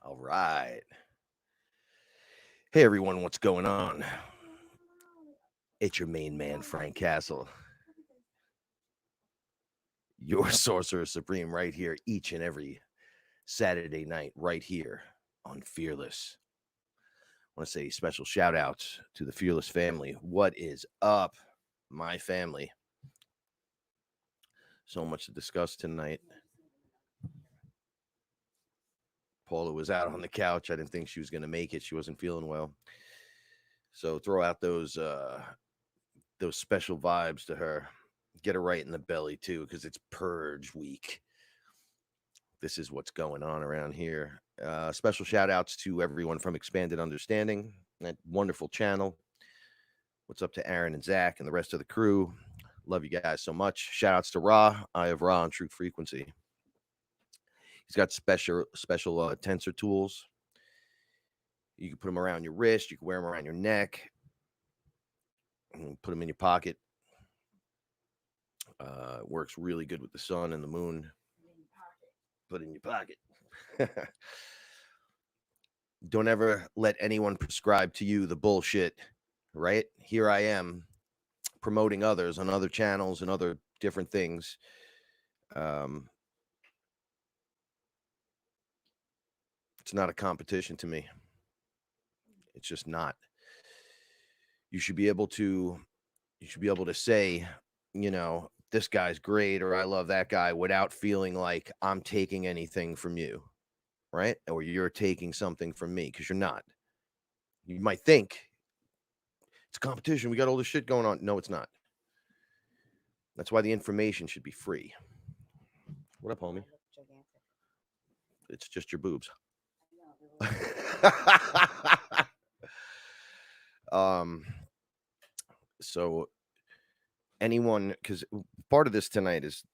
All right. Hey, everyone. What's going on? It's your main man, Frank Castle. Your Sorcerer Supreme right here each and every Saturday night right here on Fearless. I want to say special shout outs to the Fearless family. What is up, my family? So much to discuss tonight. Paula was out on the couch. I didn't think she was going to make it. She wasn't feeling well. So throw out those special vibes to her. Get her right in the belly too, because it's purge week. This is what's going on around here. Special shout outs to everyone from Expanded Understanding, that wonderful channel. What's up to Aaron and Zach and the rest of the crew? Love you guys so much. Shout outs to Ra, Eye of Ra, and Truth Frequency. He's got special tensor tools. You can put them around your wrist. You can wear them around your neck. Put them in your pocket. Works really good with the sun and the moon. Put it in your pocket. Don't ever let anyone prescribe to you the bullshit, right? Here I am promoting others on other channels and other different things. It's not a competition to me. It's just not. You should be able to say, you know, this guy's great or I love that guy without feeling like I'm taking anything from you, right? Or you're taking something from me, because you're not. You might think it's a competition. We got all this shit going on. No, it's not. That's why the information should be free. What up, homie? It's just your boobs. So anyone, because part of this tonight is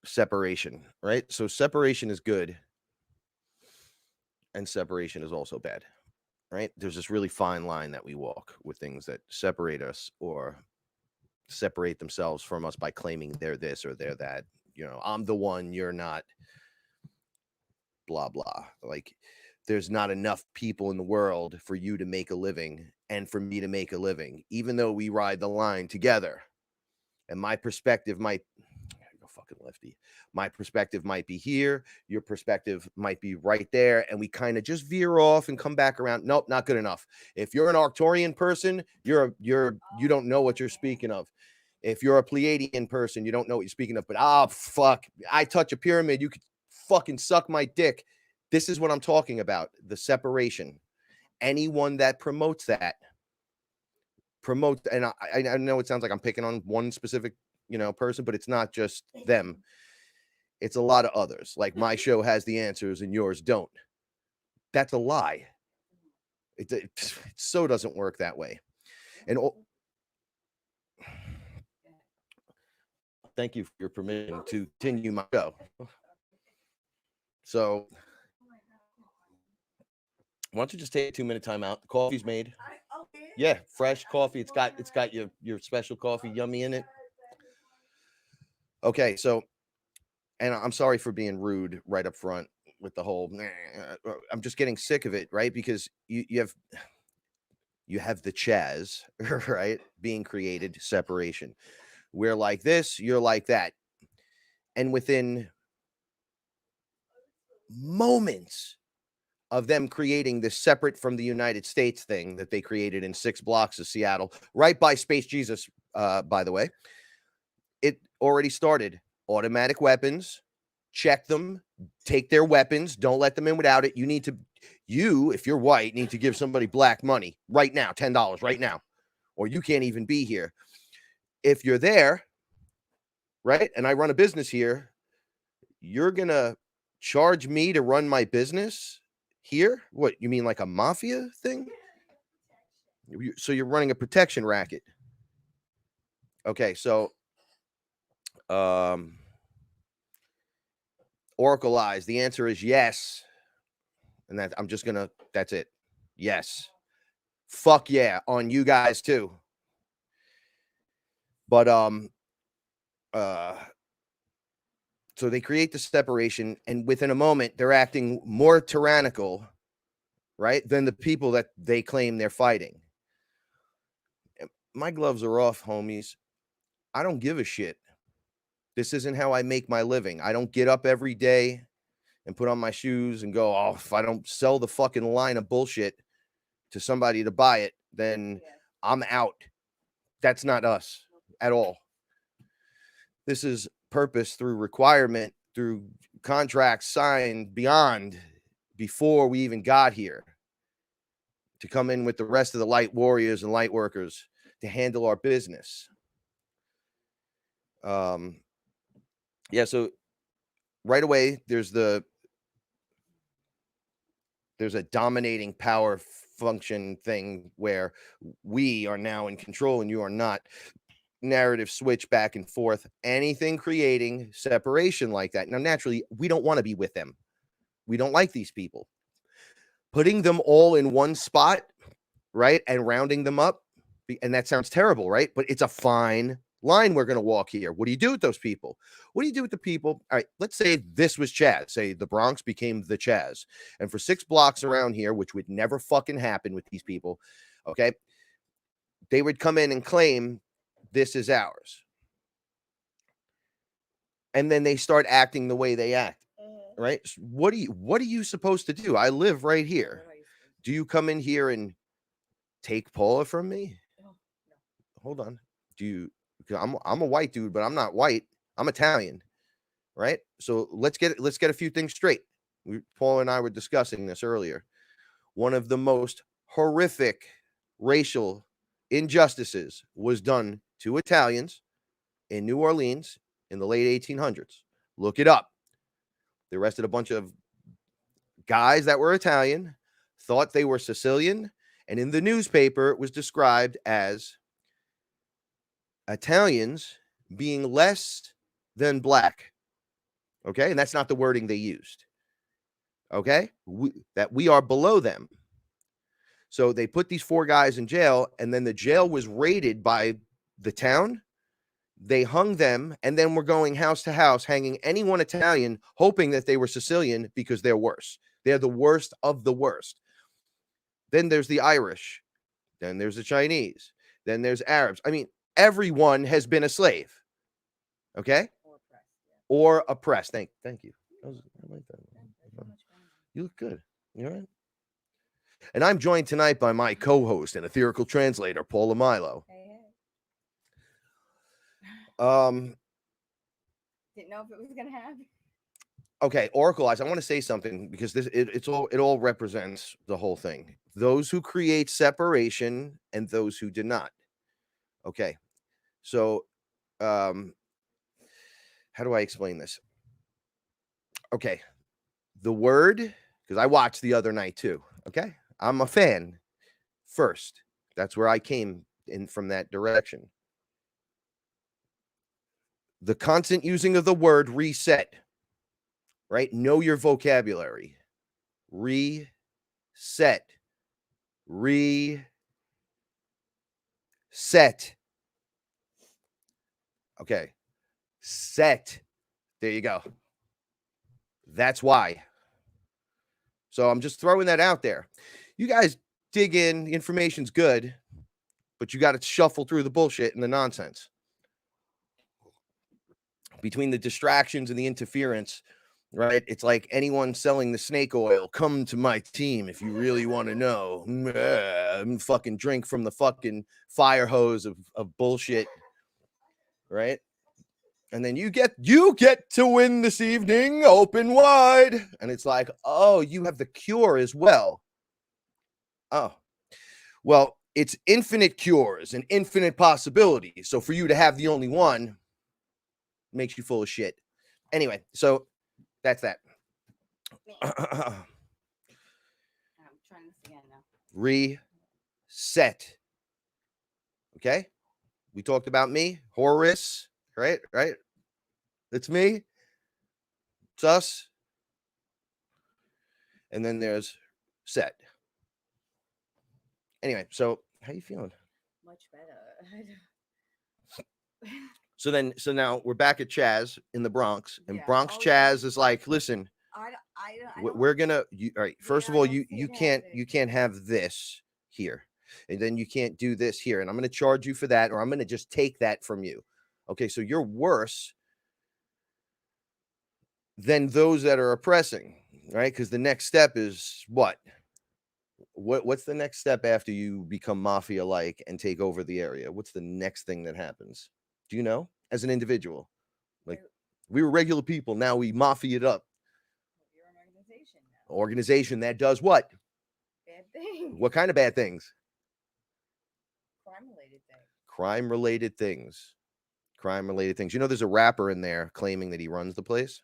separation, right? So separation is good and separation is also bad, right? There's this really fine line that we walk with things that separate us or separate themselves from us by claiming they're this or they're that. You know, I'm the one, you're not, blah, blah. Like, there's not enough people in the world for you to make a living and for me to make a living, even though we ride the line together. And my perspective might go fucking lefty. My perspective might be here. Your perspective might be right there. And we kind of just veer off and come back around. Nope, not good enough. If you're an Arcturian person, you don't know what you're speaking of. If you're a Pleiadian person, you don't know what you're speaking of. But fuck, I touch a pyramid, you could fucking suck my dick. This is what I'm talking about. The separation. Anyone that promotes that, and I know it sounds like I'm picking on one specific, person, but it's not just them. It's a lot of others. Like, my show has the answers and yours don't. That's a lie. It so doesn't work that way. And thank you for your permission to continue my show. So why don't you just take a 2-minute time out? The coffee's made. Yeah, fresh coffee. It's got your special coffee yummy in it. Okay, so, and I'm sorry for being rude right up front with the whole, I'm just getting sick of it, right? Because you have the Chaz, right? Being created, separation. We're like this, you're like that. And within moments of them creating this separate from the United States thing that they created in 6 blocks of Seattle, right by Space Jesus, by the way, it already started. Automatic weapons, check them, take their weapons, don't let them in without it. You, if you're white, need to give somebody black money right now, $10 right now, or you can't even be here. If you're there, right, and I run a business here, you're going to charge me to run my business here? What, you mean like a mafia thing? So you're running a protection racket. Okay, so Oracle Eyes, the answer is yes. And that's it. Yes. Fuck yeah, on you guys too. But So they create the separation, and within a moment, they're acting more tyrannical, right, than the people that they claim they're fighting. My gloves are off, homies. I don't give a shit. This isn't how I make my living. I don't get up every day and put on my shoes and go, oh, if I don't sell the fucking line of bullshit to somebody to buy it, then I'm out. That's not us at all. This is purpose through requirement, through contracts signed beyond, before we even got here, to come in with the rest of the light warriors and light workers to handle our business. Yeah, so right away there's a dominating power function thing where we are now in control and you are not. Narrative switch back and forth, anything creating separation like that. Now, naturally, we don't want to be with them. We don't like these people. Putting them all in one spot, right, and rounding them up, and that sounds terrible, right? But it's a fine line we're going to walk here. What do you do with those people? What do you do with the people? All right, let's say this was Chaz. Say the Bronx became the Chaz. And for 6 blocks around here, which would never fucking happen with these people, okay, they would come in and claim this is ours. And then they start acting the way they act, right? So what are you supposed to do? I live right here. Do you come in here and take Paula from me? No. Hold on. Do you? I'm a white dude, but I'm not white. I'm Italian, right? So let's get a few things straight. Paula and I were discussing this earlier. One of the most horrific racial injustices was done to Italians in New Orleans in the late 1800s. Look it up. They arrested a bunch of guys that were Italian, thought they were Sicilian, and in the newspaper it was described as Italians being less than black. Okay? And that's not the wording they used. Okay? That we are below them. So they put these 4 guys in jail, and then the jail was raided by the town. They hung them, and then we're going house to house, hanging anyone Italian, hoping that they were Sicilian because they're worse. They're the worst of the worst. Then there's the Irish. Then there's the Chinese. Then there's Arabs. I mean, everyone has been a slave. Okay? Or oppressed. Thank you. I like that. You look good. You all right? And I'm joined tonight by my co-host and ethereal translator, Paula Milo. Didn't know if it was gonna happen. Okay, Oracle Eyes, I want to say something because this it all represents the whole thing. Those who create separation and those who do not. Okay. So how do I explain this? Okay. The word, because I watched the other night too. Okay. I'm a fan first. That's where I came in from, that direction. The constant using of the word reset, right? Know your vocabulary. Reset. Reset. Okay. Set. There you go. That's why. So I'm just throwing that out there. You guys dig in. The information's good, but you got to shuffle through the bullshit and the nonsense. Between the distractions and the interference, right? It's like anyone selling the snake oil. Come to my team if you really want to know. Fucking drink from the fucking fire hose of bullshit, right? And then you get to win this evening, open wide. And it's like, oh, you have the cure as well. Oh, well, it's infinite cures and infinite possibilities. So for you to have the only one makes you full of shit. Anyway, so that's that. I'm trying this again now. Reset. Okay? We talked about me, Horus, right? It's me. It's us. And then there's set. Anyway, so how you feeling? Much better. So now we're back at Chaz in the Bronx, and Yeah. Bronx Oh, yeah. Chaz is like, listen, I we're gonna, all right, first of all, I don't you see it can't happening. have this here, and then you can't do this here, and I'm gonna charge you for that, or I'm gonna just take that from you. Okay, so you're worse than those that are oppressing, right? Because the next step is what? What's the next step after you become mafia like and take over the area? What's the next thing that happens? Do you know? As an individual, like, we were regular people, now we mafia it up. You're an organization now. Organization that does what? Bad thing. What kind of bad things? Crime-related thing. Crime-related things. Crime-related things. You know, there's a rapper in there claiming that he runs the place.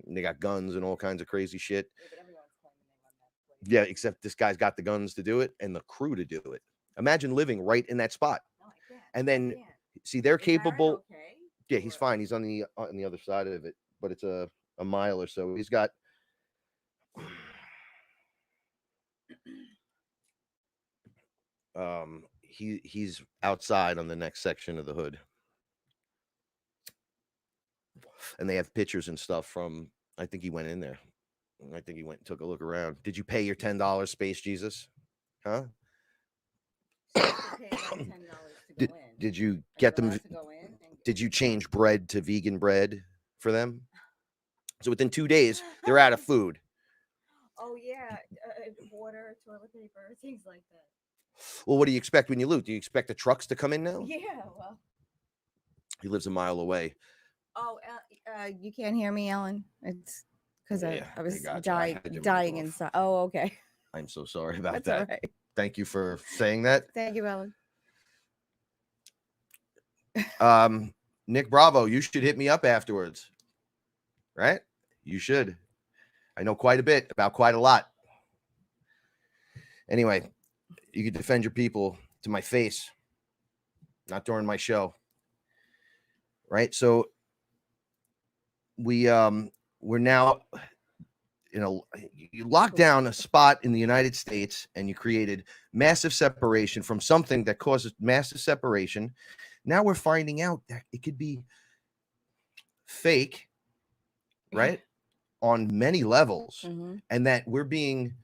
And they got guns and all kinds of crazy shit. Yeah, but everyone's claiming they run that place. Yeah, except this guy's got the guns to do it and the crew to do it. Imagine living right in that spot. No, I can't. And then, I can't. see, they're Is Aaron capable. okay? Yeah, he's Or- fine. He's on the other side of it, but it's a mile or so. He's got he's outside on the next section of the hood. And they have pictures and stuff from, I think he went in there. I think he went and took a look around. Did you pay your $10, Space Jesus? Huh? So you have to pay them $10 to go in. Did you Are get you them? allowed to go in and Did you change bread to vegan bread for them? So within 2 days, they're out of food. Oh yeah, water, toilet paper, things like that. Well, what do you expect when you loot? Do you expect the trucks to come in now? Yeah, well. He lives a mile away. Oh, you can't hear me, Ellen. It's because Yeah, I was I got you. I had you dying moved off. inside. Oh, okay. I'm so sorry about That's that. all right. Thank you for saying that. Thank you, Ellen. Nick Bravo, you should hit me up afterwards. Right? You should. I know quite a bit about quite a lot. Anyway, you can defend your people to my face, not during my show. Right? So we're now, you locked down a spot in the United States and you created massive separation from something that causes massive separation. Now we're finding out that it could be fake, right? On many levels, and that we're being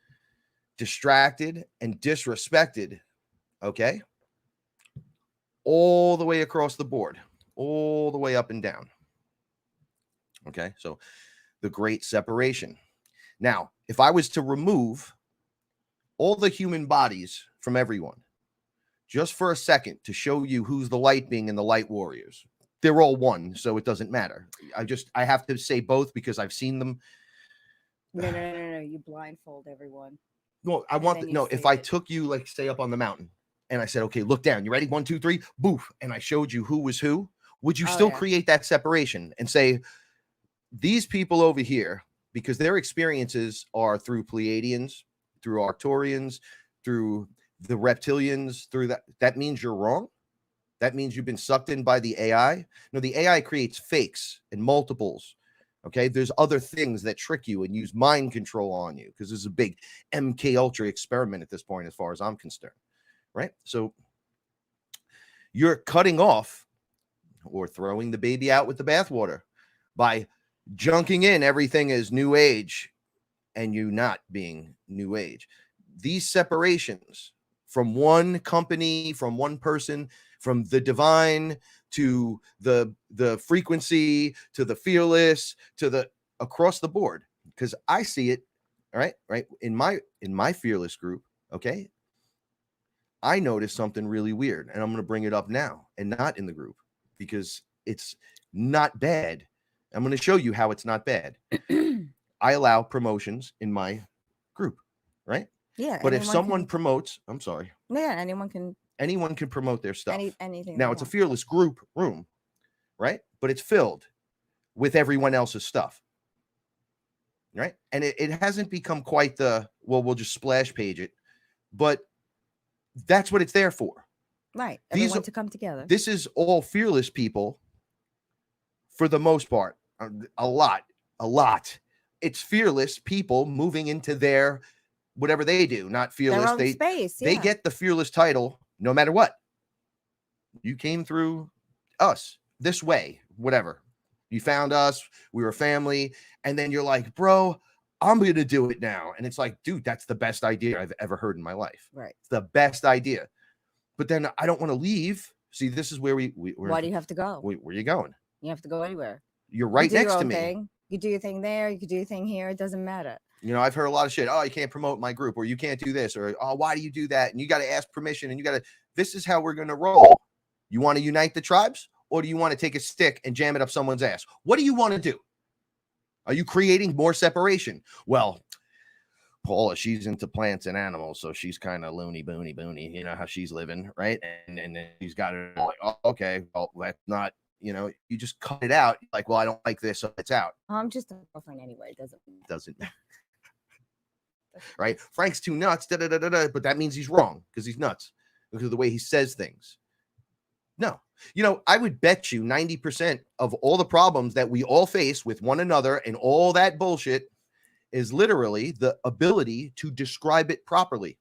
distracted and disrespected, okay? All the way across the board, all the way up and down. Okay, so the great separation. Now, if I was to remove all the human bodies from everyone, just for a second to show you who's the light being and the light warriors, they're all one, so it doesn't matter. I have to say both because I've seen them. No. You blindfold everyone. No, I want if I took you, like, say, up on the mountain and I said, okay, look down, you ready? 1, 2, 3, boof. And I showed you who was who. Would you still create that separation and say, these people over here, because their experiences are through Pleiadians, through Arcturians, through the reptilians, through that means you're wrong? That means you've been sucked in by the AI? No, the AI creates fakes and multiples. Okay, there's other things that trick you and use mind control on you, because this is a big MK Ultra experiment at this point, as far as I'm concerned, right? So you're cutting off or throwing the baby out with the bathwater by junking in everything as new age and you not being new age. These separations from one company, from one person, from the divine to the frequency, to the fearless, to the across the board, because I see it, all right, in my fearless group. Okay, I noticed something really weird, and I'm going to bring it up now and not in the group because it's not bad. I'm going to show you how it's not bad. I allow promotions in my group, right? Yeah. But if someone promotes, I'm sorry. Yeah, anyone can promote their stuff. Anything. Now it's a fearless group room, right? But it's filled with everyone else's stuff, right? And it hasn't become quite the, well, we'll just splash page it, but that's what it's there for. Right. Everyone to come together. This is all fearless people for the most part. A lot. It's fearless people moving into their whatever they do, not fearless. Their own space. They get the fearless title no matter what. You came through us. this way, whatever. You found us, we were family, and then you're like, bro, I'm going to do it now. And it's like, dude, that's the best idea I've ever heard in my life. Right. It's the best idea. But then I don't want to leave. See, this is where we're Why do you have to go? where are you going? You have to go anywhere. You're right You do next your to own me. thing. You do your thing there. You can do your thing here. It doesn't matter. You know, I've heard a lot of shit. Oh, you can't promote my group, or you can't do this, or oh, why do you do that? And you got to ask permission, and you got to. This is how we're going to roll. You want to unite the tribes, or do you want to take a stick and jam it up someone's ass? What do you want to do? Are you creating more separation? Well, Paula, she's into plants and animals, so she's kind of loony boony. You know how she's living, right? And then she's got it like, oh, okay, well, that's not. You know, you just cut it out. Like, well, I don't like this, so it's out. I'm just a girlfriend anyway. It Doesn't matter. Right? Frank's too nuts, but that means he's wrong because he's nuts because of the way he says things. No. You know, I would bet you 90% of all the problems that we all face with one another and all that bullshit is literally the ability to describe it properly.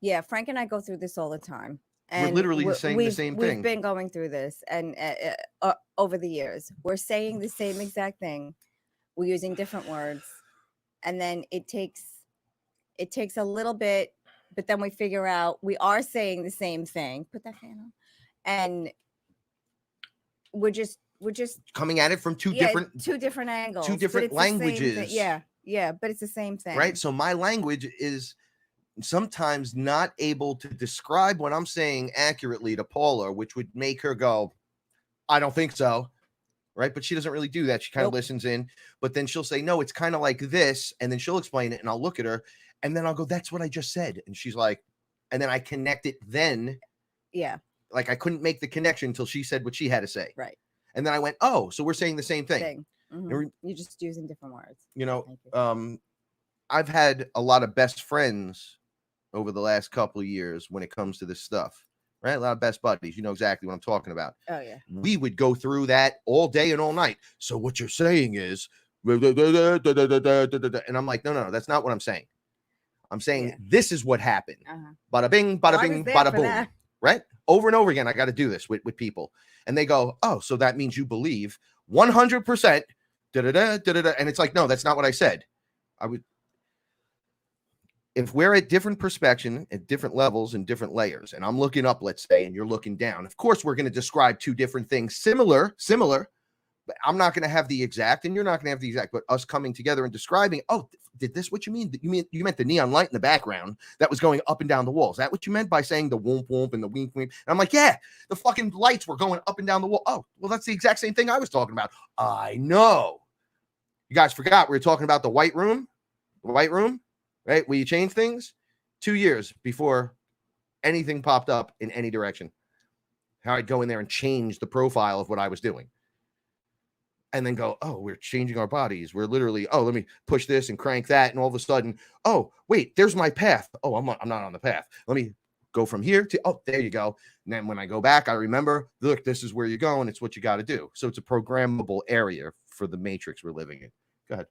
Yeah, Frank and I go through this all the time. And we're literally saying the same thing. We've been going through this and over the years. We're saying the same exact thing. We're using different words. And then it takes a little bit, but then we figure out we are saying the same thing. Put that fan on. And we're just coming at it from two different angles. Two different languages. Yeah, but it's the same thing. Right? So my language is sometimes not able to describe what I'm saying accurately to Paula, which would make her go, I don't think so. Right. But she doesn't really do that. She kind of listens in, but then she'll say, no, it's kind of like this. And then she'll explain it and I'll look at her and then I'll go, that's what I just said. And she's like, and then I connect it then. Yeah. Like I couldn't make the connection until she said what she had to say. Right. And then I went, oh, so we're saying the same thing. Mm-hmm. You're just using different words. You know, I've had a lot of best friends over the last couple of years when it comes to this stuff, right? A lot of best buddies. You know exactly what I'm talking about. Oh, yeah. We would go through that all day and all night. So what you're saying is, and I'm like, no, that's not what I'm saying. I'm saying this is what happened. Bada bing, bada boom. That. Right? Over and over again, I got to do this with people. And they go, oh, so that means you believe 100%. And it's like, no, that's not what I said. If we're at different perspective, at different levels and different layers, and I'm looking up, let's say, and you're looking down, of course, we're going to describe two different things, similar, but I'm not going to have the exact, and you're not going to have the exact, but us coming together and describing, oh, did this what you mean? You meant the neon light in the background that was going up and down the wall. Is that what you meant by saying the whoomp whoomp and the wink wink? And I'm like, yeah, the fucking lights were going up and down the wall. Oh, well, that's the exact same thing I was talking about. I know. You guys forgot we were talking about the white room, right? Where you change things 2 years before anything popped up in any direction. How I'd go in there and change the profile of what I was doing. And then go, oh, we're changing our bodies. We're literally, oh, let me push this and crank that. And all of a sudden, oh, wait, there's my path. Oh, I'm not on the path. Let me go from here to, oh, there you go. And then when I go back, I remember, look, this is where you're going. It's what you got to do. So it's a programmable area for the matrix we're living in. Go ahead.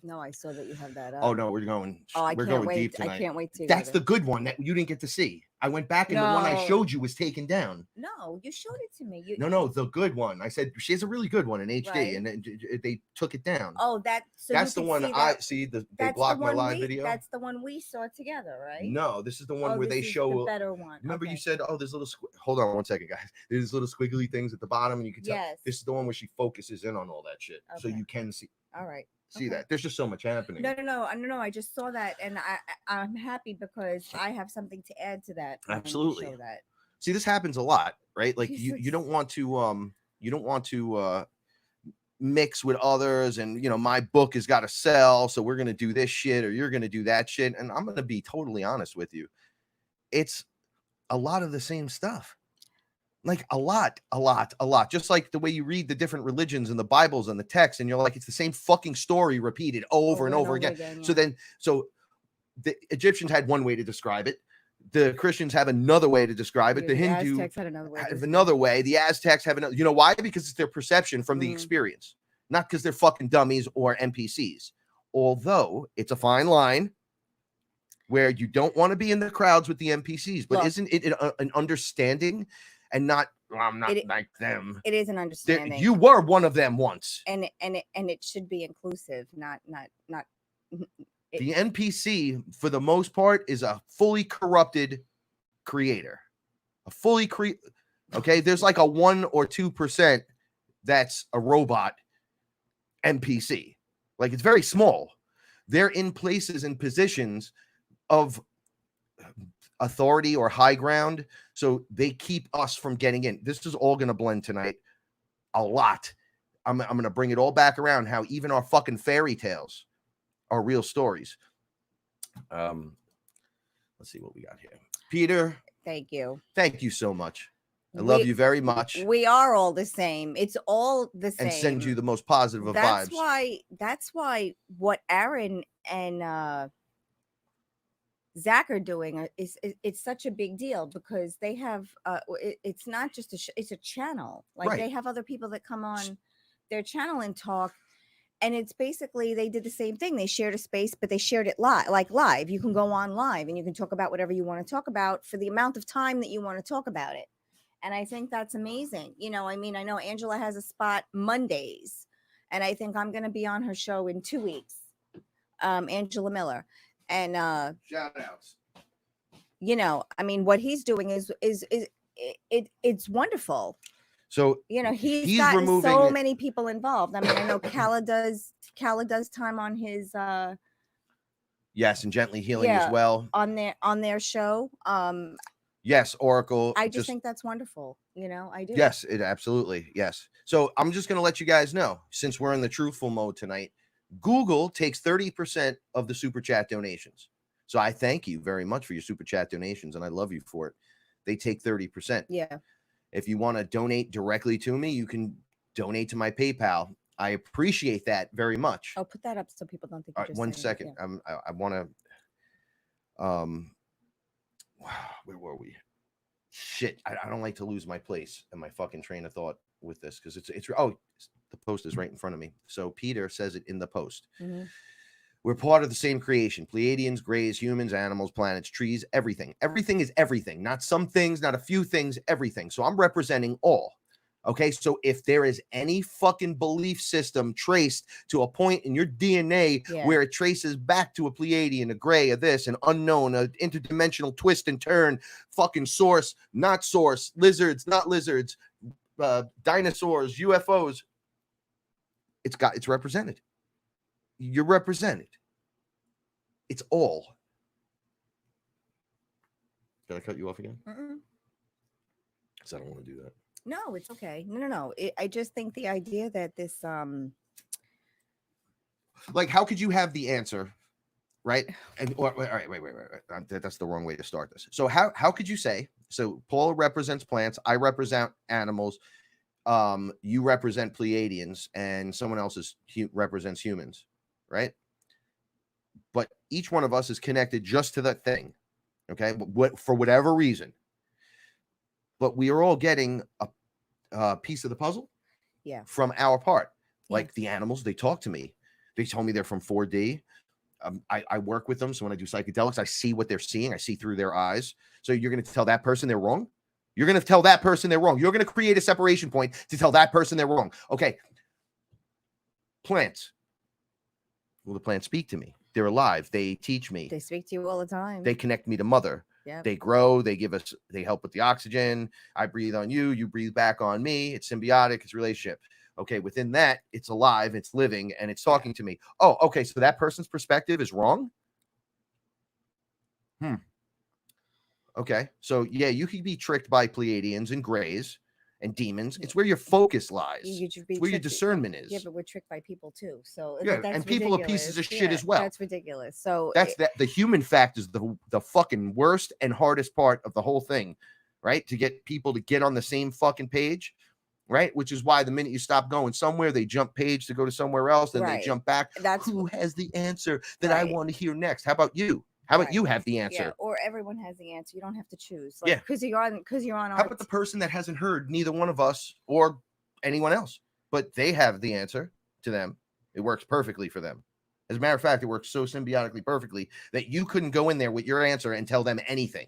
No, I saw that you have that up. Oh, no, we're going deep tonight. I can't wait to. That's the good one that you didn't get to see. I went back and the one I showed you was taken down. No, you showed it to me. No, the good one. I said she has a really good one in HD, right. And they took it down. Oh, that's the one I see. They blocked my live video. That's the one we saw together, right? No, this is the one where they show the better one. Remember, you said, "Oh, there's little." Hold on one second, guys. There's little squiggly things at the bottom, and you can tell. Yes. This is the one where she focuses in on all that shit, so you can see. All right. See that there's just so much happening. No. I just saw that, and I'm happy because I have something to add to that. Absolutely. Show that. See, this happens a lot, right? Like you don't want to mix with others, and my book has got to sell, so we're gonna do this shit or you're gonna do that shit. And I'm gonna be totally honest with you, it's a lot of the same stuff. Like a lot. Just like the way you read the different religions and the Bibles and the text, and you're like, it's the same fucking story repeated over and over again. Yeah. So the Egyptians had one way to describe it. The Christians have another way to describe it. The Hindu Aztecs had another way. Have another way. The Aztecs have another. You know why? Because it's their perception from the experience, not because they're fucking dummies or NPCs. Although it's a fine line where you don't want to be in the crowds with the NPCs, but isn't it an understanding? And not I'm not like them. It is an understanding. You were one of them once. And it should be inclusive, not The NPC, for the most part, is a fully corrupted creator. Okay, there's like a 1 or 2% that's a robot NPC. Like, it's very small. They're in places and positions of authority or high ground, so they keep us from getting in. This is all going to blend tonight a lot. I'm going to bring it all back around, how even our fucking fairy tales are real stories. Let's see what we got here. Peter, thank you so much. I love you very much. We are all the same. It's all the same. And send you the most positive of vibes. That's why what Aaron and Zach are doing it's such a big deal, because they have it's not just it's a channel. Like, right. They have other people that come on their channel and talk, and it's basically they did the same thing. They shared a space, but they shared it live. You can go on live and you can talk about whatever you want to talk about for the amount of time that you want to talk about it. And I think that's amazing. You know, I mean, I know Angela has a spot Mondays, and I think I'm going to be on her show in 2 weeks. Angela Miller. And shout outs. You know, I mean, what he's doing is it's wonderful. So, you know, he's gotten so many people involved. I mean, I know Calla does time on his yes, and Gently Healing as well on their show. Yes, Oracle. I just think that's wonderful. You know, I do. Yes, it absolutely. Yes. So I'm just going to let you guys know, since we're in the truthful mode tonight, Google takes 30% of the super chat donations. So I thank you very much for your super chat donations, and I love you for it. They take 30%. Yeah. If you want to donate directly to me, you can donate to my PayPal. I appreciate that very much. Oh, put that up so people don't think. All right, 1 second. Yeah. I want to. Where were we? Shit, I don't like to lose my place and my fucking train of thought with this, because it's the post is right in front of me. So Peter says it in the post. Mm-hmm. We're part of the same creation: Pleiadians, Greys, humans, animals, planets, trees, everything. Everything is everything. Not some things, not a few things, everything. So I'm representing all. Okay, so if there is any fucking belief system traced to a point in your DNA where it traces back to a Pleiadian, a Grey, a this, an unknown, an interdimensional twist and turn, fucking source, not source, lizards, not lizards, dinosaurs, UFOs, it's represented. You're represented. It's all. Did I cut you off again? Because I don't want to do that. No, it's okay. No. I just think the idea that this like, how could you have the answer, right? And all right, wait. That's the wrong way to start this. So how could you say, so Paula represents plants, I represent animals, you represent Pleiadians, and someone else represents humans, right? But each one of us is connected just to that thing, okay? For whatever reason. But we are all getting a piece of the puzzle from our part. Like the animals, they talk to me. They tell me they're from 4D. I work with them. So when I do psychedelics, I see what they're seeing. I see through their eyes. So you're going to tell that person they're wrong? You're going to tell that person they're wrong. You're going to create a separation point to tell that person they're wrong. Okay. Plants. Will the plants speak to me? They're alive. They teach me. They speak to you all the time. They connect me to mother. Yep. They grow, they help with the oxygen. I breathe on you, you breathe back on me. It's symbiotic, it's relationship. Okay, within that, it's alive, it's living, and it's talking to me. Oh, okay, so that person's perspective is wrong? Okay, so yeah, you could be tricked by Pleiadians and Greys and demons. It's where your focus lies. It's where your discernment is. Yeah, but we're tricked by people too. So yeah, and people are pieces of shit as well. That's ridiculous. So the human fact is the fucking worst and hardest part of the whole thing, right? To get people to get on the same fucking page, right? Which is why the minute you stop going somewhere, they jump page to go to somewhere else, then they jump back. Who has the answer that I want to hear next? How about you? How about you have the answer? Yeah, or everyone has the answer. You don't have to choose. Like, because you're on. How about the person that hasn't heard neither one of us or anyone else, but they have the answer to them? It works perfectly for them. As a matter of fact, it works so symbiotically perfectly that you couldn't go in there with your answer and tell them anything,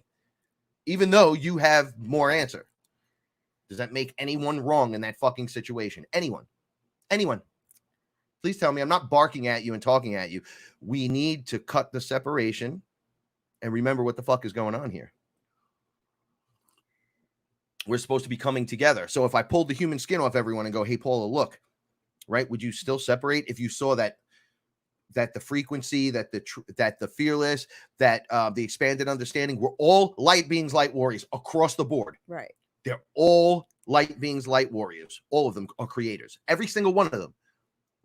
even though you have more answer. Does that make anyone wrong in that fucking situation? Anyone? Please tell me. I'm not barking at you and talking at you. We need to cut the separation and remember what the fuck is going on here. We're supposed to be coming together. So if I pulled the human skin off everyone and go, hey, Paula, look, right? Would you still separate if you saw that the frequency, that the fearless, that the expanded understanding, we're all light beings, light warriors across the board. Right. They're all light beings, light warriors. All of them are creators. Every single one of them.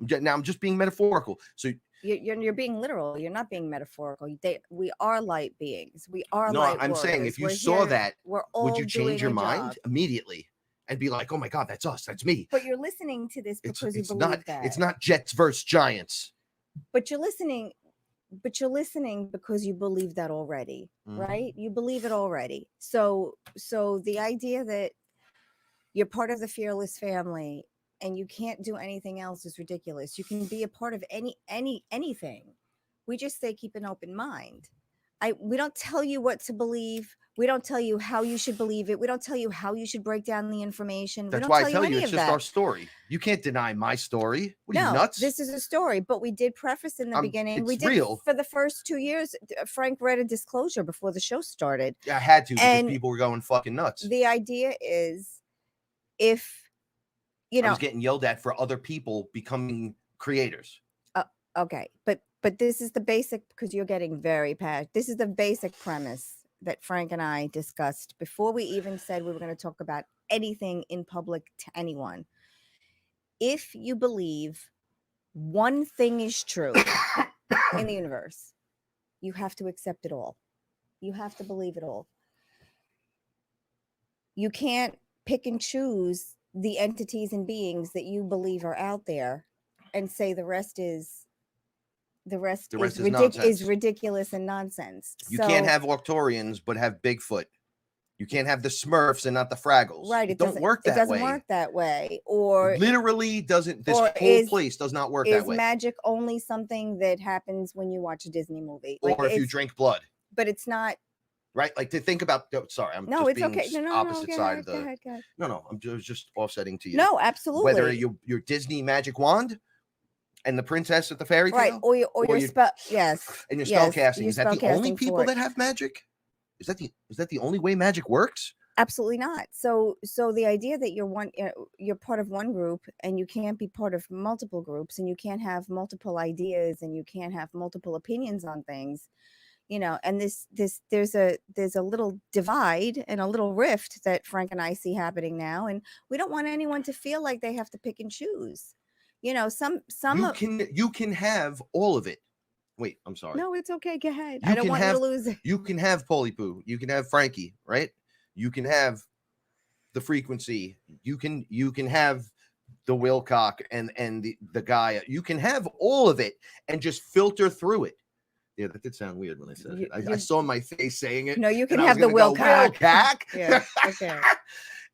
Now I'm just being metaphorical. So you're being literal. You're not being metaphorical. We are light beings. We are no, light I'm warriors. saying if you We're saw here, that, we're all would you change your doing a mind job. immediately and be like, oh my God, that's us. That's me. But you're listening to this because you believe that. It's not Jets versus Giants. But you're listening because you believe that already, right? You believe it already. So the idea that you're part of the fearless family and you can't do anything else is ridiculous. You can be a part of anything. We just say keep an open mind. We don't tell you what to believe. We don't tell you how you should believe it. We don't tell you how you should break down the information. That's why I tell you it's just our story. You can't deny my story. What are you, nuts? This is a story, but we did preface in the beginning. We did real. For the first 2 years. Frank read a disclosure before the show started. Yeah, I had to because people were going fucking nuts. The idea is, if you know, I was getting yelled at for other people becoming creators. Okay, but this is the basic, because you're getting very passionate. This is the basic premise that Frank and I discussed before we even said we were going to talk about anything in public to anyone. If you believe one thing is true in the universe, you have to accept it all. You have to believe it all. You can't pick and choose the entities and beings that you believe are out there and say the rest is ridiculous and nonsense. You can't have Arcturians but have Bigfoot. You can't have the Smurfs and not the Fraggles. Right. It doesn't work that way. It doesn't work that way. Or literally doesn't. This whole place does not work that way. Is magic only something that happens when you watch a Disney movie? Or if you drink blood. But it's not. Right, like to think about. Sorry, I'm no, just it's being okay. No, opposite side of the. Go ahead. No, I'm just offsetting to you. No, absolutely. Whether your Disney magic wand and the princess at the fairy tale, right, or your spell, yes, and your spell casting. Is that the only people that have magic? Is that the only way magic works? Absolutely not. So the idea that you're part of one group and you can't be part of multiple groups, and you can't have multiple ideas, and you can't have multiple opinions on things, and there's a little divide and a little rift that Frank and I see happening now, and we don't want anyone to feel like they have to pick and choose. You can have all of it. Wait, I'm sorry. No, it's okay. Go ahead. I don't want you to lose it. You can have Polly Poo. You can have Frankie, right? You can have the frequency. You can have the Wilcock and the Gaia. You can have all of it and just filter through it. Yeah, that did sound weird when I said it. I saw my face saying it. No, you can have the Wilcock. Yeah, okay.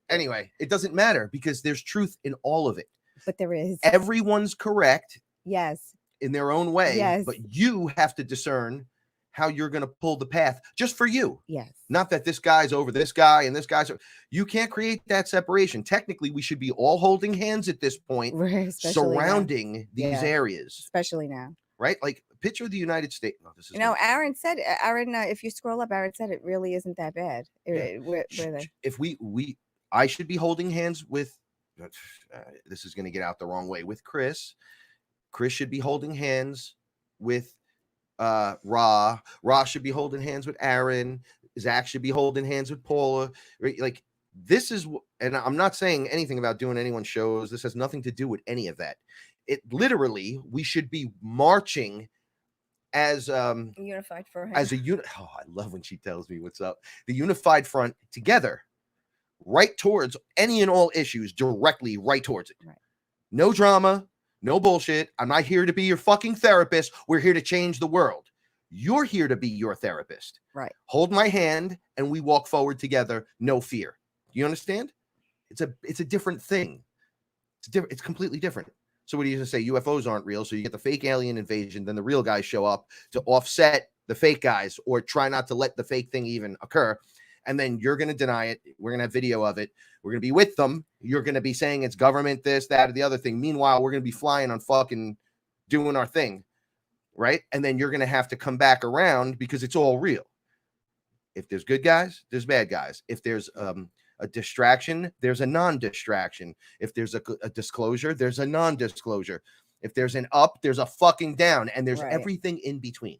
Anyway, it doesn't matter because there's truth in all of it. But there is. Everyone's correct. Yes. In their own way. Yes. But you have to discern how you're going to pull the path just for you. Yes. Not that this guy's over this guy and this guy's over. You can't create that separation. Technically, we should be all holding hands at this point, surrounding these areas. Especially now. Right? Like, picture the United States. No, this is Aaron said, if you scroll up, Aaron said it really isn't that bad. I should be holding hands with, this is going to get out the wrong way, with Chris. Chris should be holding hands with Ra. Ra should be holding hands with Aaron. Zach should be holding hands with Paula. Right? Like, this is, and I'm not saying anything about doing anyone's shows. This has nothing to do with any of that. It literally, we should be marching as unified front. As a unit. Oh, I love when she tells me what's up. The unified front together, right towards any and all issues, directly right towards it. Right. No drama. No bullshit. I'm not here to be your fucking therapist. We're here to change the world. You're here to be your therapist. Right. Hold my hand and we walk forward together. No fear. Do you understand? It's a different thing. It's completely different. So what are you going to say? UFOs aren't real. So you get the fake alien invasion. Then the real guys show up to offset the fake guys or try not to let the fake thing even occur. and then you're going to deny it. We're going to have video of it. We're going to be with them. You're going to be saying it's government, this, that, or the other thing. Meanwhile, we're going to be flying on fucking doing our thing, right? And then you're going to have to come back around because it's all real. If there's good guys, there's bad guys. If there's a distraction, there's a non-distraction. If there's a disclosure, there's a non-disclosure. If there's an up, there's a fucking down, and there's everything in between.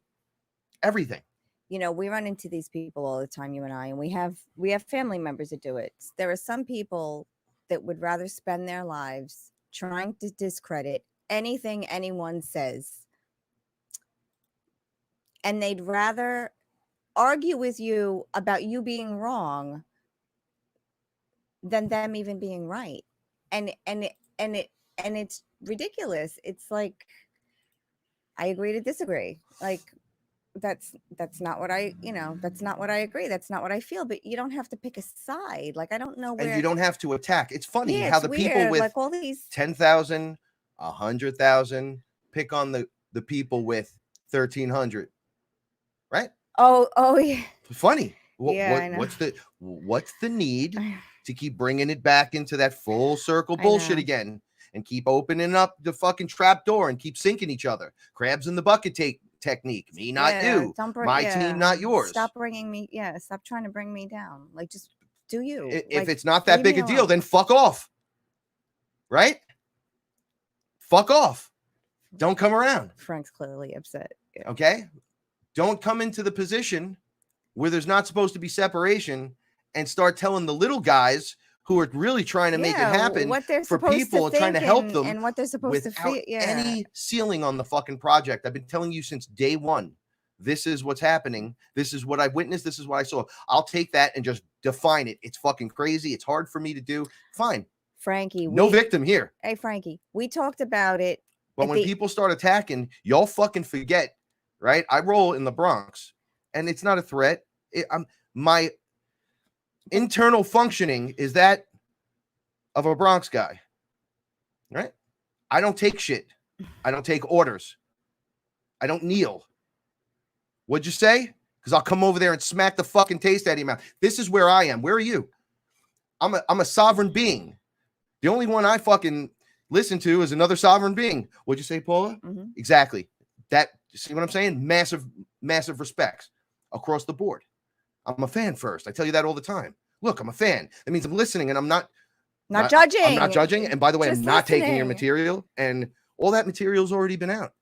Everything. You know, we run into these people all the time, you and I, and we have family members that do it. There are some people that would rather spend their lives trying to discredit anything anyone says, and they'd rather argue with you about you being wrong than them even being right. And it's ridiculous. It's like, I agree to disagree. Like, that's not what I, that's not what I agree. That's not what I feel. But you don't have to pick a side. Like, I don't know where. And you don't have to attack. It's funny how it's the weird. people with like all these 10,000, 100,000 pick on the people with 1,300, right? Oh yeah. Funny. I know. What's the need to keep bringing it back into that full circle bullshit again, and keep opening up the fucking trap door and keep sinking each other? Crabs in the bucket technique. Me, not you. My team, not yours. Stop bringing me. Yeah. Stop trying to bring me down. Like, just do you. If it's not that big a deal, then fuck off. Right? Fuck off. Don't come around. Frank's clearly upset. Yeah. Okay? Don't come into the position where there's not supposed to be separation and start telling the little guys who are really trying to make it happen what they're for people and trying to help them and what they're supposed to feel. Any ceiling on the fucking project. I've been telling you since day one. This is what's happening. This is what I witnessed. This is what I saw. I'll take that and just define it. It's fucking crazy. It's hard for me to do. Fine. Frankie. No victim here. Hey, Frankie, we talked about it. But when people start attacking, y'all fucking forget, right? I roll in the Bronx, and it's not a threat. My internal functioning is that of a Bronx guy, right? I don't take shit. I don't take orders. I don't kneel. What'd you say? Because I'll come over there and smack the fucking taste out of your mouth. This is where I am. Where are you? I'm a sovereign being. The only one I fucking listen to is another sovereign being. What'd you say, Paula? Mm-hmm. Exactly. That, see what I'm saying? Massive respects across the board. I'm a fan first. I tell you that all the time. Look, I'm a fan. That means I'm listening, and I'm not judging. I'm not judging. And by the way, Just I'm not listening. taking your material, and all that material's already been out.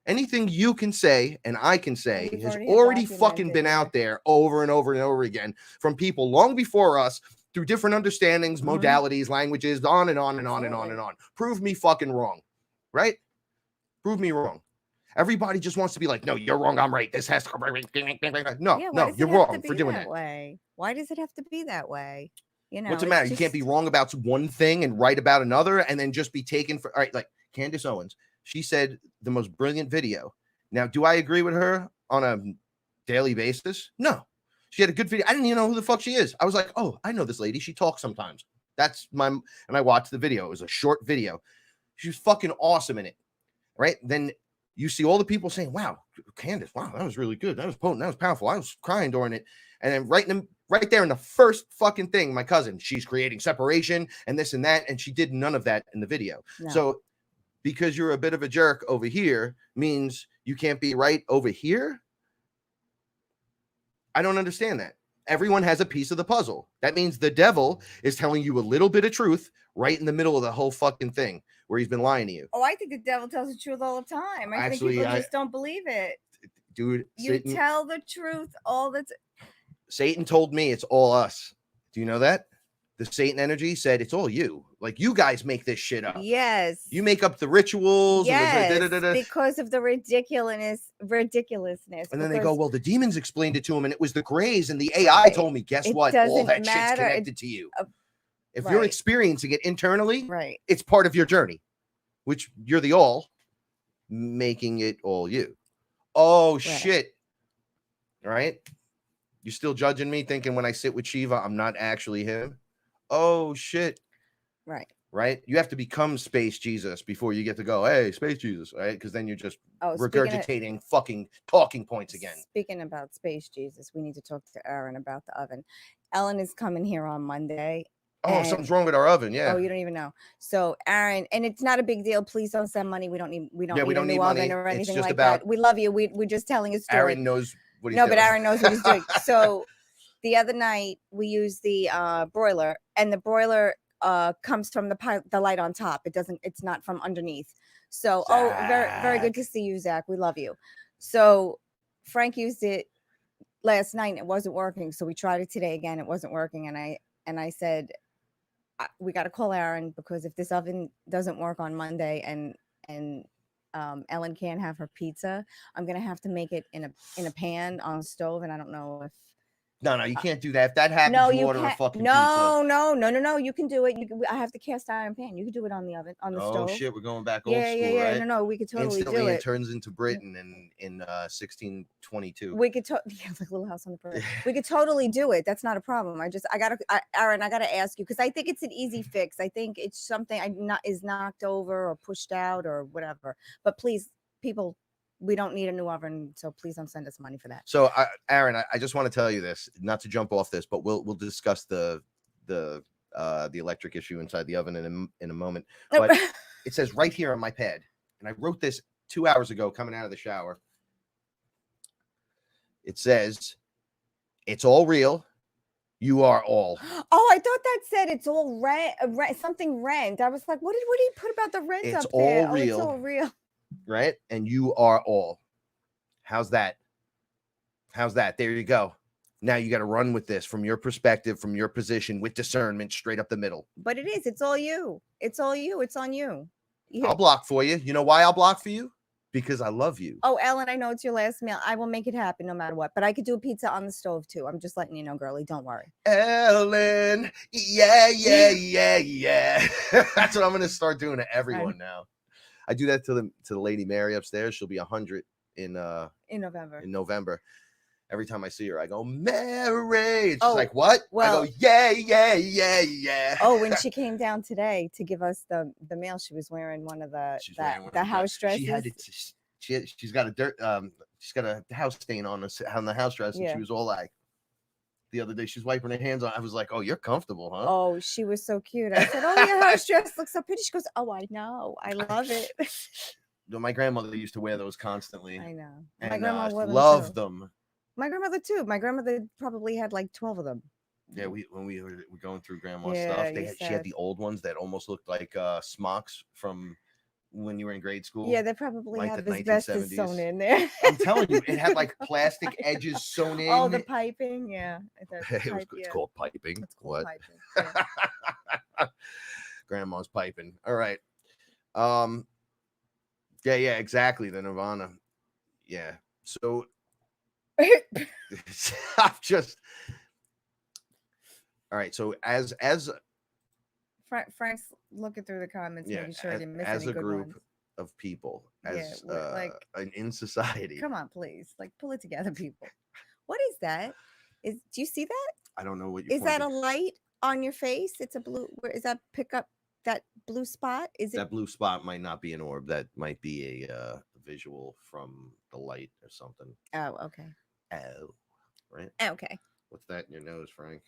Anything you can say and I can say has already fucking been out there over and over and over again from people long before us through different understandings, modalities, languages, on and on and on and on and on. Prove me fucking wrong, right? Prove me wrong. Everybody just wants to be like, no, you're wrong. I'm right. This has to. No, you're wrong for doing that. Way? Why does it have to be that way? What's the matter? You can't be wrong about one thing and right about another, and then just be taken for. All right, like Candace Owens, she said the most brilliant video. Now, do I agree with her on a daily basis? No. She had a good video. I didn't even know who the fuck she is. I was like, oh, I know this lady. She talks sometimes. And I watched the video. It was a short video. She was fucking awesome in it. Right? Then you see all the people saying, wow, Candace, wow, that was really good. That was potent. That was powerful. I was crying during it. And then right there in the first fucking thing, my cousin, she's creating separation and this and that. And she did none of that in the video. No. So because you're a bit of a jerk over here means you can't be right over here. I don't understand that. Everyone has a piece of the puzzle. That means the devil is telling you a little bit of truth right in the middle of the whole fucking thing where he's been lying to you. Oh, I think the devil tells the truth all the time. I think people just don't believe it. Dude, you tell the truth all the time. Satan told me it's all us. Do you know that? The Satan energy said it's all you. Like, you guys make this shit up. Yes. You make up the rituals. Yes, and because of the ridiculousness. And then they go, well, the demons explained it to him, and it was the grays, and the AI told me, guess what? All that shit's connected to you. If you're experiencing it internally, it's part of your journey, which you're the all, making it all you. Oh, shit. All right? You're still judging me, thinking when I sit with Shiva, I'm not actually him? Oh, shit. Right. right? You have to become Space Jesus before you get to go, hey, Space Jesus, right? Because then you're just regurgitating fucking talking points again. Speaking about Space Jesus, we need to talk to Aaron about the oven. Ellen is coming here on Monday. Oh, something's wrong with our oven. Yeah. Oh, you don't even know. So Aaron, and it's not a big deal. Please don't send money. We don't need a new oven or anything like that. We love you. We're just telling a story. Aaron knows what he's doing. No, but Aaron knows what he's doing. So the other night we used the broiler, and the broiler comes from the light on top. It's not from underneath. So Zach. very, very good to see you, Zach. We love you. So Frank used it last night and it wasn't working. So we tried it today again. It wasn't working. And I said, we got to call Aaron, because if this oven doesn't work on Monday and Ellen can't have her pizza, I'm gonna have to make it in a pan on a stove, and I don't know if. No, you can't do that. If that happens, you order a fucking pizza. No. You can do it. I have the cast iron pan. You can do it on the oven, on the stove. Oh shit, we're going back old school, right? No, we could totally Instantly do it. It turns into Britain in 1622. We could like Little House on the Prairie. We could totally do it. That's not a problem. Aaron, I gotta ask you, because I think it's an easy fix. I think it's something is knocked over or pushed out or whatever. But please, people, we don't need a new oven, so please don't send us money for that. So, Aaron, I just want to tell you this, not to jump off this, but we'll discuss the electric issue inside the oven in a moment. But it says right here on my pad, and I wrote this 2 hours ago coming out of the shower. It says, "It's all real. You are all." Oh, I thought that said it's all rent, something rent. I was like, what did he put about the rent It's up there? all real. It's all real. Right? And you are all. How's that? There you go. Now you got to run with this from your perspective, from your position, with discernment, straight up the middle. But it is. It's all you. It's all you. It's on you. I'll block for you. You know why I'll block for you? Because I love you. Oh, Ellen, I know it's your last meal. I will make it happen no matter what. But I could do a pizza on the stove too. I'm just letting you know, girlie. Don't worry. Ellen. Yeah. That's what I'm going to start doing to everyone now. I do that to the lady Mary upstairs. She'll be 100 in November. Every time I see her, I go, Mary. She's like, what? Well, I go, yeah. Oh, when she came down today to give us the mail, she was wearing one of the house dresses. She's got a house stain on the house dress, and she was all like, the other day she's wiping her hands on. I was like, oh, you're comfortable, huh? Oh, she was so cute. I said, oh, your house dress looks so pretty. She goes, oh, I know. I love it. My grandmother used to wear those constantly. I know. And my grandma loved them. My grandmother too. My grandmother probably had like 12 of them. Yeah, when we were going through grandma's stuff, she had the old ones that almost looked like smocks from when you were in grade school. Yeah, they probably have asbestos sewn in there. I'm telling you, it had like plastic edges sewn in. Oh, the piping, yeah. It's called piping. It's called piping. Yeah. Grandma's piping. All right. Yeah, exactly. The Nirvana. Yeah. So I'm just all right. So as Frank's looking through the comments, making sure I didn't miss as any a good group ones. Of people, as in society. Come on, please, pull it together, people. What is that? Do you see that? I don't know what you're is that a light on your face? It's a blue. Where is that? Pick up that blue spot. Is it that blue spot? Might not be an orb. That might be a visual from the light or something. Oh, okay. Oh, right. Okay. What's that in your nose, Frank?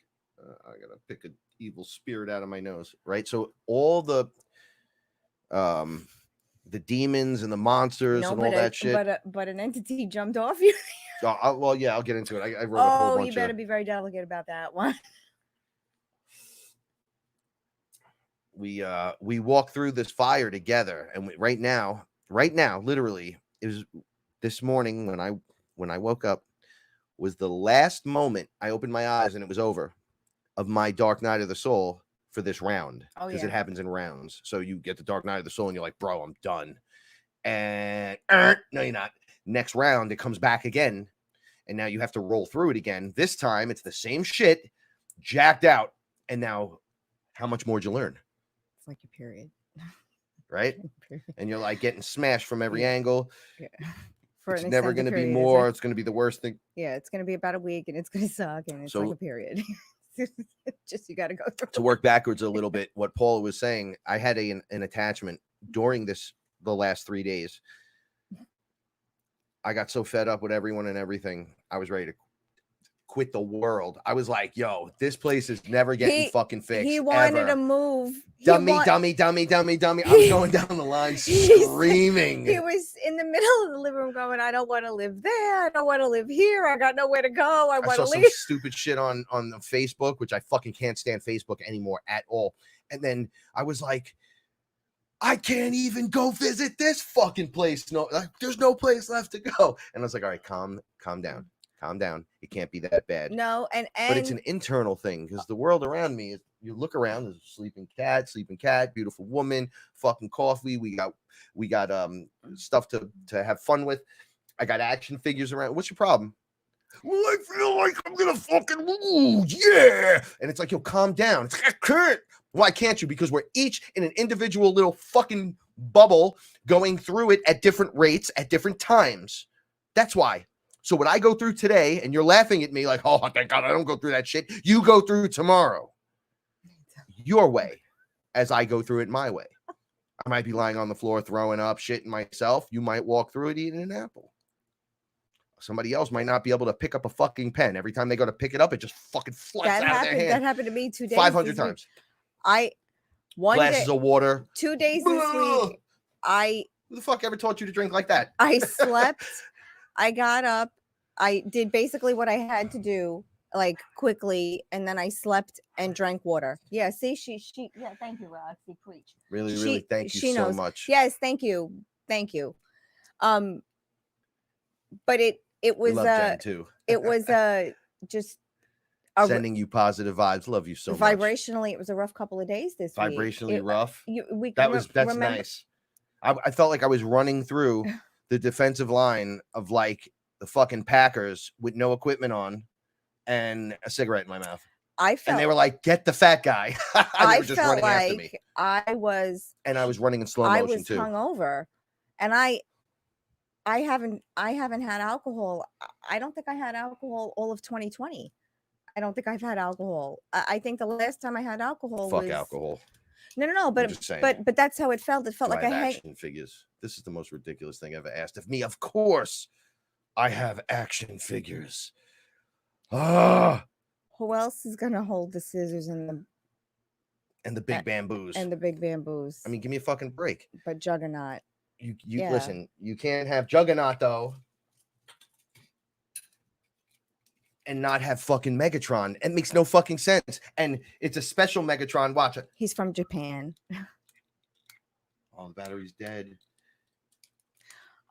I gotta pick an evil spirit out of my nose, right? So all the demons and the monsters and all that shit. But an entity jumped off you. I'll get into it. I wrote a whole bunch. You better be very delicate about that one. We walk through this fire together, and right now, literally, it was this morning when I woke up, was the last moment I opened my eyes and it was over of my dark night of the soul for this round, because it happens in rounds. So you get the dark night of the soul and you're like, bro, I'm done. And no, you're not. Next round, it comes back again, and now you have to roll through it again. This time, it's the same shit, jacked out. And now, how much more did you learn? It's like your period, right? And you're like getting smashed from every angle. Yeah. It's never going to be more. It's going to be the worst thing. Yeah, it's going to be about a week, and it's going to suck, and it's like a period. Just you got to go through. To work backwards a little bit, what Paula was saying, I had an attachment during the last 3 days. I got so fed up with everyone and everything. I was ready to quit the world. I was like, yo, this place is never getting fucking fixed. He wanted ever. to move. Dummy. I was going down the line screaming. He was in the middle of the living room going, I don't want to live there. I don't want to live here. I got nowhere to go. I want to leave. Some stupid shit on the Facebook, which I fucking can't stand Facebook anymore at all. And then I was like, I can't even go visit this fucking place. No, there's no place left to go. And I was like, all right, calm down. Calm down. It can't be that bad. No, but it's an internal thing because the world around me is, you look around, there's a sleeping cat, beautiful woman, fucking coffee. We got stuff to have fun with. I got action figures around. What's your problem? Well, I feel like I'm gonna fucking lose, yeah. And it's like, yo, calm down. It's like, I can't. Why can't you? Because we're each in an individual little fucking bubble going through it at different rates at different times. That's why. So what I go through today, and you're laughing at me like, oh, thank God I don't go through that shit. You go through tomorrow your way as I go through it my way. I might be lying on the floor throwing up, shitting myself. You might walk through it eating an apple. Somebody else might not be able to pick up a fucking pen. Every time they go to pick it up, it just fucking flies out of their hand. That happened to me 2 days. 500 times. Glasses of water. 2 days this week. Who the fuck ever taught you to drink like that? I slept. I got up. I did basically what I had to do, like quickly, and then I slept and drank water. Yeah, see, she. Yeah, thank you, Roxy. Preach. Really, thank you so much. Yes, thank you. But it was Jen too. It was just sending you positive vibes. Love you so much. Vibrationally, it was a rough couple of days this week. Vibrationally rough. That's nice. I felt like I was running through the defensive line of like the fucking Packers with no equipment on and a cigarette in my mouth. And they were like, "Get the fat guy." I just felt like I was running in slow motion too. I was hungover, and I haven't had alcohol. I don't think I had alcohol all of 2020. I don't think I've had alcohol. I think the last time I had alcohol was alcohol. No, but that's how it felt. It felt like I had action figures. This is the most ridiculous thing ever asked of me. Of course, I have action figures. Who else is gonna hold the scissors and the big bamboos? And the big bamboos. I mean, give me a fucking break. But Juggernaut. You listen. You can't have Juggernaut though, and not have fucking Megatron. It makes no fucking sense. And it's a special Megatron. Watch it. He's from Japan. Oh, the battery's dead.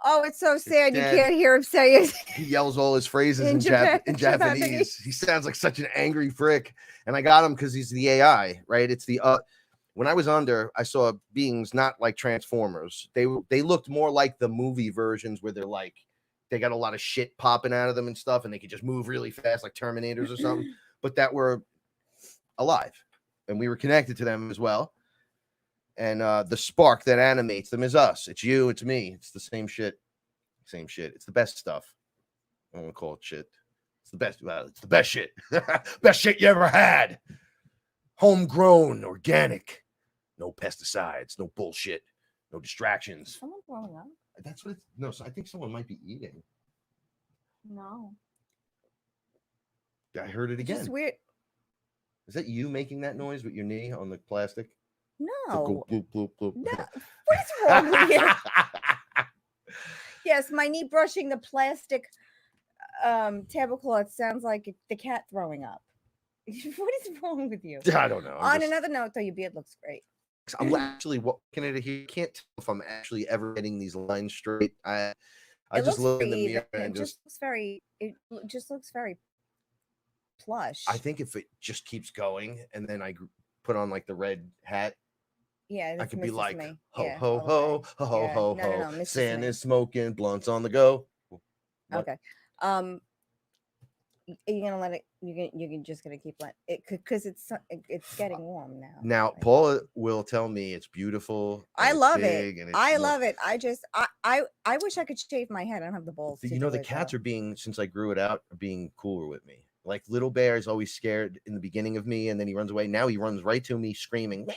Oh, it's so sad. You can't hear him say it. He yells all his phrases in Japanese. He sounds like such an angry prick. And I got him because he's the AI, right? It's the when I was under, I saw beings not like Transformers. They looked more like the movie versions where they're like, they got a lot of shit popping out of them and stuff, and they could just move really fast like Terminators or something, but that were alive. And we were connected to them as well. And the spark that animates them is us. It's you, it's me. It's the same shit. It's the best stuff. I don't want to call it shit. It's the best. Well, it's the best shit. Best shit you ever had. Homegrown, organic. No pesticides, no bullshit, no distractions. Someone throwing up? That's what it's. No, so I think someone might be eating. No. I heard it again. It's weird. Is that you making that noise with your knee on the plastic? No. Bloop, bloop, bloop. No. What is wrong with you? Yes, my knee brushing the plastic tablecloth sounds like the cat throwing up. What is wrong with you? I don't know. On another note, though, your beard looks great. I'm actually looking at it here. Can't tell if I'm actually ever getting these lines straight. I just look in the mirror and it just looks very plush. I think if it just keeps going and then I put on like the red hat, yeah, I could be like, me. ho, ho, ho, ho, ho, ho, ho. Santa's smoking, blunts on the go. What? Okay. You're gonna let it. You're just gonna keep letting it because it's getting warm now. Now Paula will tell me it's beautiful. I love it. I love it. I wish I could shave my head. I don't have the balls. You know, the cats are being, since I grew it out, are being cooler with me. Like little bear is always scared in the beginning of me, and then he runs away. Now he runs right to me screaming. "Wah!"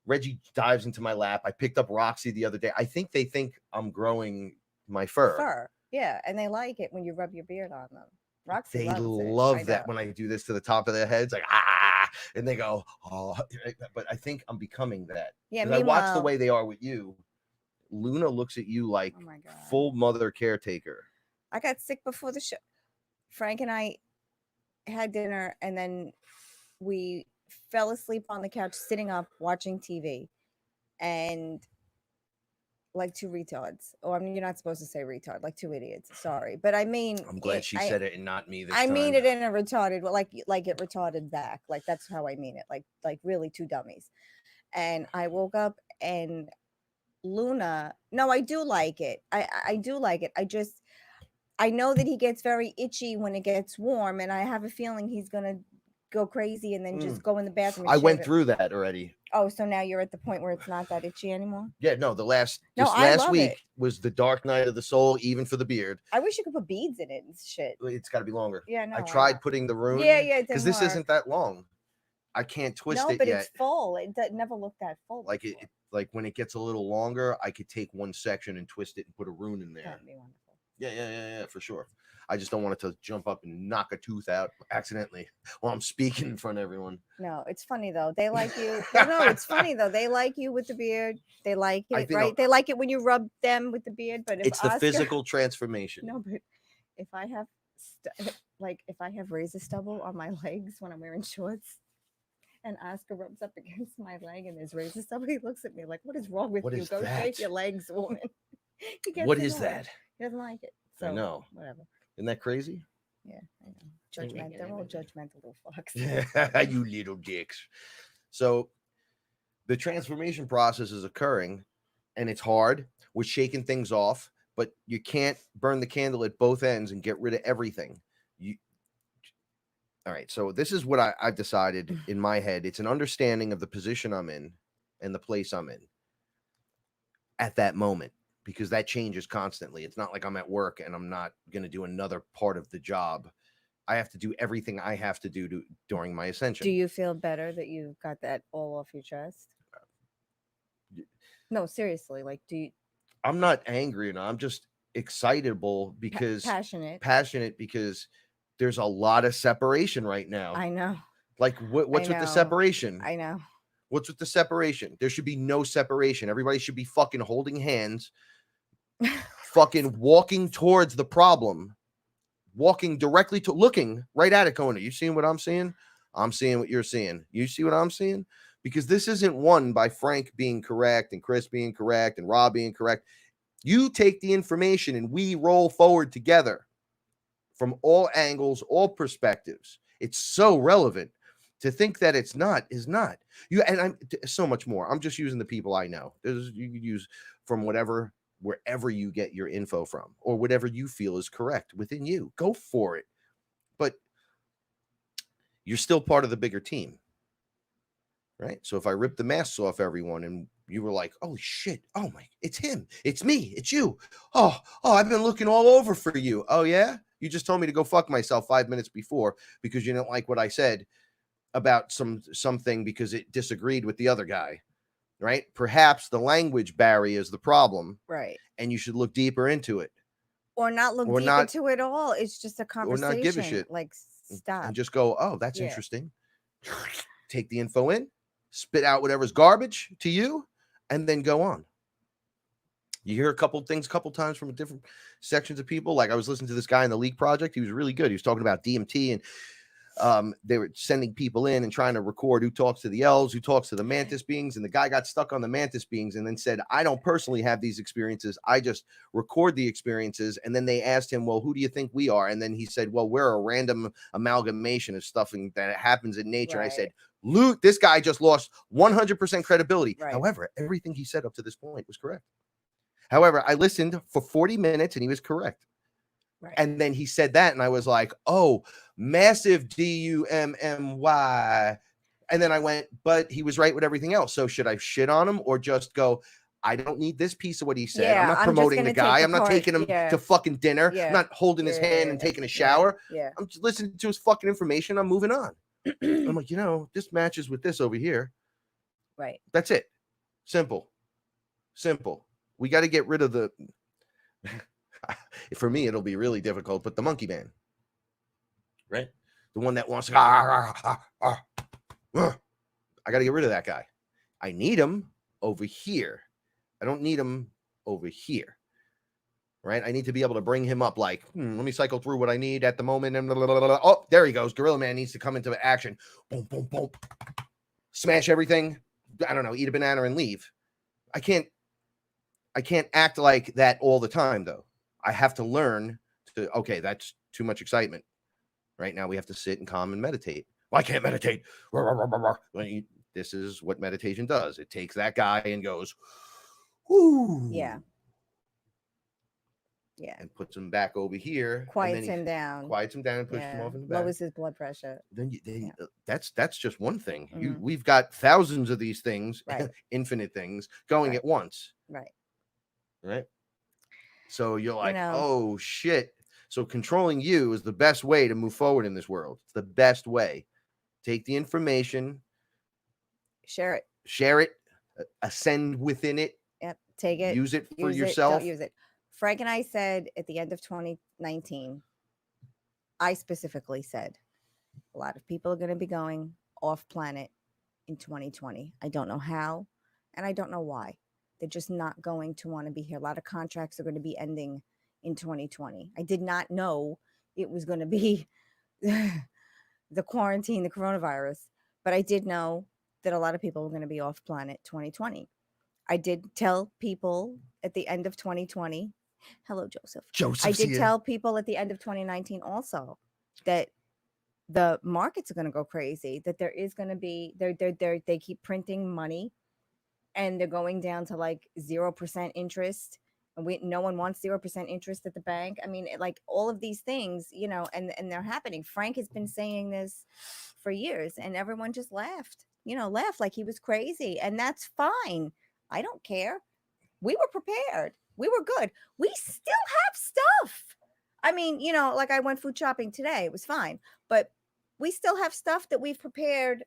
Reggie dives into my lap. I picked up Roxy the other day. I think they think I'm growing my fur. Yeah, and they like it when you rub your beard on them. Roxy They loves it. love that when I do this to the top of their heads, like ah, and they go, oh. But I think I'm becoming that. Yeah, I watch the meanwhile, way they are with you. Luna looks at you like oh my God. full mother caretaker. I got sick before the show. Frank and I had dinner, and then we fell asleep on the couch, sitting up, watching TV, and like two retards. Oh, I mean, you're not supposed to say retard, like two idiots. Sorry, but I mean, I'm glad she said it and not me this I time. mean it in a retarded, like it retarded back. Like that's how I mean it. Like really two dummies. And I woke up and Luna. No, I do like it. I do like it. I know that he gets very itchy when it gets warm, and I have a feeling he's gonna go crazy and then just go in the bathroom. And I went through that already. Oh, so now you're at the point where it's not that itchy anymore? Yeah, no, last love week it. was the dark night of the soul, even for the beard. I wish you could put beads in it and shit. It's got to be longer. Yeah, no. I tried putting the rune. Yeah, because this isn't that long. I can't twist it yet. No, but it's full. It never looked that full. Like like when it gets a little longer, I could take one section and twist it and put a rune in there. That'd be wonderful. Yeah, for sure. I just don't want it to jump up and knock a tooth out accidentally while I'm speaking in front of everyone. No, it's funny though. They like you. No, it's funny though. They like you with the beard. They like it, right? They like it when you rub them with the beard. But if it's the physical transformation. No, but if I have if I have razor stubble on my legs when I'm wearing shorts, and Oscar rubs up against my leg and there's razor stubble, he looks at me like, "What is wrong with you? Go shave your legs, woman." What is that? He doesn't like it. So, I know. Whatever. Isn't that crazy? Yeah, I know. Judgmental. They're all judgmental little fucks. Yeah, you little dicks. So the transformation process is occurring, and it's hard. We're shaking things off, but you can't burn the candle at both ends and get rid of everything. All right, so this is what I've decided in my head. It's an understanding of the position I'm in and the place I'm in at that moment, because that changes constantly. It's not like I'm at work and I'm not going to do another part of the job. I have to do everything I have to do during my ascension. Do you feel better that you got that all off your chest? No, seriously. Like, I'm not angry, and I'm just excitable because passionate because there's a lot of separation right now. I know. Like, what's with the separation? I know. What's with the separation? There should be no separation. Everybody should be fucking holding hands, fucking walking towards the problem, walking directly to, looking right at it, going, "Are you seeing what I'm seeing? I'm seeing what you're seeing. You see what I'm seeing?" Because this isn't won by Frank being correct and Chris being correct and Rob being correct. You take the information and we roll forward together from all angles, all perspectives. It's so relevant. To think that it's not is not. You and I'm so much more. I'm just using the people I know. You could use from wherever you get your info from, or whatever you feel is correct within you. Go for it. But you're still part of the bigger team, right? So if I rip the masks off everyone and you were like, "Holy shit! Oh my, it's him, it's me, it's you. Oh, I've been looking all over for you. Oh yeah, you just told me to go fuck myself 5 minutes before because you didn't like what I said about something because it disagreed with the other guy, right? Perhaps the language barrier is the problem, right? And you should look deeper into it, or not look deep into it all. It's just a conversation. Or not give a shit. Like, stop and just go, "Oh, that's interesting." Take the info in, spit out whatever's garbage to you, and then go on. You hear a couple things a couple times from different sections of people. Like I was listening to this guy in the Leak Project. He was really good. He was talking about DMT and they were sending people in and trying to record who talks to the elves, who talks to the mantis beings. And the guy got stuck on the mantis beings and then said, "I don't personally have these experiences. I just record the experiences." And then they asked him, "Well, who do you think we are?" And then he said, "Well, we're a random amalgamation of stuff that happens in nature." Right. And I said, "Luke, this guy just lost 100% credibility." Right. However, everything he said up to this point was correct. However, I listened for 40 minutes and he was correct. Right. And then he said that, and I was like, "Oh, massive DUMMY." And then I went, but he was right with everything else. So should I shit on him or just go, I don't need this piece of what he said. Yeah, I'm not I'm just promoting gonna the take guy. the I'm not part- taking him yeah. to fucking dinner. Yeah. I'm not holding his hand and taking a shower. Yeah. I'm just listening to his fucking information. I'm moving on. I'm like, this matches with this over here. Right. That's it. Simple. We got to get rid of the. For me, it'll be really difficult, but the monkey man, right? The one that wants to. I got to get rid of that guy. I need him over here. I don't need him over here. Right? I need to be able to bring him up like, let me cycle through what I need at the moment. And oh, there he goes. Gorilla Man needs to come into action. Boom, boom, boom. Smash everything. I don't know, eat a banana and leave. I can't act like that all the time, though. I have to learn to, okay, that's too much excitement. Right now we have to sit and calm and meditate. Well, I can't meditate. This is what meditation does. It takes that guy and goes, whoo. Yeah. And puts him back over here. Quiets him down. And pushes him off in the back. Lowers his blood pressure. Then that's just one thing. We've got thousands of these things, right. Infinite things going at once. Right. So you're like, oh shit. So controlling you is the best way to move forward in this world. It's the best way. Take the information. Share it. Ascend within it. Yep. Take it. Use it for yourself. Don't use it. Frank and I said at the end of 2019, I specifically said, a lot of people are going to be going off planet in 2020. I don't know how, and I don't know why. They're just not going to want to be here. A lot of contracts are going to be ending in 2020. I did not know it was going to be the quarantine, the coronavirus, but I did know that a lot of people were going to be off planet 2020. I did tell people at the end of 2020, hello, Joseph. I did tell people at the end of 2019 also that the markets are going to go crazy, that there is going to be, they keep printing money and they're going down to like 0% interest. And no one wants 0% interest at the bank. I mean, like all of these things, and they're happening. Frank has been saying this for years and everyone just laughed like he was crazy. And that's fine. I don't care. We were prepared. We were good. We still have stuff. I mean, like I went food shopping today. It was fine. But we still have stuff that we've prepared.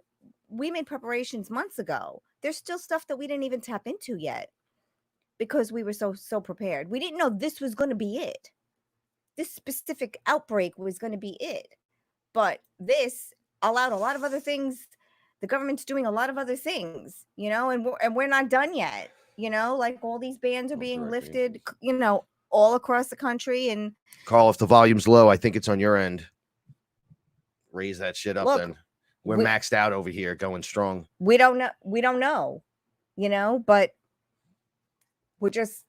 We made preparations months ago. There's still stuff that we didn't even tap into yet because we were so prepared. We didn't know this was going to be it. This specific outbreak was going to be it. But this allowed a lot of other things. The government's doing a lot of other things, and we're not done yet. Like all these bans are being lifted, all across the country. And Carl, if the volume's low, I think it's on your end. Raise that shit up. Then we're maxed out over here, going strong. We don't know, but we're just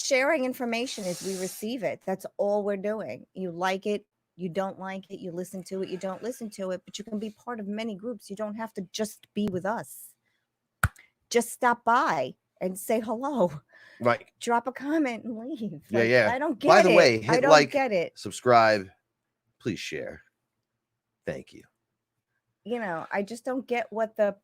sharing information as we receive it. That's all we're doing. You like it, you don't like it, you listen to it, you don't listen to it, but you can be part of many groups. You don't have to just be with us. Just stop by and say hello. Right. Drop a comment and leave. Yeah. I don't get it. By the way, hit I don't get it. Subscribe. Please share. Thank you. I just don't get what the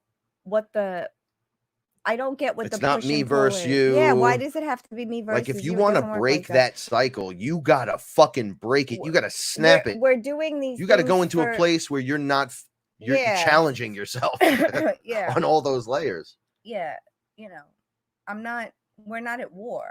I don't get what it's the not me versus you. Yeah, why does it have to be me versus you? Like if you want to break that cycle, you gotta fucking break it. You gotta snap it. We're doing these. You gotta go into a place where you're challenging yourself on all those layers. Yeah, we're not at war.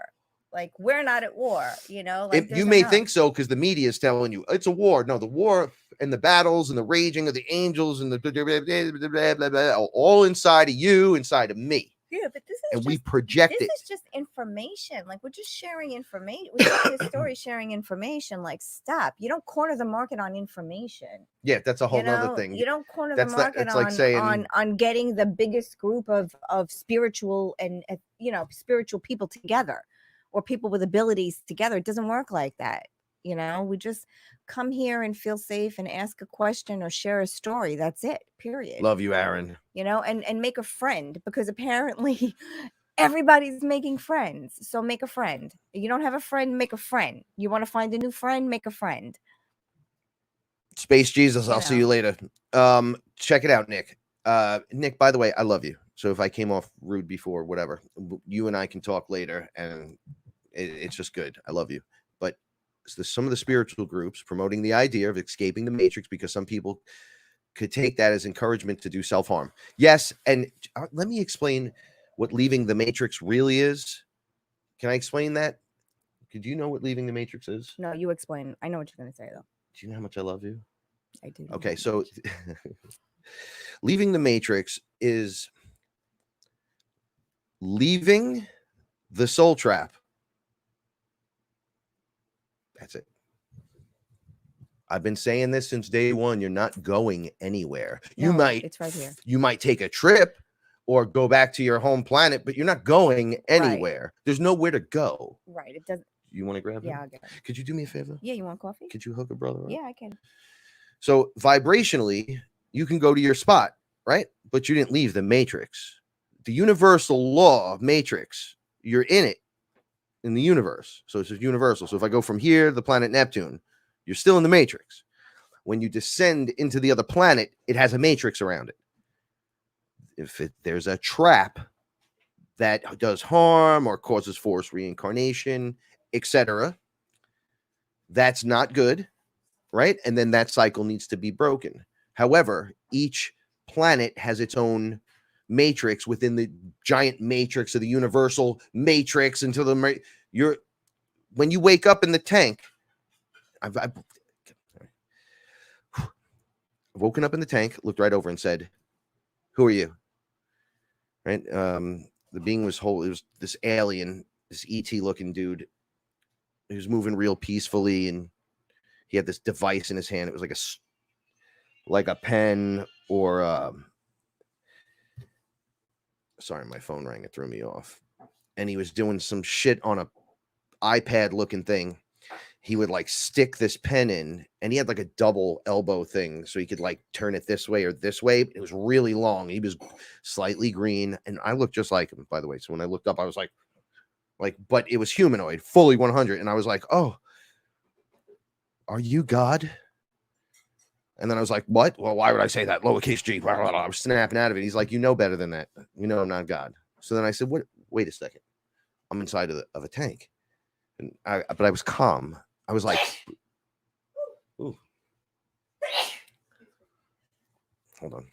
Like we're not at war, like you may think so because the media is telling you it's a war. No, the war and the battles and the raging of the angels and the blah, blah, blah, all inside of you, inside of me. Yeah, but we project it. This is just information. Like we're just sharing information. We're telling a story, sharing information. Like stop. You don't corner the market on information. Yeah, that's a whole nother thing. You don't corner the market on getting the biggest group of spiritual and spiritual people together, or people with abilities together. It doesn't work like that. We just come here and feel safe and ask a question or share a story. That's it. Period. Love you, Aaron. And make a friend, because apparently everybody's making friends. So make a friend. You don't have a friend, make a friend. You want to find a new friend, make a friend. Space Jesus, I'll see you later. Check it out, Nick. Nick, by the way, I love you. So if I came off rude before, whatever, you and I can talk later, and it's just good. I love you. But some of the spiritual groups promoting the idea of escaping the matrix, because some people could take that as encouragement to do self-harm. Yes, and let me explain what leaving the matrix really is. Can I explain that? Did you know what leaving the matrix is? No, you explain. I know what you're going to say, though. Do you know how much I love you? I do. Okay, so leaving the matrix is leaving the soul trap. That's it. I've been saying this since day one. You're not going anywhere. No, it's right here. You might take a trip or go back to your home planet, but you're not going anywhere. Right. There's nowhere to go. Right. It doesn't. You want to grab it? Yeah, I'll get it. Could you do me a favor? Yeah, you want coffee? Could you hook a brother up? Yeah, I can. So vibrationally, you can go to your spot, right? But you didn't leave the matrix. The universal law of matrix, you're in it, in the universe. So it's universal. So if I go from here to the planet Neptune, you're still in the matrix. When you descend into the other planet, it has a matrix around it. If there's a trap that does harm or causes forced reincarnation, etc., that's not good, right? And then that cycle needs to be broken. However, each planet has its own matrix within the giant matrix of the universal matrix. Until when you wake up in the tank, I've woken up in the tank, looked right over and said, "Who are you?" Right? The being was whole. It was this alien, this ET looking dude. He was moving real peacefully, and he had this device in his hand. It was like a pen or sorry, my phone rang. It threw me off. And he was doing some shit on a iPad looking thing. He would like stick this pen in, and he had like a double elbow thing, so he could like turn it this way or this way. It was really long. He was slightly green, and I looked just like him, by the way. So when I looked up, I was like, but it was humanoid, fully 100, and I was like, "Oh, are you God?" And then I was like, "What? Well, why would I say that? Lowercase g." Blah, blah, blah. I was snapping out of it. He's like, "You know better than that. You know I'm not God." So then I said, "What? Wait a second. I'm inside of a tank," but I was calm. I was like, "Ooh, hold on."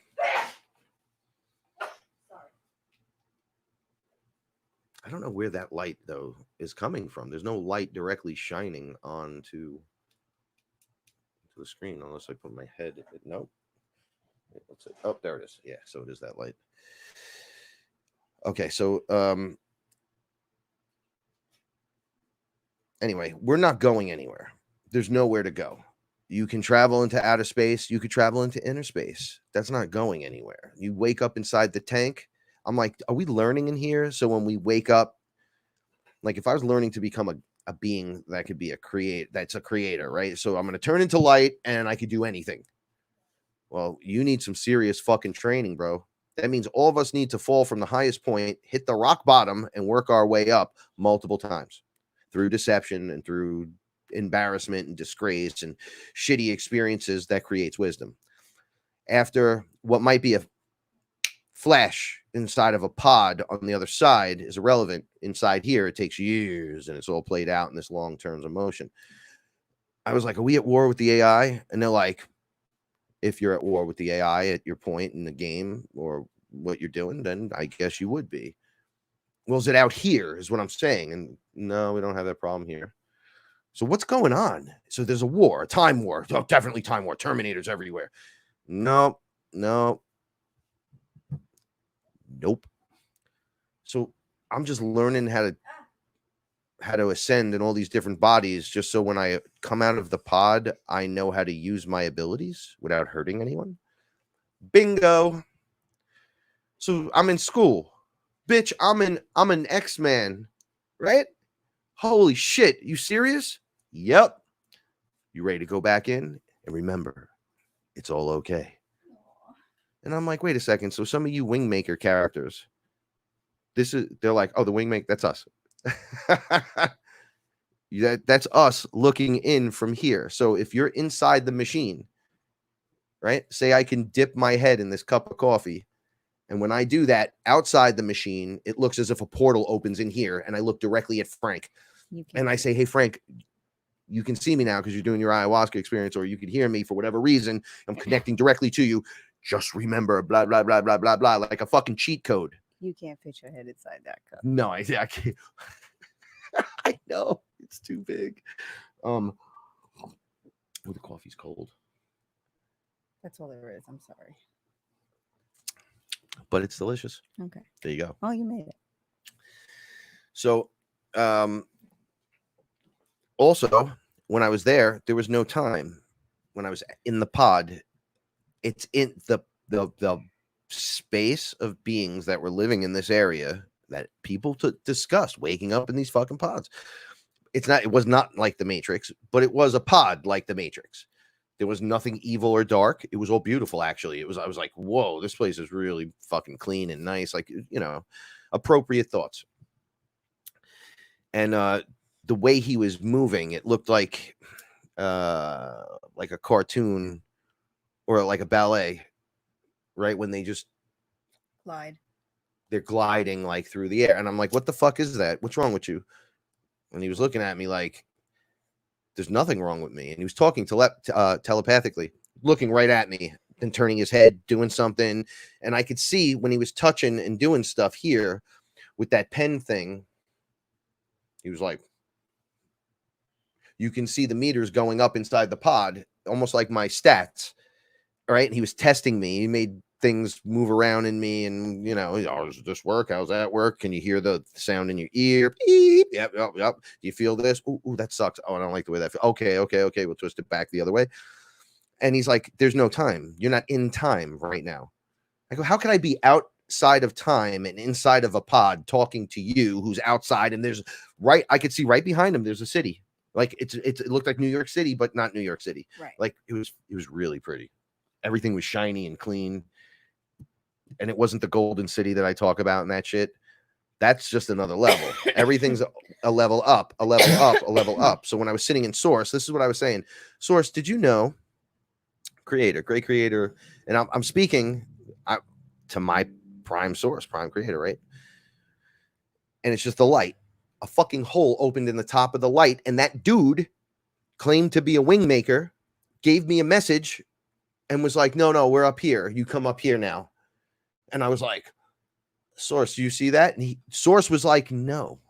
I don't know where that light though is coming from. There's no light directly shining onto the screen unless I put my head. Nope. What's it? Oh, there it is. Yeah, so it is that light. Okay, so anyway, we're not going anywhere. There's nowhere to go. You can travel into outer space. You could travel into inner space. That's not going anywhere. You wake up inside the tank. I'm like, are we learning in here? So when we wake up, like if I was learning to become a being that could be that's a creator, right? So I'm going to turn into light and I could do anything. Well, you need some serious fucking training, bro. That means all of us need to fall from the highest point, hit the rock bottom, and work our way up multiple times through deception and through embarrassment and disgrace and shitty experiences that creates wisdom. After what might be a flash inside of a pod on the other side is irrelevant. Inside here, it takes years, and it's all played out in this long terms of motion. I was like, are we at war with the AI? And they're like, if you're at war with the AI at your point in the game or what you're doing, then I guess you would be. Well, is it out here is what I'm saying. And no, we don't have that problem here. So what's going on? So there's a war, a time war. Oh, definitely time war. Terminators everywhere. Nope. So I'm just learning how to ascend in all these different bodies, just so when I come out of the pod, I know how to use my abilities without hurting anyone. Bingo. So I'm in school. Bitch, I'm an X-Man, right? Holy shit. You serious? Yep. You ready to go back in? And remember, it's all okay. And I'm like, wait a second. So some of you Wingmaker characters, they're like, oh, the Wingmaker, that's us. That's us looking in from here. So if you're inside the machine, right? Say I can dip my head in this cup of coffee And when I do that outside the machine, it looks as if a portal opens in here, and I look directly at Frank. And I say, hey, Frank, you can see me now because you're doing your ayahuasca experience, or you can hear me for whatever reason. I'm connecting directly to you. Just remember, blah, blah, blah, blah, blah, blah, like a fucking cheat code. You can't fit your head inside that cup. No, I can't. I know. It's too big. Oh, the coffee's cold. That's all there is. I'm sorry. But it's delicious. Okay. There you go. Oh, you made it. So, also, when I was there was no time. When I was in the pod, it's in the space of beings that were living in this area that people discussed waking up in these fucking pods. It was not like the Matrix, but it was a pod like the Matrix. There was nothing evil or dark. It was all beautiful, actually. I was like, whoa, this place is really fucking clean and nice. Like, appropriate thoughts. And the way he was moving, it looked like a cartoon or like a ballet, right? When they just they're gliding like through the air. And I'm like, what the fuck is that? What's wrong with you? And he was looking at me like, there's nothing wrong with me. And he was talking telepathically, looking right at me and turning his head, doing something. And I could see when he was touching and doing stuff here with that pen thing, he was like, you can see the meters going up inside the pod, almost like my stats. All right. And he was testing me. He made things move around in me, and does this work? How's that work? Can you hear the sound in your ear? Beep. Yep. Do you feel this? Ooh, that sucks. Oh, I don't like the way that feels. Okay. We'll twist it back the other way. And he's like, there's no time. You're not in time right now. I go, how can I be outside of time and inside of a pod talking to you who's outside? And I could see right behind him, there's a city. Like it looked like New York City, but not New York City. Right. Like it was really pretty. Everything was shiny and clean. And it wasn't the golden city that I talk about and that shit. That's just another level. Everything's a level up, a level up, a level up. So when I was sitting in Source, this is what I was saying. Source, did you know? Creator, great creator. And I'm speaking to my prime source, prime creator, right? And it's just the light. A fucking hole opened in the top of the light. And that dude claimed to be a wing maker, gave me a message and was like, no, we're up here. You come up here now. And I was like, Source, do you see that? And Source was like, no.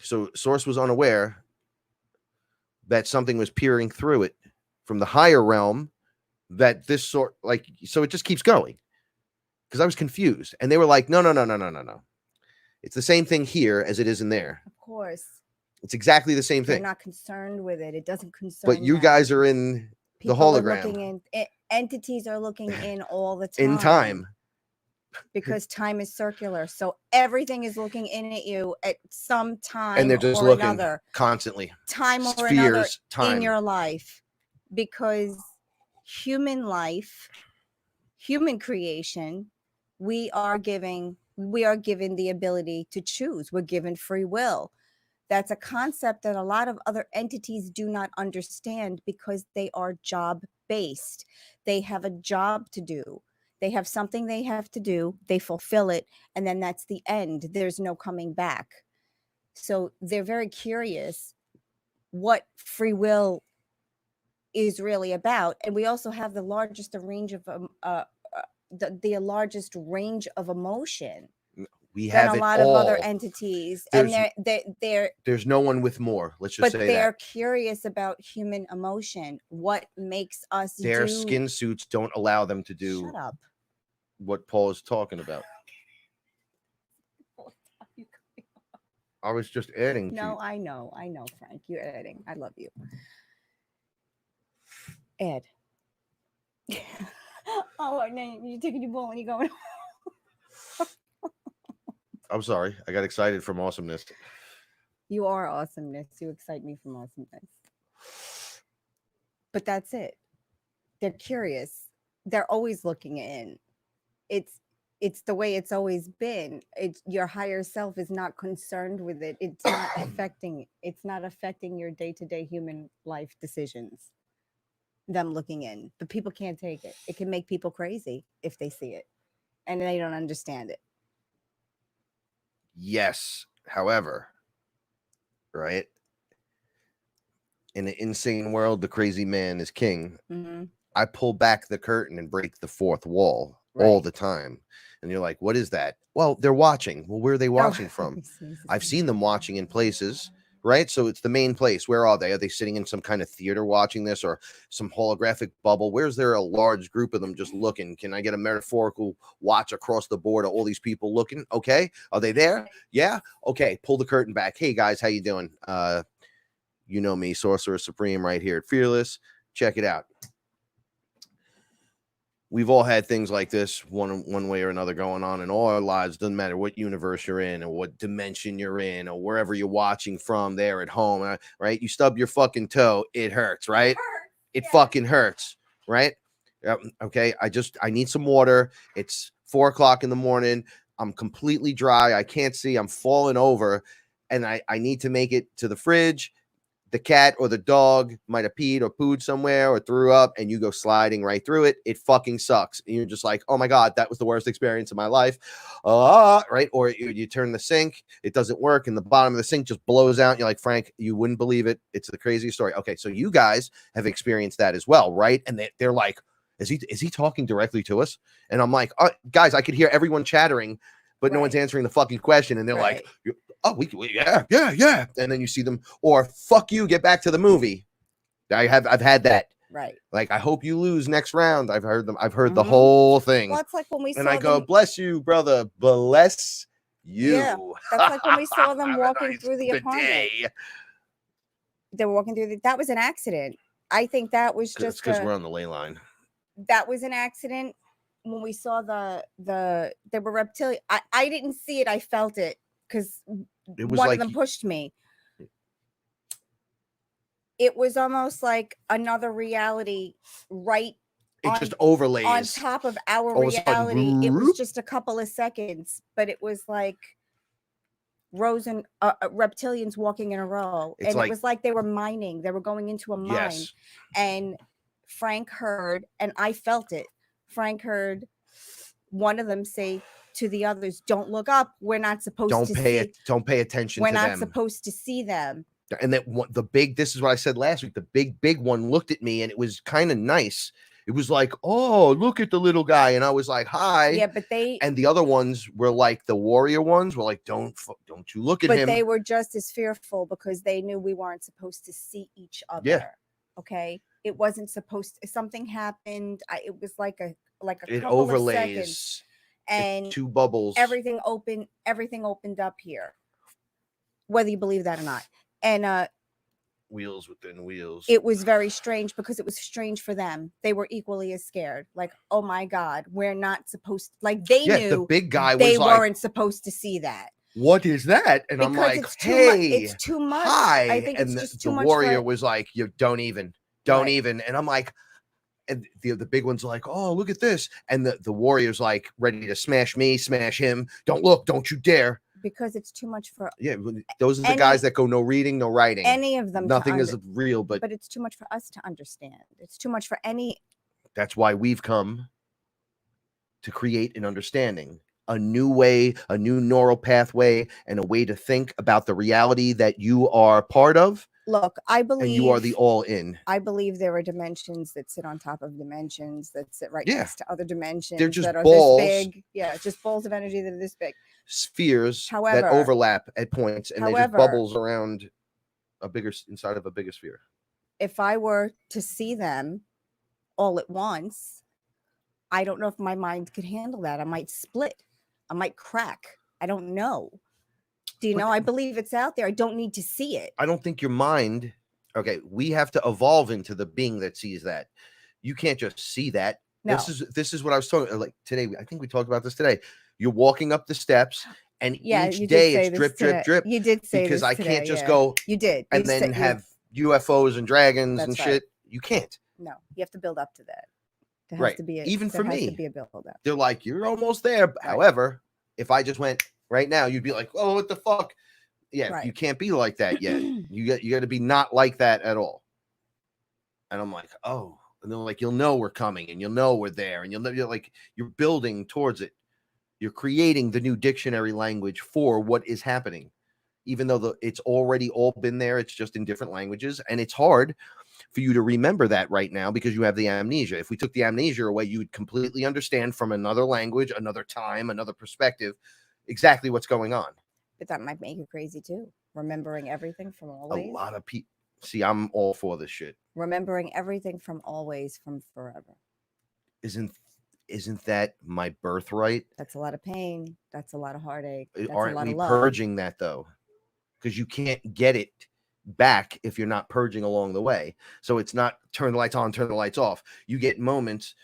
So Source was unaware that something was peering through it from the higher realm, that this sort, like, so it just keeps going. Because I was confused. And they were like, no. It's the same thing here as it is in there. Of course. It's exactly the same thing. They're not concerned with it. It doesn't concern But you guys are in the hologram. Entities are looking in all the time. In time. Because time is circular. So everything is looking in at you at some time. And they're just or looking another. Constantly. Time or Spheres, another time. in your life. Because human life, human creation, we are given the ability to choose. We're given free will. That's a concept that a lot of other entities do not understand because they are job-based. They have a job to do. They have something they have to do. They fulfill it. And then that's the end. There's no coming back. So they're very curious what free will is really about. And we also have the largest range of the largest range of emotion. We have than a it lot all. of other entities. There's no one with more. Let's just say that. But they're curious about human emotion. What makes us Their skin suits don't allow them to do Shut up. what Paul is talking about. I was just adding. No, I know, Frank. You're adding. I love you. Ed. Oh, no, you're taking your ball and you're going. I'm sorry. I got excited from awesomeness. You are awesomeness. You excite me from awesomeness. But that's it. They're curious. They're always looking in. It's the way it's always been. Your higher self is not concerned with it. It's not affecting your day-to-day human life decisions. them looking in, but people can't take it. It can make people crazy if they see it and they don't understand it. Yes. However, right? In an insane world, the crazy man is king. Mm-hmm. I pull back the curtain and break the fourth wall all Right. the time. And you're like, what is that? Well, they're watching. Well, where are they watching from? I've seen them watching in places, right? So it's the main place. Where are they? Are they sitting in some kind of theater watching this or some holographic bubble? Where's there a large group of them just looking? Can I get a metaphorical watch across the board of all these people looking? Okay. Are they there? Yeah. Okay. Pull the curtain back. Hey guys, how you doing? You know me, Sorcerer Supreme, right here at Fearless. Check it out. We've all had things like this one way or another going on in all our lives. Doesn't matter what universe you're in or what dimension you're in or wherever you're watching from there at home, right? You stub your fucking toe, it hurts, right? It fucking hurts, right? Okay, I need some water. It's 4 o'clock in the morning. I'm completely dry. I can't see. I'm falling over, and I need to make it to the fridge. The cat or the dog might have peed or pooed somewhere or threw up, and you go sliding right through it. It fucking sucks. And you're just like, oh my God, that was the worst experience of my life. Right. Or you turn the sink, it doesn't work, and the bottom of the sink just blows out. You're like, Frank, you wouldn't believe it. It's the craziest story. Okay, so you guys have experienced that as well, right? And they're like, is he talking directly to us? And I'm like, guys, I could hear everyone chattering, but no one's answering the fucking question. And they're like, oh, we yeah. And then you see them, or fuck you, get back to the movie. I've had that. Right. Like, I hope you lose next round. I've heard the whole thing. Well, it's like when we saw and I go, bless you, brother. Bless you. Yeah, that's like when we saw them walking through the apartment. They were walking through that was an accident. I think that was just because we're on the ley line. That was an accident. When we saw they were reptilian. I didn't see it. I felt it because one of them pushed me. It was almost like another reality, right? It just overlays on top of our reality. It was just a couple of seconds, but it was like reptilians walking in a row, and it was like they were mining. They were going into a mine, and Frank heard, and I felt it. Frank heard one of them say to the others, "Don't look up. We're not supposed to see. Don't pay attention. We're not supposed to see them." And that this is what I said last week. The big one looked at me, and it was kind of nice. It was like, oh, look at the little guy, and I was like, hi. Yeah, but and the other ones were like the warrior ones were like, don't you look at him. But they were just as fearful because they knew we weren't supposed to see each other. Yeah. Okay. It wasn't supposed to. Something happened. It was like a couple overlays, of seconds, and two bubbles. Everything opened up here, whether you believe that or not. And wheels within wheels. It was very strange because it was strange for them. They were equally as scared. Like, oh my God, we're not supposed to, like they knew the big guy they weren't supposed to see that. What is that? And I'm like, hey, it's too much. Hi. I think it's just too much. The warrior was like, you don't even. And I'm like, and the big one's like, oh, look at this. And the warrior's like ready to smash me, smash him. Don't look, don't you dare. Because it's too much for those are the guys that go no reading, no writing. Any of them, nothing is real, but it's too much for us to understand. It's too much for any. That's why we've come to create an understanding, a new way, a new neural pathway, and a way to think about the reality that you are part of. Look, I believe, and you are the all in. I believe there are dimensions that sit on top of dimensions that sit right next to other dimensions. They're just that are balls. This big. Yeah, just balls of energy that are this big. Spheres that overlap at points, and they just bubbles around inside of a bigger sphere. If I were to see them all at once, I don't know if my mind could handle that. I might split. I might crack. I don't know. Do you know? I believe it's out there. I don't need to see it. I don't think your mind. Okay, we have to evolve into the being that sees that. You can't just see that. No. This is what I was talking like today. I think we talked about this today. You're walking up the steps, and each day it's drip, drip, drip. You did say because this I can't just go. You did, and then have UFOs and dragons and shit. You can't. No, you have to build up to that. There has to be even for me. To be a build up. They're like, you're almost there. Right. However, if I just went right now, you'd be like, oh, what the fuck? Yeah, you can't be like that yet. You got to be not like that at all. And I'm like, oh, And they're like, you'll know we're coming, and you'll know we're there, and you'll know, you're building towards it. You're creating the new dictionary language for what is happening, even though it's already all been there. It's just in different languages, and it's hard for you to remember that right now because you have the amnesia. If we took the amnesia away, you would completely understand from another language, another time, another perspective, exactly what's going on. But that might make you crazy too. Remembering everything from always. A lot of people. See, I'm all for this shit. Remembering everything from always, from forever. Isn't that my birthright? That's a lot of pain. That's a lot of heartache. That's Aren't a lot we of love. purging that though? Because you can't get it back if you're not purging along the way. So it's not turn the lights on, turn the lights off. You get moments,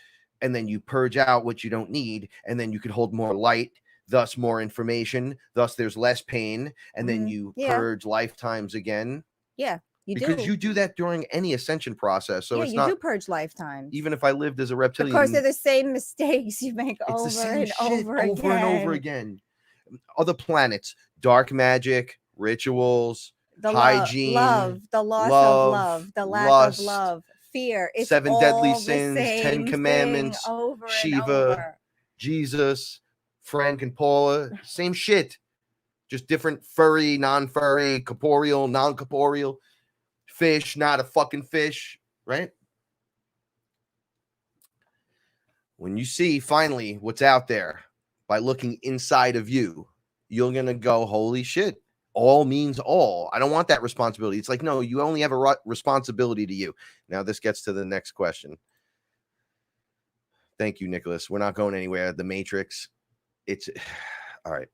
and then you purge out what you don't need, and then you can hold more light, thus more information, thus there's less pain, and then you purge lifetimes again. Yeah. Because you do that during any ascension process. So it's you do purge lifetimes. Even if I lived as a reptilian. Of course, they're the same mistakes you make over and over again. Other planets, dark magic, rituals, hygiene, the loss of love, the lack of love, fear. It's 7 all deadly the sins, same 10 commandments, over Shiva, and over. Jesus, Frank and Paula, same shit. Just different furry, non-furry, corporeal, non-corporeal. Fish, not a fucking fish, right? When you see finally what's out there by looking inside of you, you're going to go, holy shit, all means all. I don't want that responsibility. It's like, no, you only have a responsibility to you. Now, this gets to the next question. Thank you, Nicholas. We're not going anywhere. The Matrix, it's all right.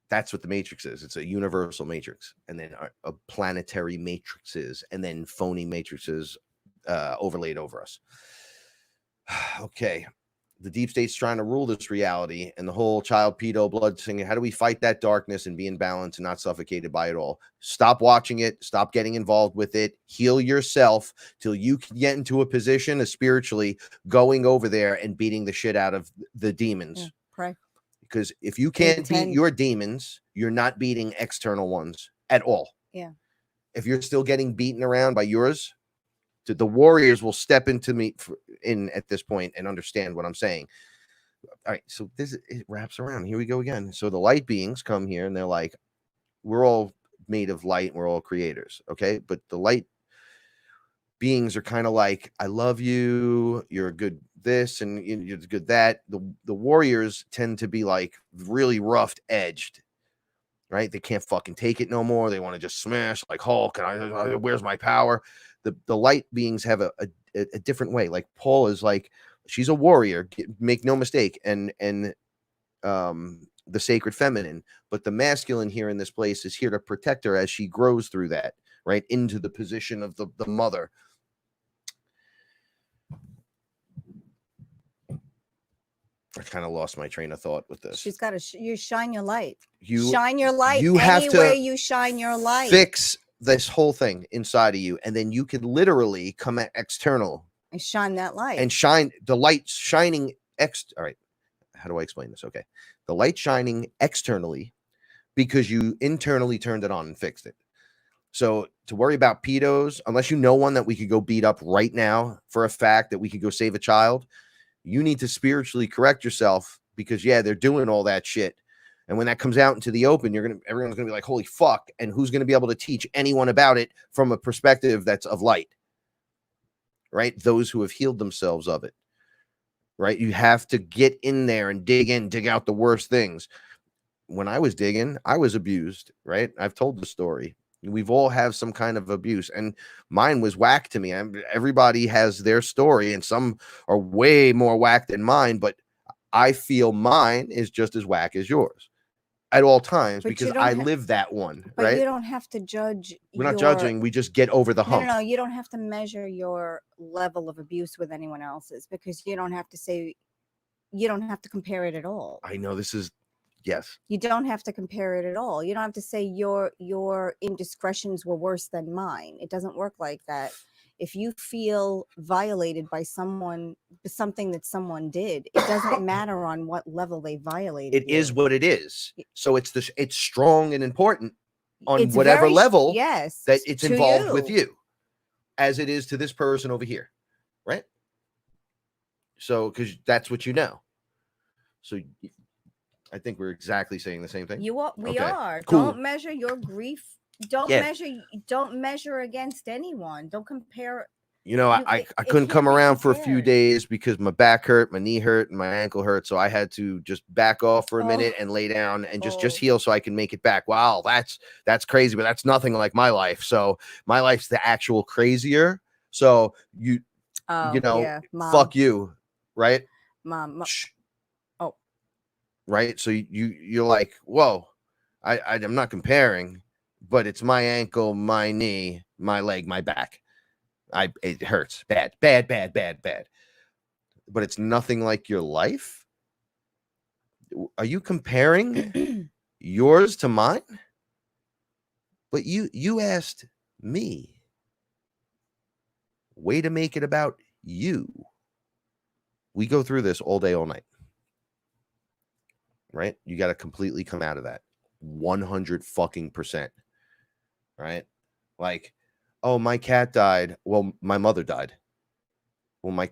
That's what the Matrix is. It's a universal matrix, and then a planetary matrices, and then phony matrices overlaid over us. Okay. The deep state's trying to rule this reality, and the whole child pedo blood singing. How do we fight that darkness and be in balance and not suffocated by it all? Stop watching it. Stop getting involved with it. Heal yourself till you can get into a position of spiritually going over there and beating the shit out of the demons. Yeah, pray. Because if you can't beat your demons, you're not beating external ones at all. Yeah. If you're still getting beaten around by yours, the warriors will step into me in at this point and understand what I'm saying. All right, so it wraps around. Here we go again. So the light beings come here and they're like, we're all made of light. We're all creators. Okay. But the light beings are kind of like, I love you. You're a good this and you're good that. The warriors tend to be like really rough edged, right? They can't fucking take it no more. They want to just smash like Hulk. And where's my power? The light beings have a different way. Like Paul is like, she's a warrior, make no mistake, and the sacred feminine, but the masculine here in this place is here to protect her as she grows through that, right, into the position of the mother. I kind of lost my train of thought with this. She's got to you shine your light. You shine your light. You have to you shine your light. Fix this whole thing inside of you, and then you can literally come external and shine that light. And shine the light shining all right. How do I explain this? Okay. The light shining externally because you internally turned it on and fixed it. So to worry about pedos, unless you know one that we could go beat up right now for a fact that we could go save a child, you need to spiritually correct yourself because, yeah, they're doing all that shit. And when that comes out into the open, everyone's going to be like, holy fuck. And who's going to be able to teach anyone about it from a perspective that's of light, right? Those who have healed themselves of it, right? You have to get in there and dig out the worst things. When I was digging, I was abused, right? I've told the story. We've all have some kind of abuse, and mine was whack to me. Everybody has their story, and some are way more whack than mine, but I feel mine is just as whack as yours at all times because I live that one, but right? You don't have to judge. We're not judging. We just get over the hump. No, you don't have to measure your level of abuse with anyone else's because you don't have to compare it at all. I know this is, yes. You don't have to compare it at all. You don't have to say your indiscretions were worse than mine. It doesn't work like that. If you feel violated by something that someone did, it doesn't matter on what level they violated. It is what it is. So it's strong and important on whatever level that it's involved with you, as it is to this person over here, right? So, because that's what you know. So I think we're exactly saying the same thing. We Okay, are. cool. Don't measure your grief. Don't Yeah. measure against anyone. Don't compare. You know, I couldn't come around for a few days because my back hurt, my knee hurt, and my ankle hurt. So I had to just back off for a minute and lay down and just heal so I can make it back. Wow, that's crazy, but that's nothing like my life. So my life's the actual crazier. So you know, yeah, fuck you, right? Mom. Right. So you're like, whoa, I'm not comparing, but it's my ankle, my knee, my leg, my back. It hurts bad. But it's nothing like your life. Are you comparing yours to mine? But you asked me. Way to make it about you. We go through this all day, all night. Right? You got to completely come out of that 100%. Right? Like, oh, my cat died. Well, my mother died. Well,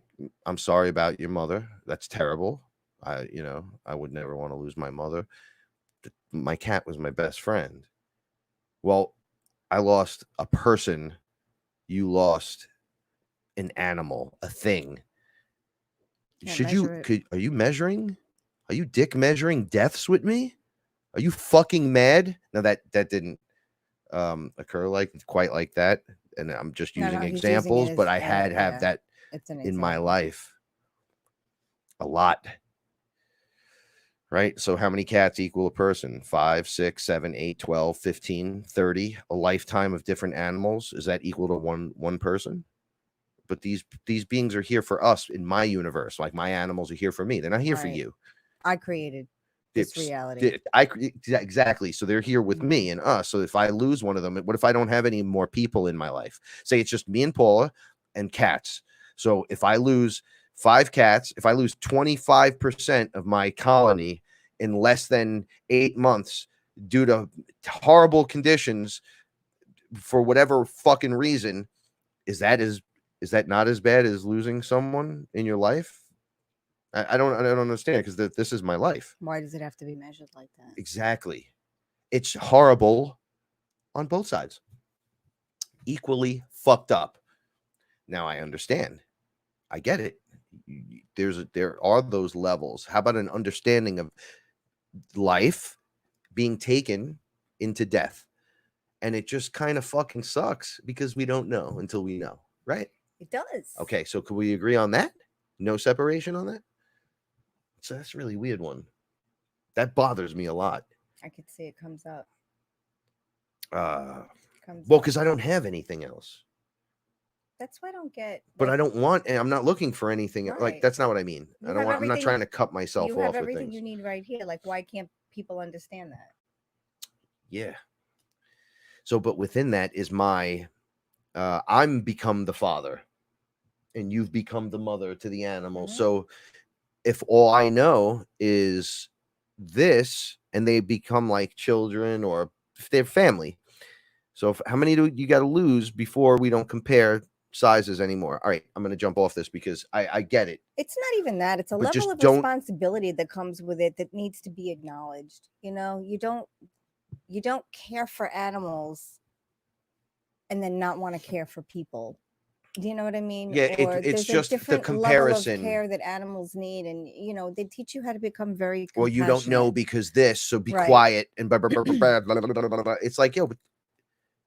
I'm sorry about your mother. That's terrible. I would never want to lose my mother. My cat was my best friend. Well, I lost a person. You lost an animal, a thing. Are you measuring? Are you dick measuring deaths with me? Are you fucking mad? No, that didn't occur quite like that. And I'm just using examples, but I have that in my life a lot. Right? So how many cats equal a person? 5, 6, 7, 8, 12, 15, 30, a lifetime of different animals. Is that equal to one person? But these beings are here for us in my universe. Like, my animals are here for me. They're not here for you. I created this reality. Exactly. So they're here with me and us. So if I lose one of them, what if I don't have any more people in my life? Say it's just me and Paula and cats. So if I lose 5 cats, if I lose 25% of my colony in less than 8 months due to horrible conditions for whatever fucking reason, is that not as bad as losing someone in your life? I don't understand, because this is my life. Why does it have to be measured like that? Exactly. It's horrible on both sides. Equally fucked up. Now I understand. I get it. There are those levels. How about an understanding of life being taken into death? And it just kind of fucking sucks because we don't know until we know, right? It does. Okay, so can we agree on that? No separation on that? So that's a really weird one. That bothers me a lot. I could see it comes up. Well, because I don't have anything else. That's why I don't get. But I don't want, and I'm not looking for anything. Right. Like, that's not what I mean. I'm not trying to cut myself off. You have everything you need right here. Like, why can't people understand that? Yeah. So, but within that is I'm become the father, and you've become the mother to the animal. Mm-hmm. So if all I know is this, and they become like children, or if they're family. So how many do you got to lose before we don't compare sizes anymore? All right, I'm going to jump off this because I get it. It's not even that. It's a level of responsibility that comes with it that needs to be acknowledged. You know, you don't care for animals and then not want to care for people. Do you know what I mean? Yeah, it's just the comparison level of care that animals need, and they teach you how to become very compassionate. Well, you don't know because this, so be quiet and blah, blah, blah, blah, blah, blah, blah, blah, blah. It's like, yo,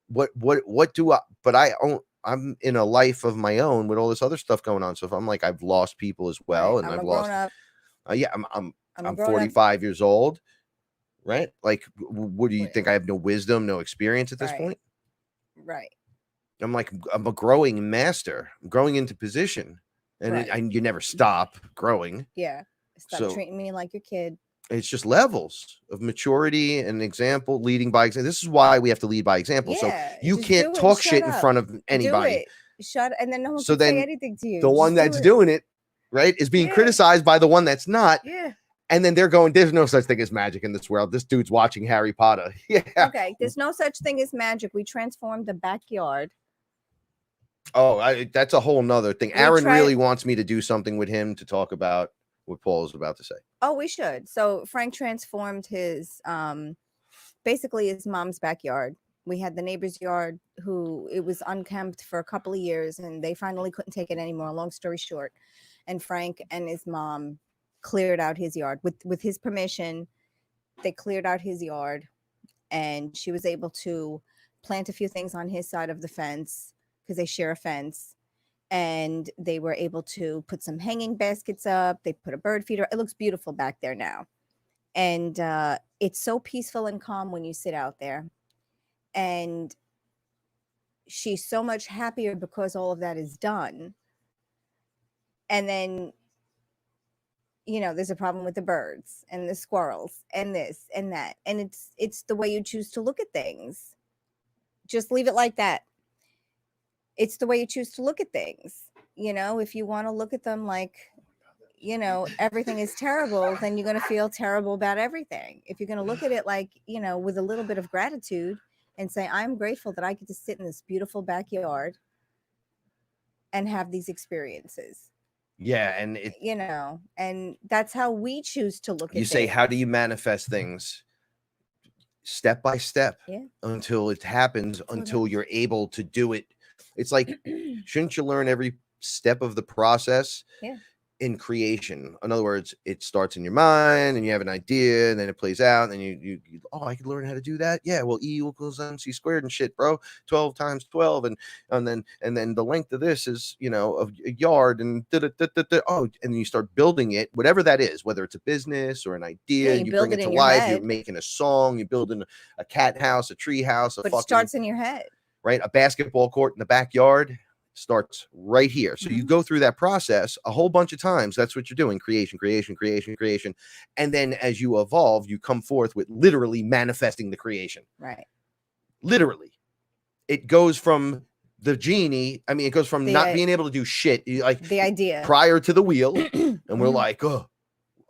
what do I? But I'm in a life of my own with all this other stuff going on. So if I'm like, I've lost people as well, and I've lost. I'm 45 years old, right? Like, what do you think? I have no wisdom, no experience at this point, right? I'm a growing master. I'm growing into position, and you never stop growing. Yeah. Stop treating me like your kid. It's just levels of maturity and example, leading by example. This is why we have to lead by example. Yeah, so you can't talk shit in front of anybody. Shut, and then no one can say anything to you. The one that's doing it, right, is being criticized by the one that's not. Yeah. And then they're going, there's no such thing as magic in this world. This dude's watching Harry Potter. Yeah. Okay. There's no such thing as magic. We transformed the backyard Oh, that's a whole nother thing. We Aaron tried- really wants me to do something with him to talk about what Paul is about to say. Oh, we should. So Frank transformed his basically his mom's backyard. We had the neighbor's yard who it was unkempt for a couple of years and they finally couldn't take it anymore. Long story short. And Frank and his mom cleared out his yard with his permission. They cleared out his yard and she was able to plant a few things on his side of the fence because they share a fence. And they were able to put some hanging baskets up. They put a bird feeder. It looks beautiful back there now. And it's so peaceful and calm when you sit out there. And she's so much happier because all of that is done. And then, you know, there's a problem with the birds and the squirrels and this and that. And it's the way you choose to look at things. Just leave it like that. It's the way you choose to look at things. You know, if you want to look at them like, you know, everything is terrible, then you're going to feel terrible about everything. If you're going to look at it like, you know, with a little bit of gratitude and say, I'm grateful that I get to sit in this beautiful backyard and have these experiences. Yeah. And you know, and that's how we choose to look at it. You say, how do you manifest things? Step by step until it happens, until you're able to do it. It's like, shouldn't you learn every step of the process in creation? In other words, it starts in your mind and you have an idea and then it plays out and then you I could learn how to do that. Yeah, well, E equals MC squared and shit, bro. 12 times 12 and then the length of this is, you know, a yard and and then you start building it, whatever that is, whether it's a business or an idea, you bring it to life, you're making a song, you're building a cat house, a tree house, but it starts in your head. Right? A basketball court in the backyard starts right here. So you go through that process a whole bunch of times. That's what you're doing. Creation. And then as you evolve, you come forth with literally manifesting the creation. Right. Literally. It goes from the genie. I mean, it goes from not being able to do shit. Like the idea prior to the wheel. And we're like, oh,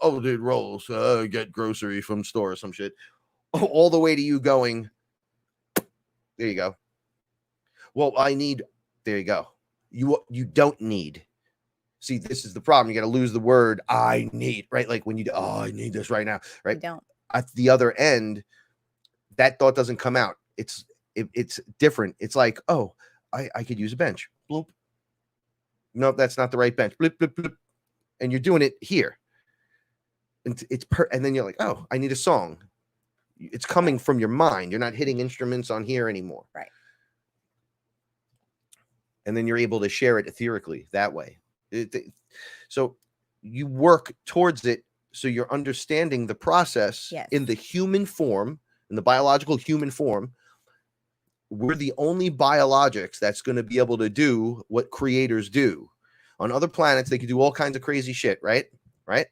dude, rolls, get grocery from store or some shit. All the way to you going, there you go. Well, there you go. You don't need. See, this is the problem. You got to lose the word I need, right? Like when I need this right now, right? You don't. At the other end, that thought doesn't come out. It's different. It's like, oh, I could use a bench. Bloop. No, that's not the right bench. Bloop, bloop, bloop. And you're doing it here. And and then you're like, oh, I need a song. It's coming from your mind. You're not hitting instruments on here anymore. Right. And then you're able to share it etherically that way. So you work towards it. So you're understanding the process in the human form, in the biological human form. We're the only biologics that's going to be able to do what creators do. On other planets, they can do all kinds of crazy shit, right? Right?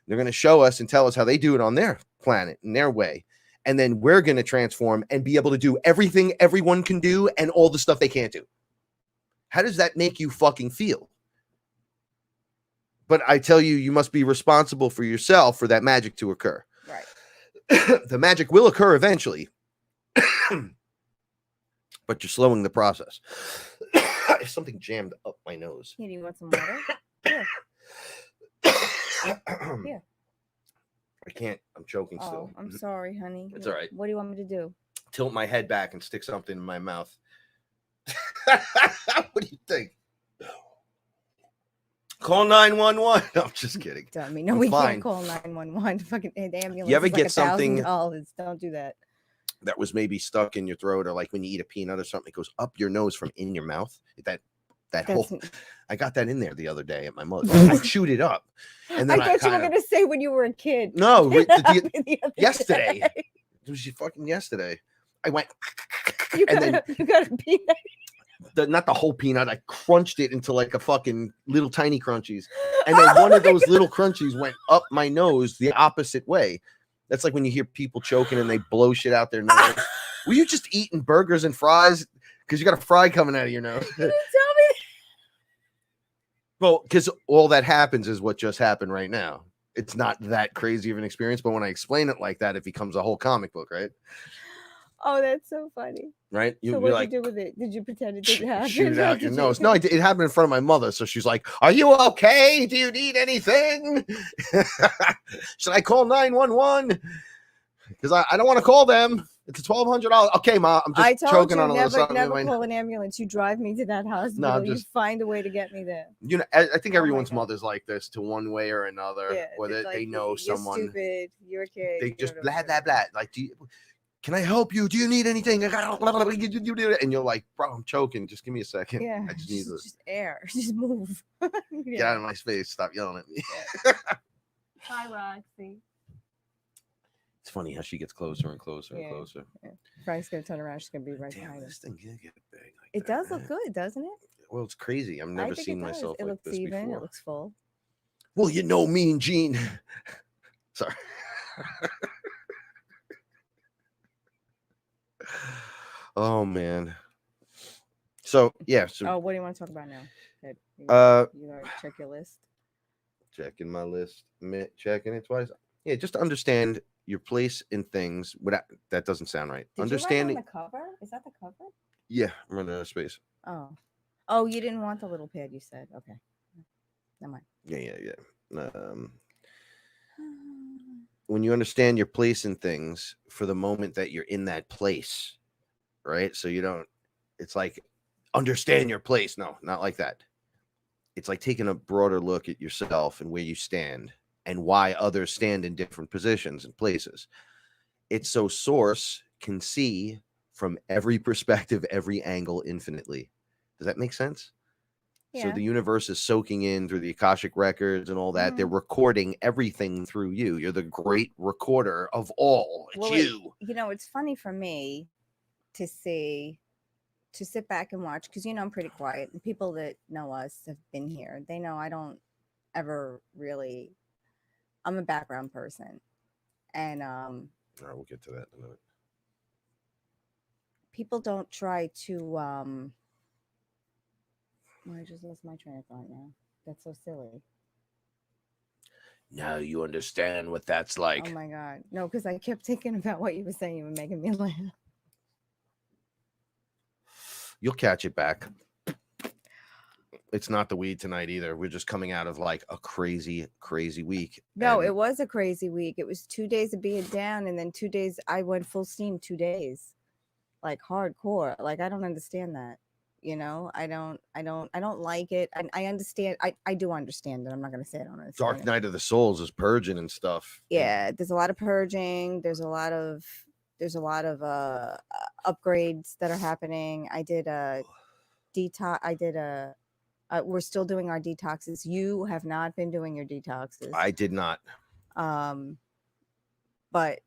They're going to show us and tell us how they do it on their planet, in their way. And then we're going to transform and be able to do everything everyone can do and all the stuff they can't do. How does that make you fucking feel? But I tell you, you must be responsible for yourself for that magic to occur. Right. The magic will occur eventually. But you're slowing the process. Something jammed up my nose. Yeah, do you want some water? Yeah. Yeah. I can't. I'm choking still. I'm sorry, honey. It's all right. What do you want me to do? Tilt my head back and stick something in my mouth. What do you think? Call 911. No, I'm just kidding. Dummy. No, we can't call 911. Fucking ambulance. You ever get something? Don't do that. That was maybe stuck in your throat, or like when you eat a peanut or something, it goes up your nose from in your mouth. That whole. I got that in there the other day at my mother's. I chewed it up, and then I thought you were gonna say when you were a kid. No, yesterday. It was fucking yesterday. I went. You got a peanut. Not the whole peanut. I crunched it into like a fucking little tiny crunchies, and then one of those little crunchies went up my nose the opposite way. That's like when you hear people choking and they blow shit out their nose. Were you just eating burgers and fries? Because you got a fry coming out of your nose. You didn't tell me. Well, because all that happens is what just happened right now. It's not that crazy of an experience, but when I explain it like that, it becomes a whole comic book, right? Oh, that's so funny. right? So You're what did like, you do with it? Did you pretend it didn't happen? shoot Or out your did nose. you- No, it happened in front of my mother. So she's like, "Are you okay? Do you need anything? Should I call 911? Because I don't want to call them. It's $1,200. Okay, Ma, I'm I just told choking you on a little something. never call an ambulance. You drive me to that hospital. You just find a way to get me there. you know, I think Oh my everyone's God. mother's like this to one way or another, Yeah, where it's they, like, they know you're someone. stupid. You're a kid. They you just don't blah know blah blah. Like, can I help you? Do you need anything? I got blah, blah, blah, and you're like, bro, I'm choking. Just give me a second. Yeah, I just need to just air. Just move. get out of my space. Stop yelling at me. Yeah. Hi, Roxy. It's funny how she gets closer and closer and Yeah. closer. Yeah. Frank's gonna turn around. She's gonna be right Damn, behind this us. thing can get big. Like It that, does look man. good, doesn't it? Well, it's crazy. I've I never think seen it does. myself It like looks this even. before. It looks full. Well, you know me and Gene. Sorry. Oh man. So yeah. So Oh, what do you want to talk about now? Good. You gotta check your list. checking my list, checking it twice. Yeah, just to understand your place in things. Without that doesn't sound right. Did Understanding. you write on the cover? Is that the cover? Yeah, I'm running out of space. Oh, you didn't want the little pad. You said okay. Never mind. Yeah. When you understand your place in things for the moment that you're in that place, right? So you don't. It's like understand your place. No, not like that. It's like taking a broader look at yourself and where you stand and why others stand in different positions and places. It's so source can see from every perspective, every angle infinitely. Does that make sense? Yeah. So the universe is soaking in through the Akashic records and all that. They're recording everything through you. You're the great recorder of all. It's you. It's funny for me to sit back and watch because I'm pretty quiet. And people that know us have been here. They know I don't ever really. I'm a background person, and all right, we'll get to that in a minute. People don't try to. I just lost my train of thought now. That's so silly. Now you understand what that's like. Oh my God. No, because I kept thinking about what you were saying. You were making me laugh. You'll catch it back. It's not the weed tonight either. We're just coming out of like a crazy, crazy week. No, it was a crazy week. It was 2 days of being down, and then 2 days I went full steam 2 days. Like hardcore. Like I don't understand that. I don't like it. I understand. I do understand it. I'm not gonna say I don't understand. Dark Night of the Souls is purging and stuff. Yeah, there's a lot of purging. There's a lot of upgrades that are happening. I did a detox. We're still doing our detoxes. You have not been doing your detoxes. I did not. But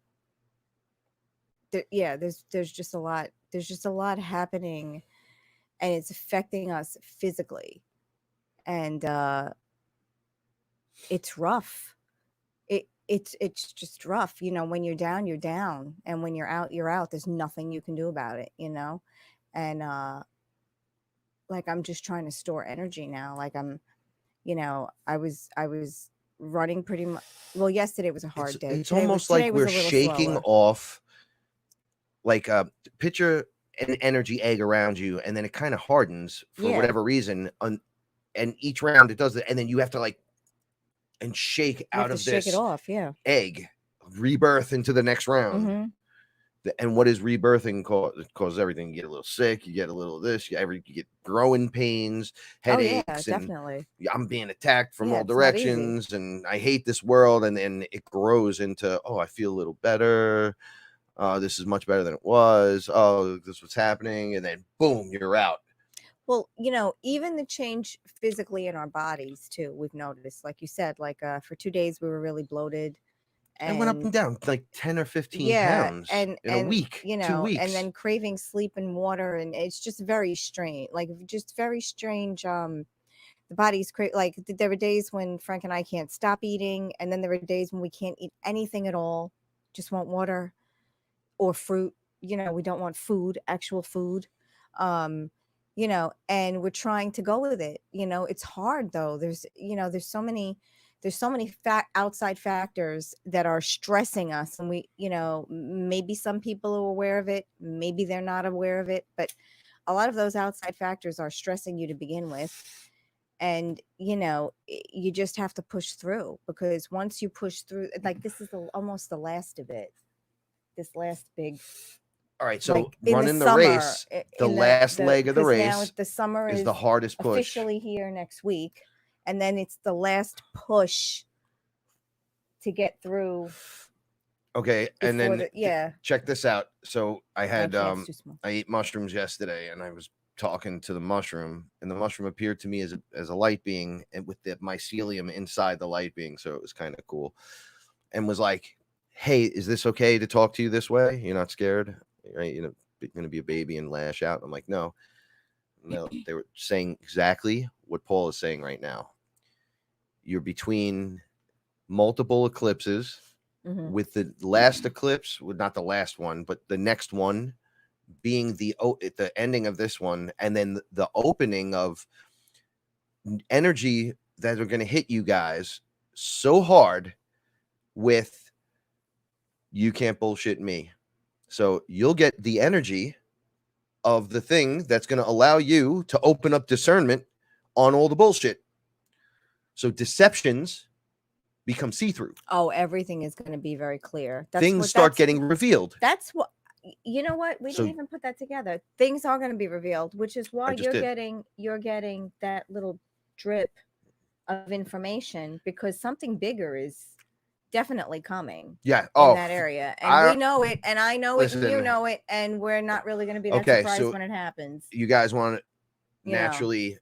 there's just a lot. There's just a lot happening, and it's affecting us physically, and it's rough. It's just rough. When you're down, you're down, and when you're out, you're out. There's nothing you can do about it. And like I'm just trying to store energy now. Like I'm, I was running pretty much. Well, yesterday was a hard day. It's almost like we're shaking slower. off. Like picture an energy egg around you, and then it kind of hardens for whatever reason. And each round it does it, and then you have to and shake out of this shake it off, egg, rebirth into the next round. Mm-hmm. And what is rebirthing cause? It causes everything. You get a little sick, you get a little of this, you get growing pains, headaches. Oh, yeah, definitely. And I'm being attacked from all directions, and I hate this world. And then it grows into, I feel a little better. This is much better than it was. Oh, this is what's happening. And then boom, you're out. Well, even the change physically in our bodies too, we've noticed, like you said, for 2 days we were really bloated. And went up and down like 10 or 15 pounds in a week, 2 weeks. And then craving sleep and water. And it's just very strange, just very strange. The body's like there were days when Frank and I can't stop eating. And then there were days when we can't eat anything at all, just want water or fruit. We don't want food, actual food. And we're trying to go with it. It's hard though. There's so many there's so many outside factors that are stressing us, and we, maybe some people are aware of it, maybe they're not aware of it, but a lot of those outside factors are stressing you to begin with. And you just have to push through, because once you push through, like, this is almost the last of it, this last big. All right, so Like in running the summer, race, the last leg of the because now race the summer is is the hardest push. officially here next week, and then it's the last push to get through. Okay, and then yeah, check this out. So I had My camp's too small. I ate mushrooms yesterday, and I was talking to the mushroom, and the mushroom appeared to me as a light being, and with the mycelium inside the light being, so it was kind of cool, and was like, "Hey, is this okay to talk to you this way? You're not scared, right? You're going to be a baby and lash out." I'm like, "No." They were saying exactly what Paul is saying right now. You're between multiple eclipses. Mhm. With the last eclipse, not the last one, but the next one being the ending of this one, and then the opening of energy that are going to hit you guys so hard with you can't bullshit me. So you'll get the energy of the thing that's going to allow you to open up discernment on all the bullshit. So deceptions become see-through. Oh, everything is going to be very clear. Things start getting revealed. That's what, you know what? We didn't even put that together. Things are going to be revealed, which is why you're getting that little drip of information, because something bigger is definitely coming. Yeah. In that area. And we know it, and I know it, and you know it, and we're not really going to be that surprised when it happens. You guys want it naturally.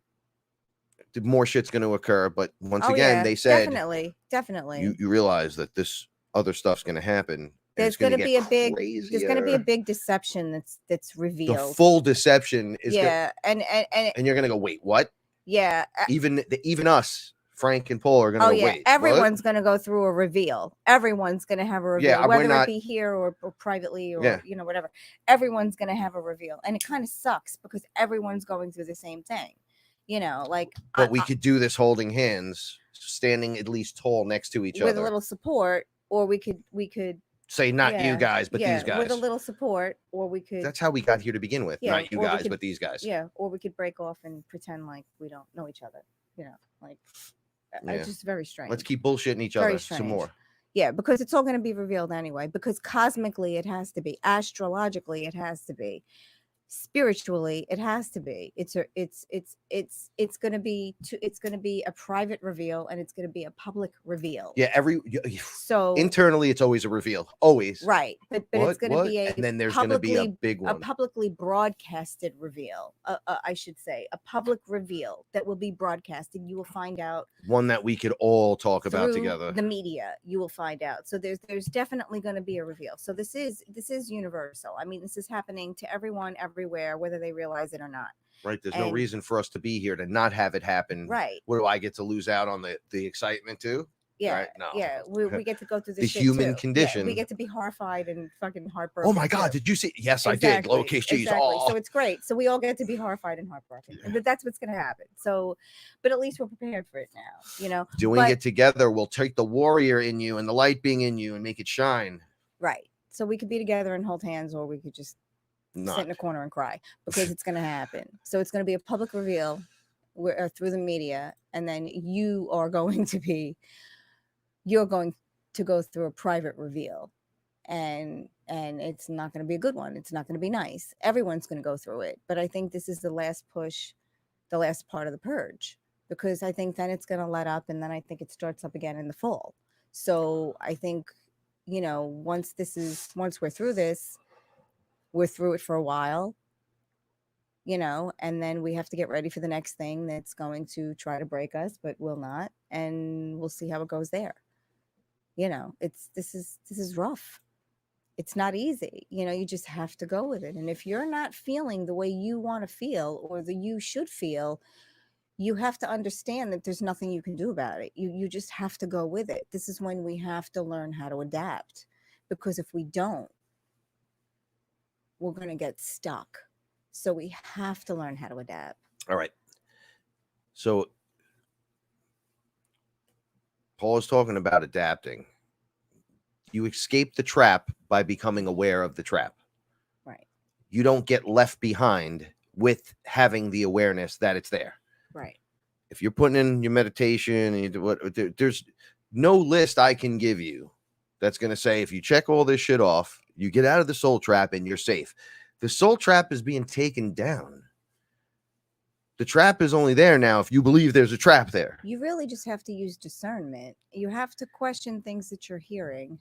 More shit's going to occur, but once again, they said definitely you realize that this other stuff's going to happen. There's going to be a big deception that's revealed. The full deception is and you're going to go, wait, what? Yeah. Even us, Frank and Paul, are going to go, wait. Everyone's going to go through a reveal. Everyone's going to have a reveal, whether it be here or privately or whatever. Everyone's going to have a reveal, and it kind of sucks because everyone's going through the same thing. But we could do this holding hands, standing at least tall next to each other with a little support, or we could say not you guys, but these guys with a little support, or we could. That's how we got here to begin with. Not you guys, but these guys. Yeah, or we could break off and pretend like we don't know each other. It's just very strange. Let's keep bullshitting each other some more. Yeah, because it's all going to be revealed anyway. Because cosmically, it has to be. Astrologically, it has to be. Spiritually, it has to be. It's going to be a private reveal, and it's going to be a public reveal. Yeah, so internally it's always a reveal, always, right? But it's going to be and then there's going to be a big one, a publicly broadcasted reveal. I should say a public reveal that will be broadcasted. You will find out one that we could all talk about together. The media, you will find out. So there's definitely going to be a reveal. So this is universal. I mean, this is happening to everyone everywhere, whether they realize it or not. Right. There's no reason for us to be here to not have it happen. Right. What do I get to lose out on the excitement too? Yeah. Right? No. Yeah. We get to go through the human condition. Yeah, we get to be horrified and fucking heartbroken. Oh my God. Did you see? Yes, exactly. I did. Lowercase G's. Exactly. So it's great. So we all get to be horrified and heartbroken. But that's what's going to happen. So, but at least we're prepared for it now, Doing it together will take the warrior in you and the light being in you and make it shine. Right. So we could be together and hold hands, or we could just sit in a corner and cry, because it's going to happen. So it's going to be a public reveal through the media, and then you're going to go through a private reveal, and it's not going to be a good one. It's not going to be nice. Everyone's going to go through it, but I think this is the last push, the last part of the purge, because I think then it's going to let up, and then I think it starts up again in the fall. So I think once we're through this, we're through it for a while, and then we have to get ready for the next thing that's going to try to break us, but will not. And we'll see how it goes there. This is rough. It's not easy. You just have to go with it. And if you're not feeling the way you want to feel, or the you should feel, you have to understand that there's nothing you can do about it. You just have to go with it. This is when we have to learn how to adapt, because if we don't, we're going to get stuck. So we have to learn how to adapt. All right. So Paul is talking about adapting. You escape the trap by becoming aware of the trap. Right. You don't get left behind with having the awareness that it's there. Right. If you're putting in your meditation and you do what, there's no list I can give you that's going to say if you check all this shit off, you get out of the soul trap and you're safe. The soul trap is being taken down. The trap is only there now if you believe there's a trap there. You really just have to use discernment. You have to question things that you're hearing.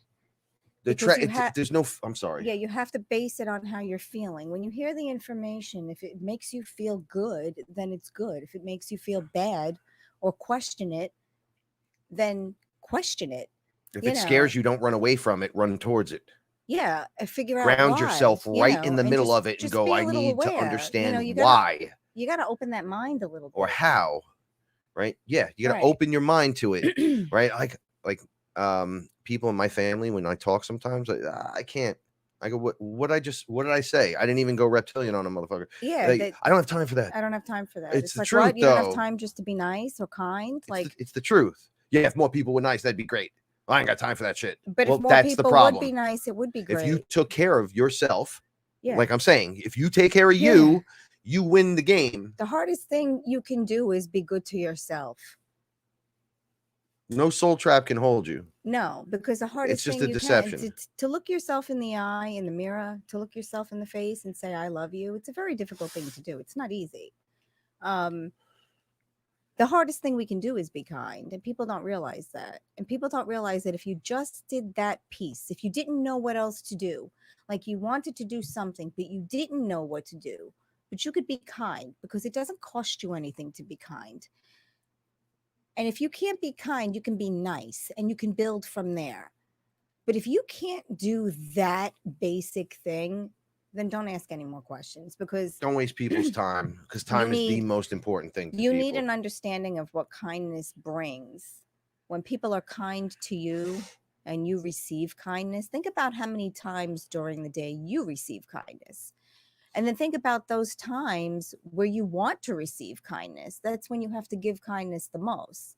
There's no, I'm sorry. Yeah, you have to base it on how you're feeling. When you hear the information, if it makes you feel good, then it's good. If it makes you feel bad or question it, then question it. If it scares you, don't run away from it, run towards it. Yeah, figure out ground why, yourself right in the middle of it and go, I need aware. to understand you why. You got to open that mind a little bit. Or how, right? Yeah, you got to open your mind to it, right? Like people in my family, when I talk sometimes, I can't. I go, what did I say? I didn't even go reptilian on a motherfucker. Yeah, like, I don't have time for that. I don't have time for that. It's the like, truth, what? You though. don't have time just to be nice or kind? It's the truth. Yeah, if more people were nice, that'd be great. I ain't got time for that shit. But if more people would be nice, it would be great. If you took care of yourself, yeah. like I'm saying, if you take care of you, you win the game. The hardest thing you can do is be good to yourself. No soul trap can hold you. No, because the hardest thing you deception. Can to look yourself in the eye, in the mirror, to look yourself in the face and say, I love you. It's a very difficult thing to do. It's not easy. The hardest thing we can do is be kind, and people don't realize that. And people don't realize that if you just did that piece, if you didn't know what else to do, like you wanted to do something, but you didn't know what to do, but you could be kind because it doesn't cost you anything to be kind. And if you can't be kind, you can be nice and you can build from there. But if you can't do that basic thing, then don't ask any more questions, because don't waste people's time, because time is the most important thing to you people. Need an understanding of what kindness brings. When people are kind to you and you receive kindness, think about how many times during the day you receive kindness. And then think about those times where you want to receive kindness. That's when you have to give kindness the most,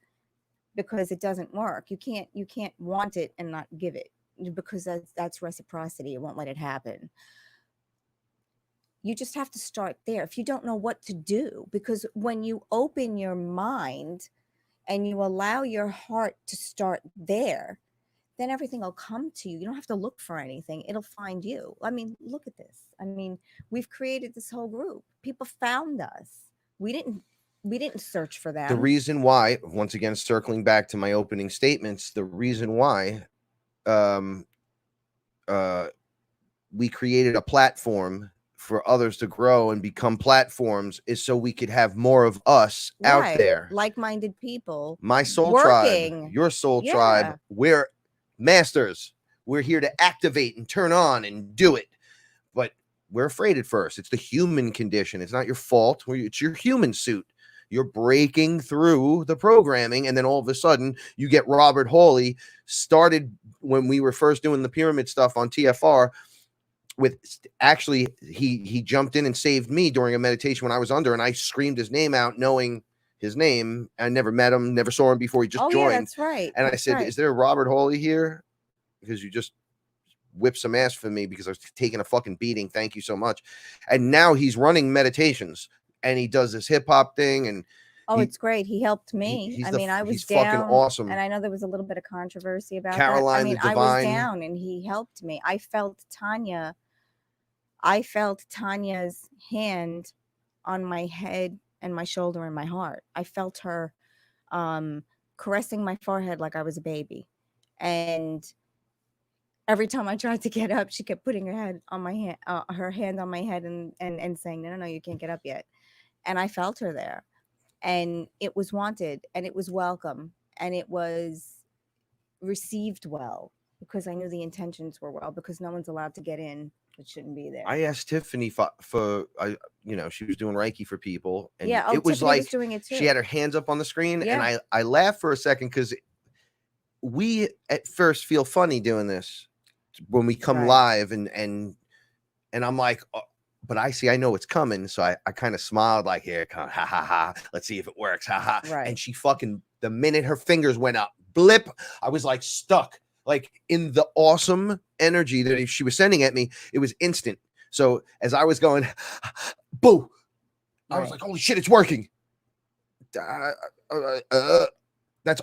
because it doesn't work. You can't want it and not give it, because that's reciprocity. It won't let it happen. You just have to start there if you don't know what to do, because when you open your mind and you allow your heart to start there, then everything will come to you. You don't have to look for anything. It'll find you. I mean, look at this. I mean, we've created this whole group. People found us. We didn't search for them. The reason why, once again, circling back to my opening statements, the reason why we created a platform for others to grow and become platforms is so we could have more of us out there. Like-minded people. My soul tribe, your soul tribe, we're masters. We're here to activate and turn on and do it. But we're afraid at first. It's the human condition. It's not your fault. It's your human suit. You're breaking through the programming, and then all of a sudden you get Robert Hawley started when we were first doing the pyramid stuff on TFR. With actually, he jumped in and saved me during a meditation when I was under, and I screamed his name out, knowing his name. I never met him, never saw him before. He just joined. Yeah, that's right. And I said, "Is there a Robert Hawley here? Because you just whipped some ass for me because I was taking a fucking beating. Thank you so much." And now he's running meditations, and he does this hip hop thing, and it's great. He helped me. I was down, fucking awesome. And I know there was a little bit of controversy about Caroline, that. I was down, and he helped me. I felt Tanya's hand on my head and my shoulder and my heart. I felt her caressing my forehead like I was a baby. And every time I tried to get up, she kept putting her head on my hand, her hand on my head and saying, no, you can't get up yet. And I felt her there. And it was wanted, and it was welcome, and it was received well, because I knew the intentions were well, because no one's allowed to get in. It shouldn't be there. I asked Tiffany for she was doing Reiki for people, and it was Tiffany like was doing it too. She had her hands up on the screen, and I laughed for a second, because we at first feel funny doing this when we come live, and I'm like, but I know it's coming, so I kind of smiled like, here it comes, ha ha ha, let's see if it works, ha ha. Right. And she fucking, the minute her fingers went up, blip. I was like stuck, like in the awesome energy that she was sending at me. It was instant. So as I was going, boo, I was like, holy shit, it's working. That's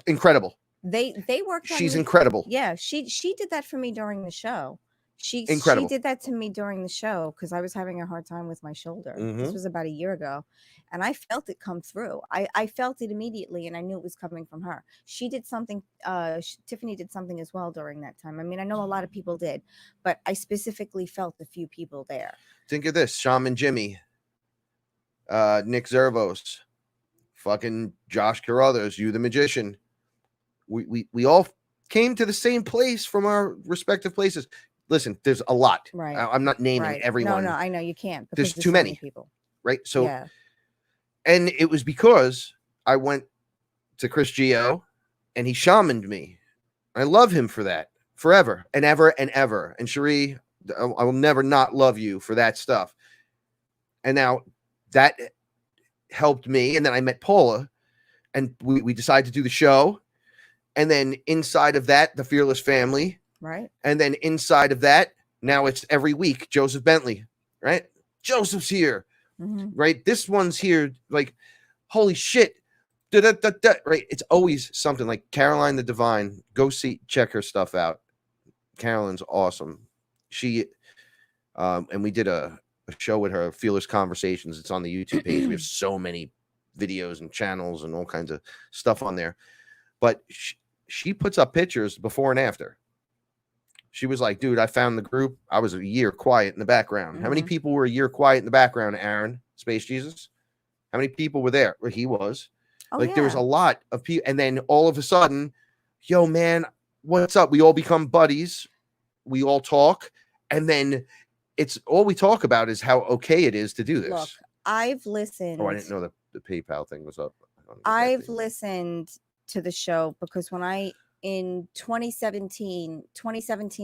incredible. They worked on She's me. incredible. Yeah, she did that for me during the show. She did that to me during the show because I was having a hard time with my shoulder. This was about a year ago, and I felt it come through. I felt it immediately, and I knew it was coming from her. She did something. Tiffany did something as well during that time. I mean, I know a lot of people did, but I specifically felt a few people there. Think of this: Shaman Jimmy, Nick Zervos, fucking Josh Carruthers, you the magician. We all came to the same place from our respective places. Listen, there's a lot. Right. I'm not naming everyone. No, I know you can't. There's so too many people. Right. So, yeah. And it was because I went to Chris Gio and he shamaned me. I love him for that forever and ever and ever. And Cherie, I will never not love you for that stuff. And now that helped me. And then I met Paula and we decided to do the show. And then inside of that, the Fearless family. Right. And then inside of that, now it's every week, Joseph Bentley, right? Joseph's here, right? This one's here, like, holy shit. Right? It's always something like Caroline the Divine. Go check her stuff out. Caroline's awesome. She, and we did a show with her, Fearless Conversations. It's on the YouTube page. We have so many videos and channels and all kinds of stuff on there. But she puts up pictures before and after. She was like, dude, I found the group. I was a year quiet in the background. How many people were a year quiet in the background, Aaron? Space Jesus? How many people were there? Well, he was. There was a lot of people. And then all of a sudden, yo, man, what's up? We all become buddies. We all talk. And then it's all we talk about is how okay it is to do this. Look, I've listened. Oh, I didn't know the PayPal thing was up. I've listened to the show because when in 2017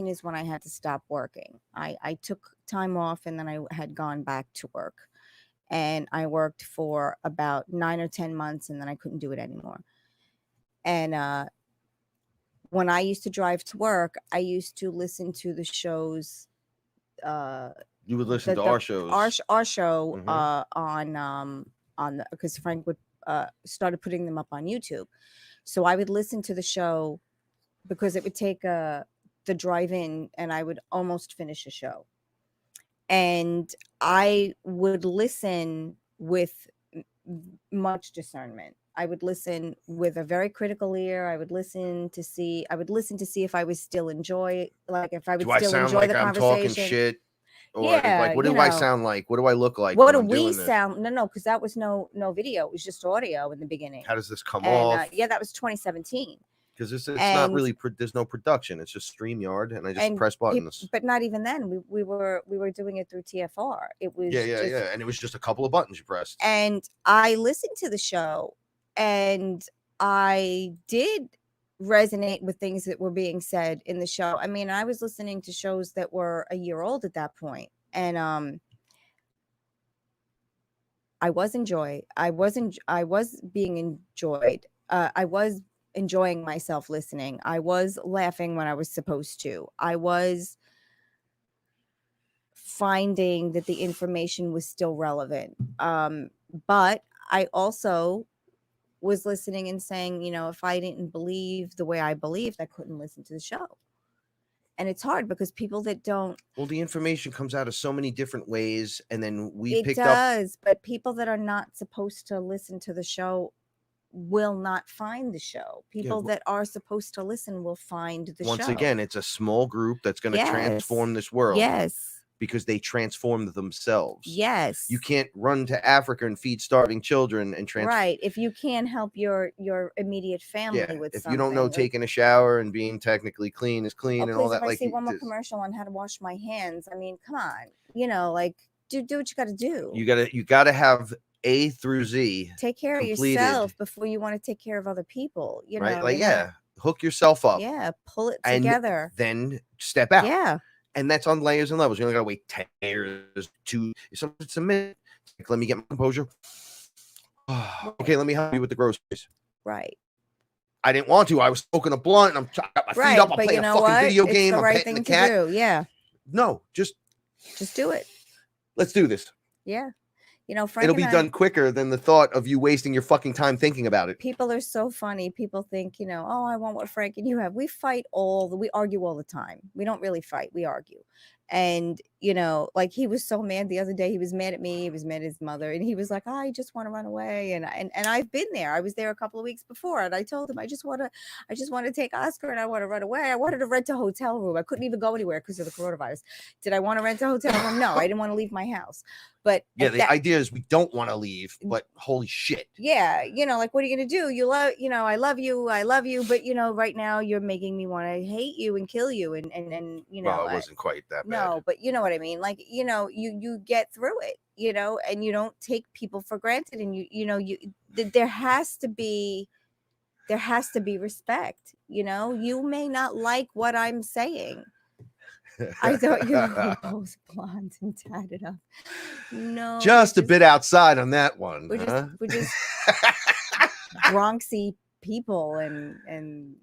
is when I had to stop working. I took time off and then I had gone back to work, and I worked for about 9 or 10 months and then I couldn't do it anymore. And when I used to drive to work, I used to listen to the shows. You would listen to our shows. Our show on because Frank would started putting them up on YouTube. So I would listen to the show because it would take the drive-in and I would almost finish a show. And I would listen with much discernment. I would listen with a very critical ear. I would listen to see if I was still if I would still enjoy the conversation. I'm talking shit? Or like, what do I sound like? What do I look like? What do we sound? No, because that was no video. It was just audio in the beginning. How does this come off? That was 2017. Because it's not really, there's no production. It's just StreamYard, and I just press buttons. But not even then. We were doing it through TFR. It was yeah, and it was just a couple of buttons you pressed. And I listened to the show, and I did resonate with things that were being said in the show. I mean, I was listening to shows that were a year old at that point, and I was being enjoyed. I was enjoying myself listening. I was laughing when I was supposed to. I was finding that the information was still relevant. But I also was listening and saying, if I didn't believe the way I believed, I couldn't listen to the show. And it's hard because people that don't. Well, the information comes out of so many different ways. And then it does, but people that are not supposed to listen to the show will not find the show. People that are supposed to listen will find the show. Once again, it's a small group that's going to transform this world. Yes. Because they transformed themselves. Yes. You can't run to Africa and feed starving children and transform. Right. If you can't help your immediate family with if something. you don't know taking a shower and being technically clean is clean and all that. I see one more commercial on how to wash my hands. I mean, come on. Do what you got to do. You got to have A through Z. Take care of yourself before you want to take care of other people. Right? Hook yourself up. Yeah. Pull it together. Then step out. Yeah. And that's on layers and levels. You only got to wait 10 years to it's a minute. Like, let me get my composure. Okay, let me help you with the groceries. Right. I didn't want to. I was smoking a blunt, and I got my feet up. I'm but playing you a know fucking what? video It's game. the I'm right petting the thing cat. to do. Yeah. No, just do it. let's do this. Yeah. You know, Frank It'll be done quicker than the thought of you wasting your fucking time thinking about it. People are so funny. People think, you know, oh, I want what Frank and you have. We argue all the time. We don't really fight. We argue. And, you know, like he was so mad the other day. He was mad at me. He was mad at his mother. And he was like, I just want to run away. And I've been there. I was there a couple of weeks before. And I told him, I just want to take Oscar and I want to run away. I wanted to rent a hotel room. I couldn't even go anywhere because of the coronavirus. Did I want to rent a hotel room? No, I didn't want to leave my house. But yeah, the idea is we don't want to leave, but holy shit. Yeah, you know, like what are you gonna do? I love you, but you know, right now you're making me want to hate you and kill you, and you know, well, it wasn't quite that bad. No, but you know what I mean. Like, you know, you get through it, you know, and you don't take people for granted, and there has to be respect. You know, you may not like what I'm saying. I thought you were both blonde and tatted up. No, just a bit outside on that one. We're just Bronxy people, and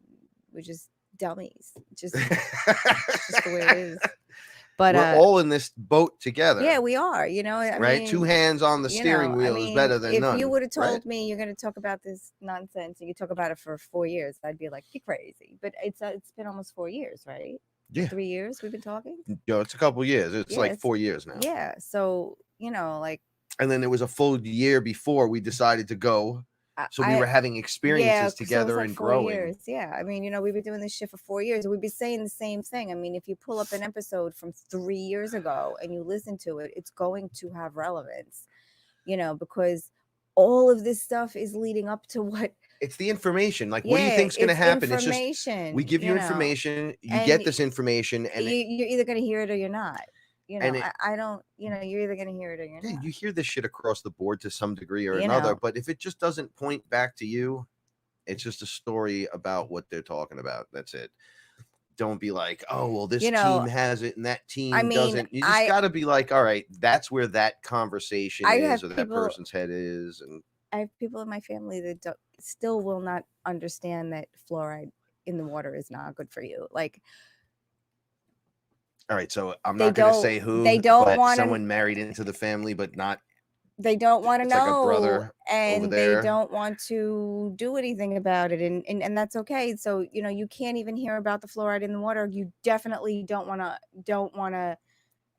we're just dummies. Just the way it is. But we're all in this boat together. Yeah, we are. You know, I right? mean, 2 hands on the steering wheel is better than none. If you would have told me you're going to talk about this nonsense and you talk about it for 4 years, I'd be like, you're crazy. But it's been almost 4 years, right? Yeah. 3 years we've been talking. Yo, it's a couple years. It's like 4 years now. Yeah. So, you know, like. And then there was a full year before we decided to go. So we were having experiences together and growing. 4 years. Yeah. I mean, you know, we've been doing this shit for 4 years. We'd be saying the same thing. I mean, if you pull up an episode from 3 years ago and you listen to it, it's going to have relevance, you know, because all of this stuff is leading up to what. It's the information. Like, what do you think's going to happen? It's just we give you information, you get this information, and you're either going to hear it or you're not. You know, I don't. You know, you're either going to hear it or you're not. You hear this shit across the board to some degree or another, but if it just doesn't point back to you, it's just a story about what they're talking about. That's it. Don't be like, oh, well, this team has it and that team doesn't. You just got to be like, all right, that's where that conversation is, or that person's head is, and. I have people in my family that still will not understand that fluoride in the water is not good for you. Like, all right, so I'm not going to say who. They don't want someone married into the family, but not. They don't want to know, like a brother and they don't want to do anything about it, and that's okay. So you know, you can't even hear about the fluoride in the water. You definitely don't want to.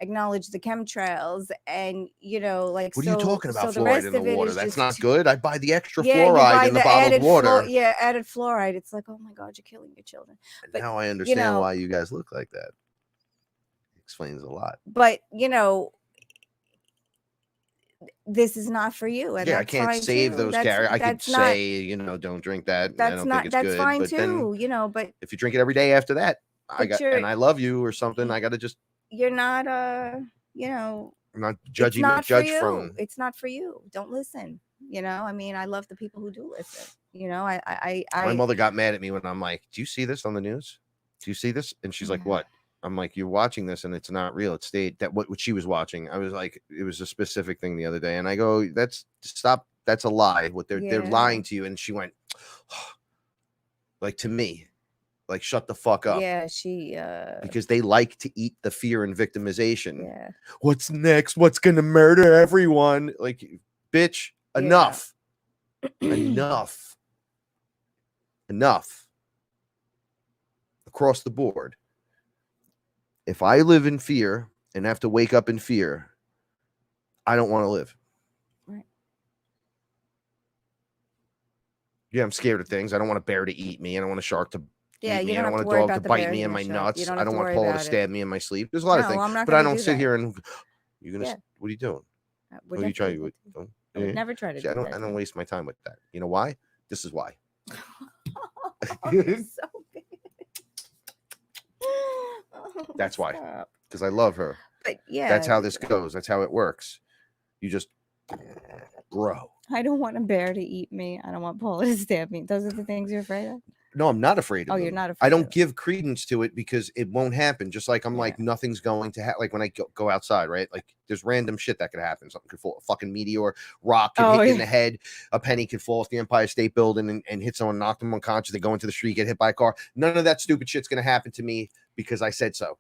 Acknowledge the chemtrails, and you know, like, what are you talking about? So fluoride in the water? That's not good. I buy the extra fluoride in the bottled water. Added fluoride. It's like, oh my god, you're killing your children. But now I understand why you guys look like that. Explains a lot. But you know, this is not for you. And I can't save those carriers. I could say, you know, don't drink that. I don't think it's good. That's fine but too. Then, you know, but if you drink it every day after that, and I love you or something, I got to just. You're not you know, I'm not judging from. It's not for you. Don't listen. You know, I mean, I love the people who do listen. You know, my mother got mad at me when I'm like, do you see this on the news? Do you see this? And she's like, what? I'm like, you're watching this and it's not real. It stayed that what she was watching. I was like, it was a specific thing the other day. And I go, stop. That's a lie. What they're lying to you. And she went, like, to me. Like, shut the fuck up. Yeah, because they like to eat the fear and victimization. Yeah. What's next? What's gonna murder everyone? Like, bitch, enough. Enough. Across the board. If I live in fear and have to wake up in fear, I don't want to live. Right. Yeah, I'm scared of things. I don't want a bear to eat me. I don't want a shark to. Yeah, you don't want a dog to bite me in my nuts. I don't want Paula to stab me in my sleep. There's a lot of things, but I don't sit here and you're gonna. What are you doing? What are you trying to do? I would never try to. See, I don't waste my time with that. You know why? This is why. So big. That's why. Because I love her. But yeah, that's how this goes. That's how it works. You just grow. I don't want a bear to eat me. I don't want Paula to stab me. Those are the things you're afraid of. No, I'm not afraid of Oh, them. you're not afraid I don't of them. give credence to it because it won't happen. Just like I'm Yeah. like, nothing's going to happen. Like when I go outside, right? Like there's random shit that could happen. Something could fall, a fucking meteor, rock could hit you in the head, a penny could fall off the Empire State Building and hit someone, knock them unconscious. They go into the street, get hit by a car. None of that stupid shit's going to happen to me because I said so.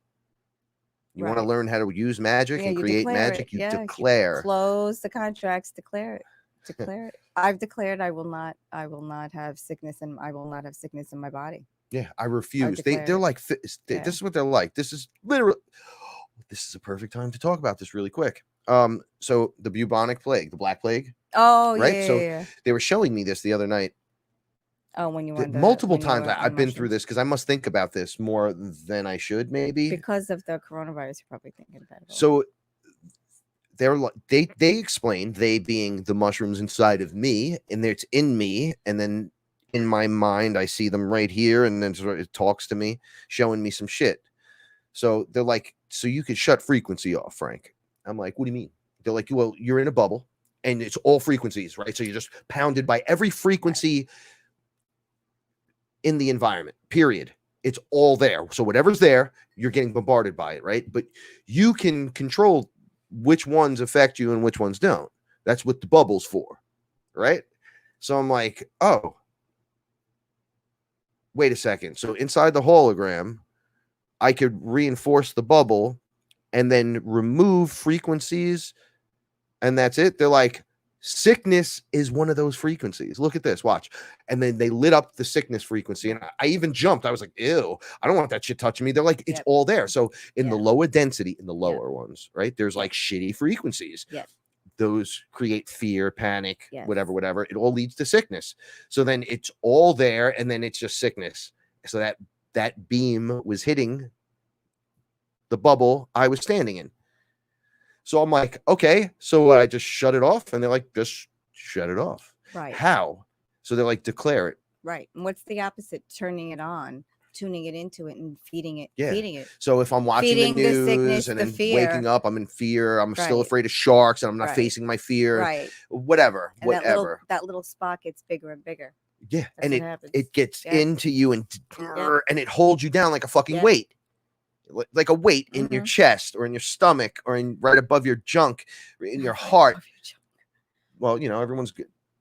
You want to learn how to use magic and create magic, you declare. You close the contracts, declare it. Declare it. I've declared I will not have sickness, and I will not have sickness in my body. Yeah, I refuse. They're like, this is what they're like. This is literally, this is a perfect time to talk about this really quick. So the bubonic plague, the Black Plague. Oh, right. Yeah, So yeah. they were showing me this the other night. Oh, when you went multiple times I've been through this because I must think about this more than I should, maybe because of the coronavirus. You're probably thinking about it. So they're like they explained, they being the mushrooms inside of me, and it's in me, and then in my mind I see them right here, and then it talks to me, showing me some shit. So they're like, so you could shut frequency off, Frank. I'm like, what do you mean? They're like, well, you're in a bubble and it's all frequencies, right? So you're just pounded by every frequency in the environment, period. It's all there. So whatever's there, you're getting bombarded by it, right? But you can control which ones affect you and which ones don't. That's what the bubble's for, right? So I'm like, oh, wait a second. So inside the hologram, I could reinforce the bubble and then remove frequencies, and that's it. They're like, sickness is one of those frequencies. Look at this, watch. And then they lit up the sickness frequency, and I even jumped. I was like, ew, I don't want that shit touching me. They're like, it's all there. So in the lower density, in the lower ones, right, there's like shitty frequencies. Those create fear, panic, whatever. It all leads to sickness. So then it's all there, and then it's just sickness. So that beam was hitting the bubble I was standing in. So I'm like, okay, so I just shut it off, and they're like, just shut it off. Right. How? So they're like, declare it. Right. And what's the opposite? Turning it on, tuning it into it, and feeding it. Yeah. Feeding it. So if I'm watching the news the sickness, and the then fear, waking up, I'm in fear. I'm still afraid of sharks, and I'm not facing my fear. Right. Whatever. And that little spot gets bigger and bigger. Yeah. That's and it gets into you and it holds you down like a fucking weight. Like a weight in your chest or in your stomach or right above your junk, in your heart. Well, everyone's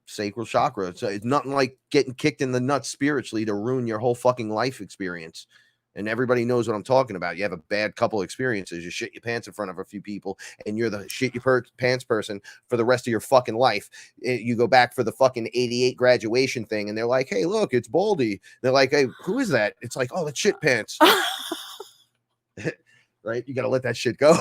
sacral chakra. So it's nothing like getting kicked in the nuts spiritually to ruin your whole fucking life experience. And everybody knows what I'm talking about. You have a bad couple experiences. You shit your pants in front of a few people, and you're the shit your pants person for the rest of your fucking life. You go back for the fucking 88 graduation thing, and they're like, hey, look, it's Baldy. They're like, hey, who is that? It's like, oh, that's shit pants. Right? You got to let that shit go.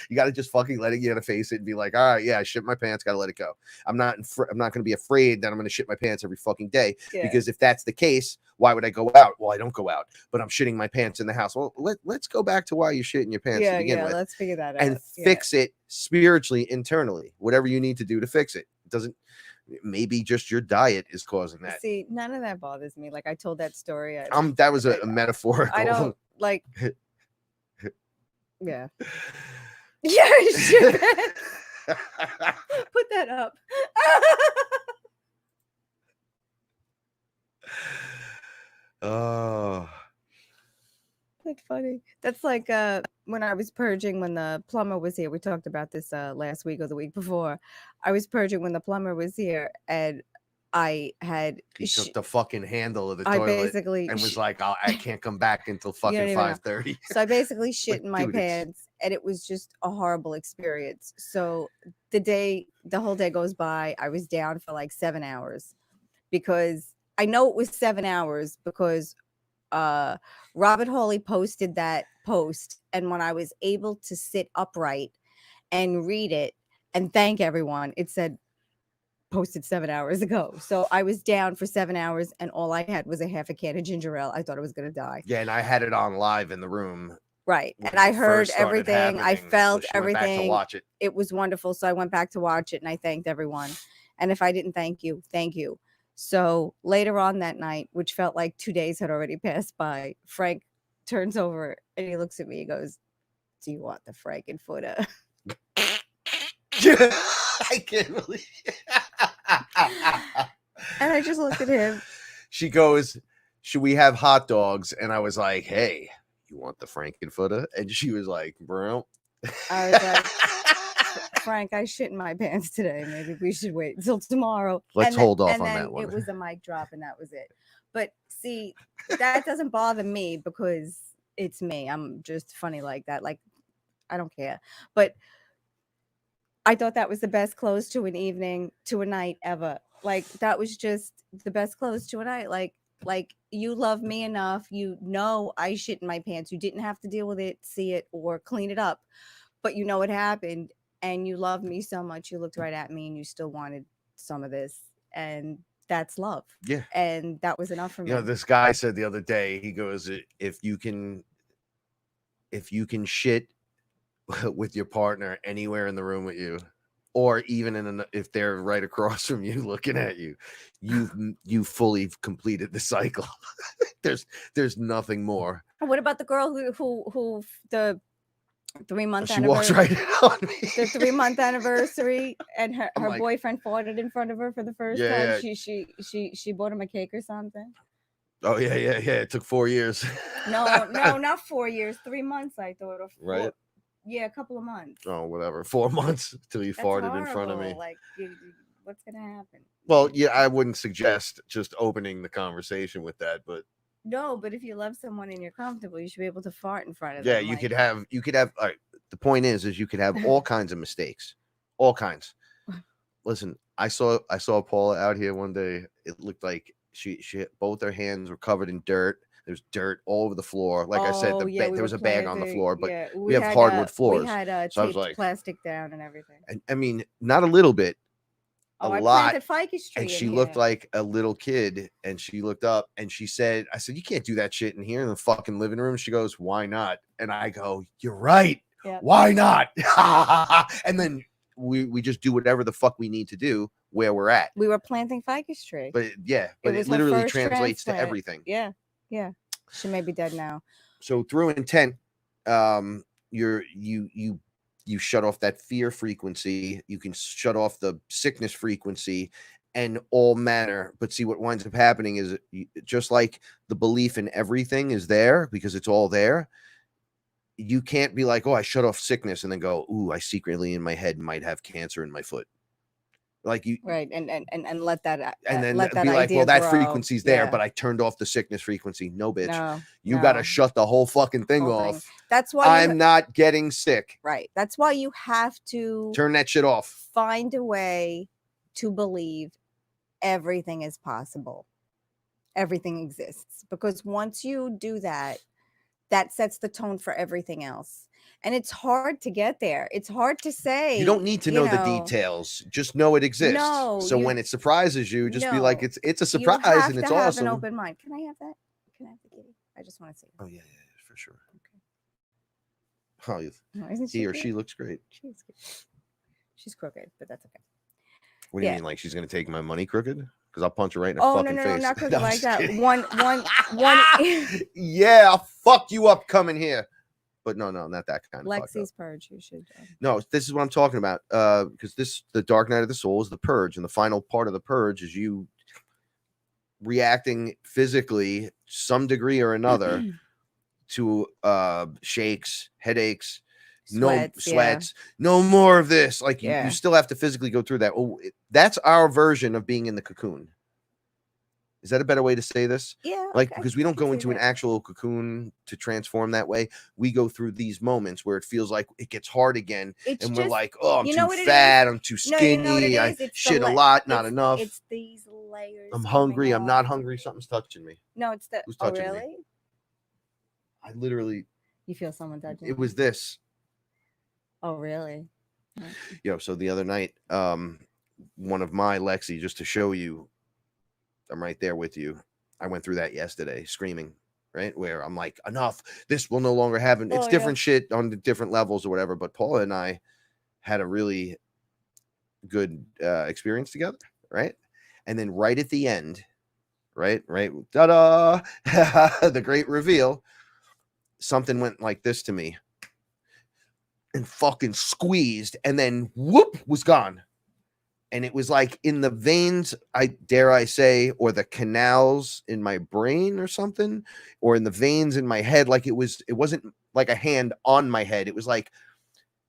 You got to just fucking let it, you got to face it and be like, all right, yeah, I shit my pants, got to let it go. I'm not going to be afraid that I'm going to shit my pants every fucking day, because if that's the case, why would I go out? Well, I don't go out, but I'm shitting my pants in the house. Well, let's go back to why you're shitting your pants to begin with. Let's figure that out. And fix it spiritually, internally, whatever you need to do to fix it. It doesn't, maybe just your diet is causing that. See, none of that bothers me. Like I told that story. That was a metaphorical. I don't like. Yeah. Yeah, shit. Put that up. Oh. That's funny. That's like when I was purging when the plumber was here. We talked about this last week or the week before. I was purging when the plumber was here, and I had he took the fucking handle of the toilet and was like, I can't come back until fucking 5:30. So I basically shit in my pants, and it was just a horrible experience. So the whole day goes by. I was down for like 7 hours, because I know it was 7 hours because Robert Hawley posted that post, and when I was able to sit upright and read it and thank everyone, it said posted 7 hours ago. So I was down for 7 hours, and all I had was a half a can of ginger ale. I thought I was going to die. Yeah, and I had it on live in the room. Right. And I heard everything. I felt everything. Watch it. It was wonderful. So I went back to watch it, and I thanked everyone. And if I didn't thank you, thank you. So later on that night, which felt like 2 days had already passed by, Frank turns over and he looks at me. He goes, do you want the Frankenfooter? I can't believe it. And I just looked at him. she goes, should we have hot dogs? And I was like, hey, you want the Frankenfurter? And she was like, bro. I was like, Frank, I shit in my pants today. Maybe we should wait until tomorrow. Let's hold off on then that one. It was a mic drop and that was it. But see, that doesn't bother me because it's me. I'm just funny like that. Like, I don't care. But I thought that was the best close to an evening, to a night ever. Like, that was just the best close to a night. Like you love me enough. You know I shit in my pants. You didn't have to deal with it, see it, or clean it up. But you know it happened. And you love me so much. You looked right at me and you still wanted some of this. And that's love. Yeah. And that was enough for me. You know, this guy said the other day, he goes, if you can shit with your partner anywhere in the room with you, or even if they're right across from you looking at you, you fully completed the cycle. there's nothing more. What about the girl who the 3-month she walks right on me. The 3-month anniversary, and her like, boyfriend farted in front of her for the first time. Yeah. She bought him a cake or something. Oh yeah. It took 4 years. No, not 4 years. 3 months, I thought. Or right. Yeah, a couple of months. Oh, whatever. 4 months till you farted horrible. In front of me. Like, what's gonna happen? Well, yeah, I wouldn't suggest just opening the conversation with that, but. No, but if you love someone and you're comfortable, you should be able to fart in front of them. Yeah, you could have. All right, the point is you could have all kinds of mistakes, all kinds. Listen, I saw Paula out here one day. It looked like she both her hands were covered in dirt. There's dirt all over the floor. Like I said, there was a bag on the floor, but we have hardwood floors. We had so I was like, plastic down and everything. And I mean, not a little bit. A lot. And she looked like a little kid, and she looked up and she said, I said, you can't do that shit in here in the fucking living room. She goes, why not? And I go, you're right. Yep. Why not? And then we just do whatever the fuck we need to do where we're at. We were planting ficus tree. But it literally translates to everything. Yeah. She may be dead now. So through intent, you shut off that fear frequency. You can shut off the sickness frequency and all manner. But see, what winds up happening is just like the belief in everything is there because it's all there. You can't be like, oh, I shut off sickness and then go, ooh, I secretly in my head might have cancer in my foot. Like you, right, and let that, and then let be like, well, that frequency's there, but I turned off the sickness frequency. No, bitch, you got to shut the whole fucking thing off. That's why I'm not getting sick. Right. That's why you have to turn that shit off. Find a way to believe everything is possible. Everything exists, because once you do that, that sets the tone for everything else. And it's hard to get there. It's hard to say. You don't need to know the details. Just know it exists. No, so when it surprises you, just be like, it's a surprise and it's awesome. You have an open mind. Can I have that? Can I have the kitty? I just want to see. Oh, yeah, for sure. Okay. Oh, isn't she or she looks great. She's crooked, but that's okay. What do you mean? Like she's going to take my money crooked? Because I'll punch her right in the fucking face. No, not crooked like that. One. Yeah, I'll fuck you up coming here. But no, not that kind of Lexi's purge. You should. No, this is what I'm talking about. Because the dark night of the soul is the purge, and the final part of the purge is you reacting physically, some degree or another, to shakes, headaches, sweats. No more of this. Like you still have to physically go through that. Oh, that's our version of being in the cocoon. Is that a better way to say this? Yeah. Like, because we don't go into an actual cocoon to transform that way. We go through these moments where it feels like it gets hard again. And we're like, oh, I'm too fat. I'm too skinny. I shit a lot, not enough. It's these layers. I'm hungry. I'm not hungry. Something's touching me. No, it's the. Who's touching really? me? I literally. You feel someone touching It was this. Oh, really? Yo, so the other night, one of my Lexi, just to show you, I'm right there with you. I went through that yesterday, screaming, right? Where I'm like, enough. This will no longer happen. It's different shit on the different levels or whatever. But Paula and I had a really good experience together, right? And then right at the end, right, ta-da, the great reveal, something went like this to me and fucking squeezed, and then whoop, was gone. And it was like in the veins, I dare say, or the canals in my brain or something, or in the veins in my head. Like it wasn't like a hand on my head. It was like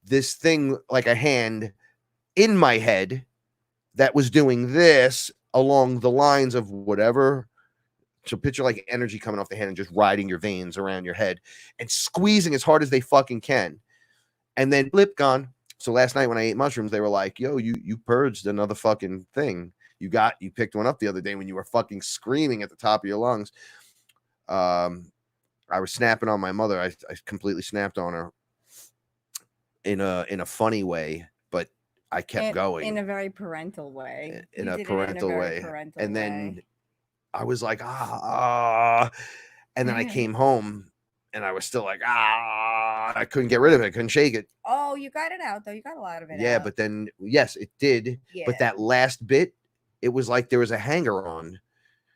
this thing, like a hand in my head that was doing this along the lines of whatever. So picture like energy coming off the hand and just riding your veins around your head and squeezing as hard as they fucking can. And then blip, gone. So last night when I ate mushrooms, they were like, yo, you purged another fucking thing. You picked one up the other day when you were fucking screaming at the top of your lungs. I was snapping on my mother. I completely snapped on her in a funny way, but I kept going. In a very parental way. In a parental way. And then I was like, and then I came home and I was still like, I couldn't get rid of it. I couldn't shake it. Oh, you got it out though. You got a lot of it out. Yeah, but then, yes, it did. Yeah. But that last bit, it was like there was a hanger on.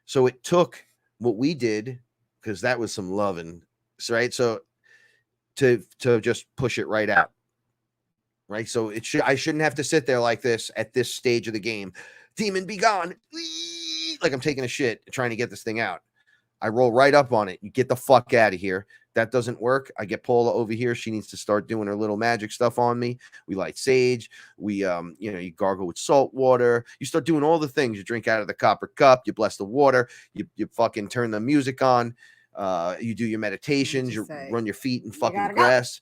So it took what we did, because that was some loving, right? So to just push it right out. Right. So I shouldn't have to sit there like this at this stage of the game. Demon be gone. Like I'm taking a shit trying to get this thing out. I roll right up on it. You get the fuck out of here. That doesn't work. I get Paula over here. She needs to start doing her little magic stuff on me. We light sage. We, you gargle with salt water. You start doing all the things. You drink out of the copper cup. You bless the water. You fucking turn the music on. You do your meditations. You run your feet in fucking grass.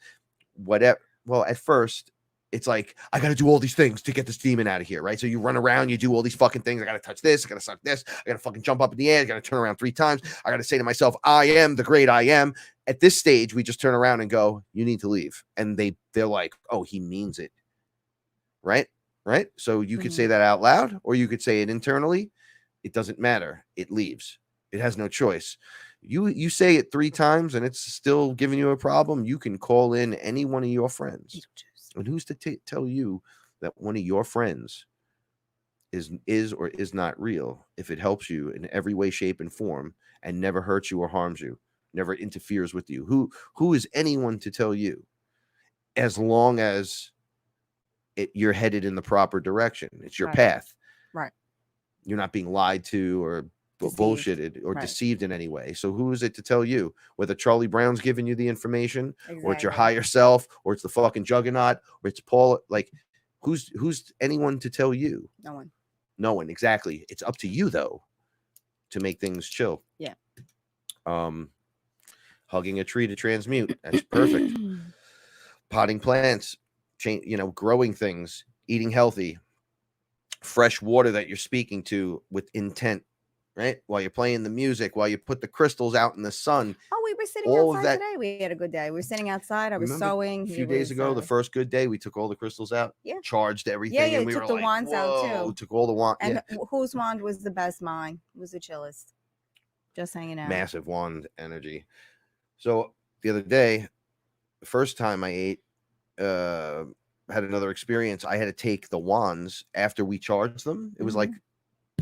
Whatever. Well, at first, it's like, I got to do all these things to get this demon out of here, right? So you run around, you do all these fucking things. I got to touch this. I got to suck this. I got to fucking jump up in the air. I got to turn around 3 times. I got to say to myself, I am the great I am. At this stage, we just turn around and go, you need to leave. And they're like, oh, he means it. Right? Right? So you could say that out loud, or you could say it internally. It doesn't matter. It leaves. It has no choice. You say it 3 times and it's still giving you a problem. You can call in any one of your friends. And who's to tell you that one of your friends is or is not real if it helps you in every way, shape, and form and never hurts you or harms you, never interferes with you? Who is anyone to tell you, as long as you're headed in the proper direction? It's your path. Right. You're not being lied to or bullshitted or deceived in any way. So who is it to tell you whether Charlie Brown's giving you the information, or it's your higher self, or it's the fucking juggernaut, or it's Paula? Like, who's anyone to tell you? No one. Exactly. It's up to you though to make things chill. Yeah. Hugging a tree to transmute. That's perfect. Potting plants, growing things, eating healthy, fresh water that you're speaking to with intent. Right? While you're playing the music, while you put the crystals out in the sun. Oh, we were sitting outside today. We had a good day. We were sitting outside. I was sewing. A few days ago, the first good day, we took all the crystals out. Yeah. Charged everything. Yeah, and we took the wands out too. Took all the wands. And whose wand was the best? Mine was the chillest. Just hanging out. Massive wand energy. So the other day, the first time I ate, had another experience. I had to take the wands after we charged them. It was like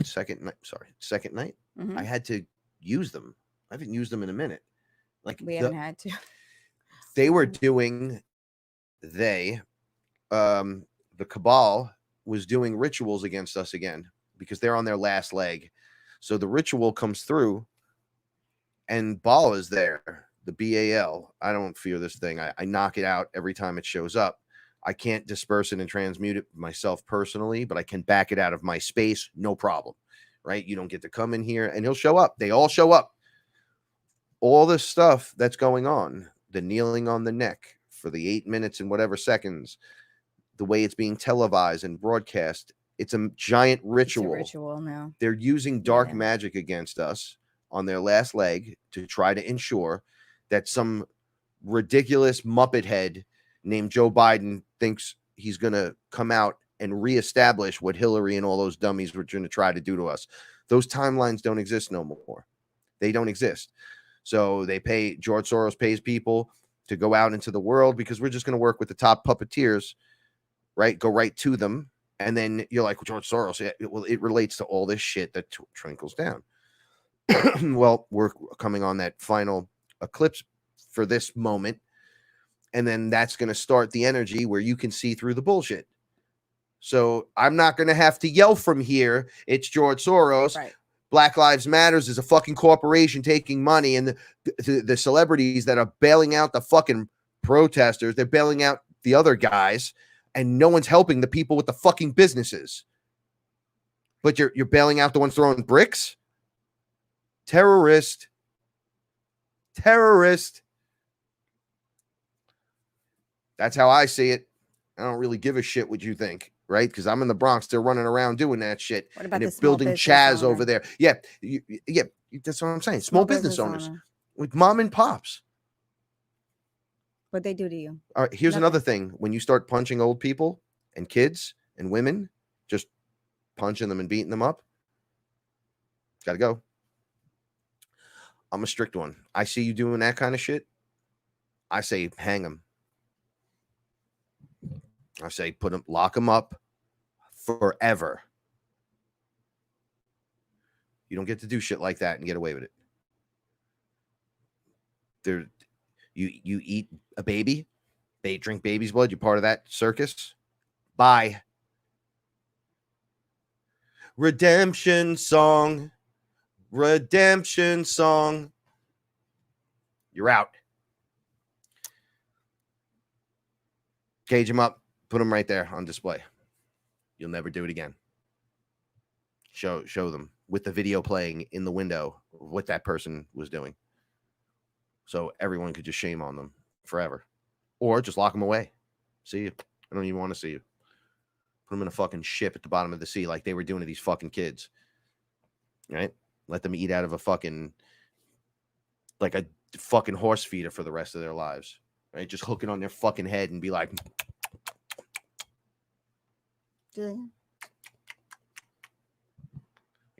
second night. I had to use them. I haven't used them in a minute. Like we haven't had to. They were doing the cabal was doing rituals against us again because they're on their last leg. So the ritual comes through and Baal is there, the BAL. I don't fear this thing. I knock it out every time it shows up. I can't disperse it and transmute it myself personally, but I can back it out of my space. No problem. Right? You don't get to come in here and he'll show up. They all show up. All this stuff that's going on, the kneeling on the neck for the 8 minutes and whatever seconds, the way it's being televised and broadcast, it's a giant ritual. It's a ritual now. They're using dark magic against us on their last leg to try to ensure that some ridiculous Muppet head named Joe Biden thinks he's going to come out and reestablish what Hillary and all those dummies were going to try to do to us. Those timelines don't exist no more. They don't exist. So George Soros pays people to go out into the world because we're just going to work with the top puppeteers, right? Go right to them. And then you're like, well, George Soros, it relates to all this shit that trickles down. Well, we're coming on that final eclipse for this moment. And then that's going to start the energy where you can see through the bullshit. So I'm not going to have to yell from here. It's George Soros. Right. Black Lives Matters is a fucking corporation taking money, and the celebrities that are bailing out the fucking protesters, they're bailing out the other guys, and no one's helping the people with the fucking businesses. But you're bailing out the ones throwing bricks? Terrorist. That's how I see it. I don't really give a shit what you think, right? Because I'm in the Bronx, they're running around doing that shit. What about and the they're small building business Chaz owner? over there? Yeah, that's what I'm saying. Small business owners owner. with mom and pops. What they do to you? All right, here's Nothing. another thing. When you start punching old people and kids and women, just punching them and beating them up, gotta go. I'm a strict one. I see you doing that kind of shit, I say hang them. I say lock them up forever. You don't get to do shit like that and get away with it. You eat a baby, they drink baby's blood, you're part of that circus. Bye. Redemption song. You're out. Cage them up, put them right there on display. You'll never do it again. Show them with the video playing in the window of what that person was doing. So everyone could just shame on them forever. Or just lock them away. See you. I don't even want to see you. Put them in a fucking ship at the bottom of the sea like they were doing to these fucking kids. Right? Let them eat out of a fucking, like a fucking horse feeder for the rest of their lives. Right? Just hook it on their fucking head and be like, a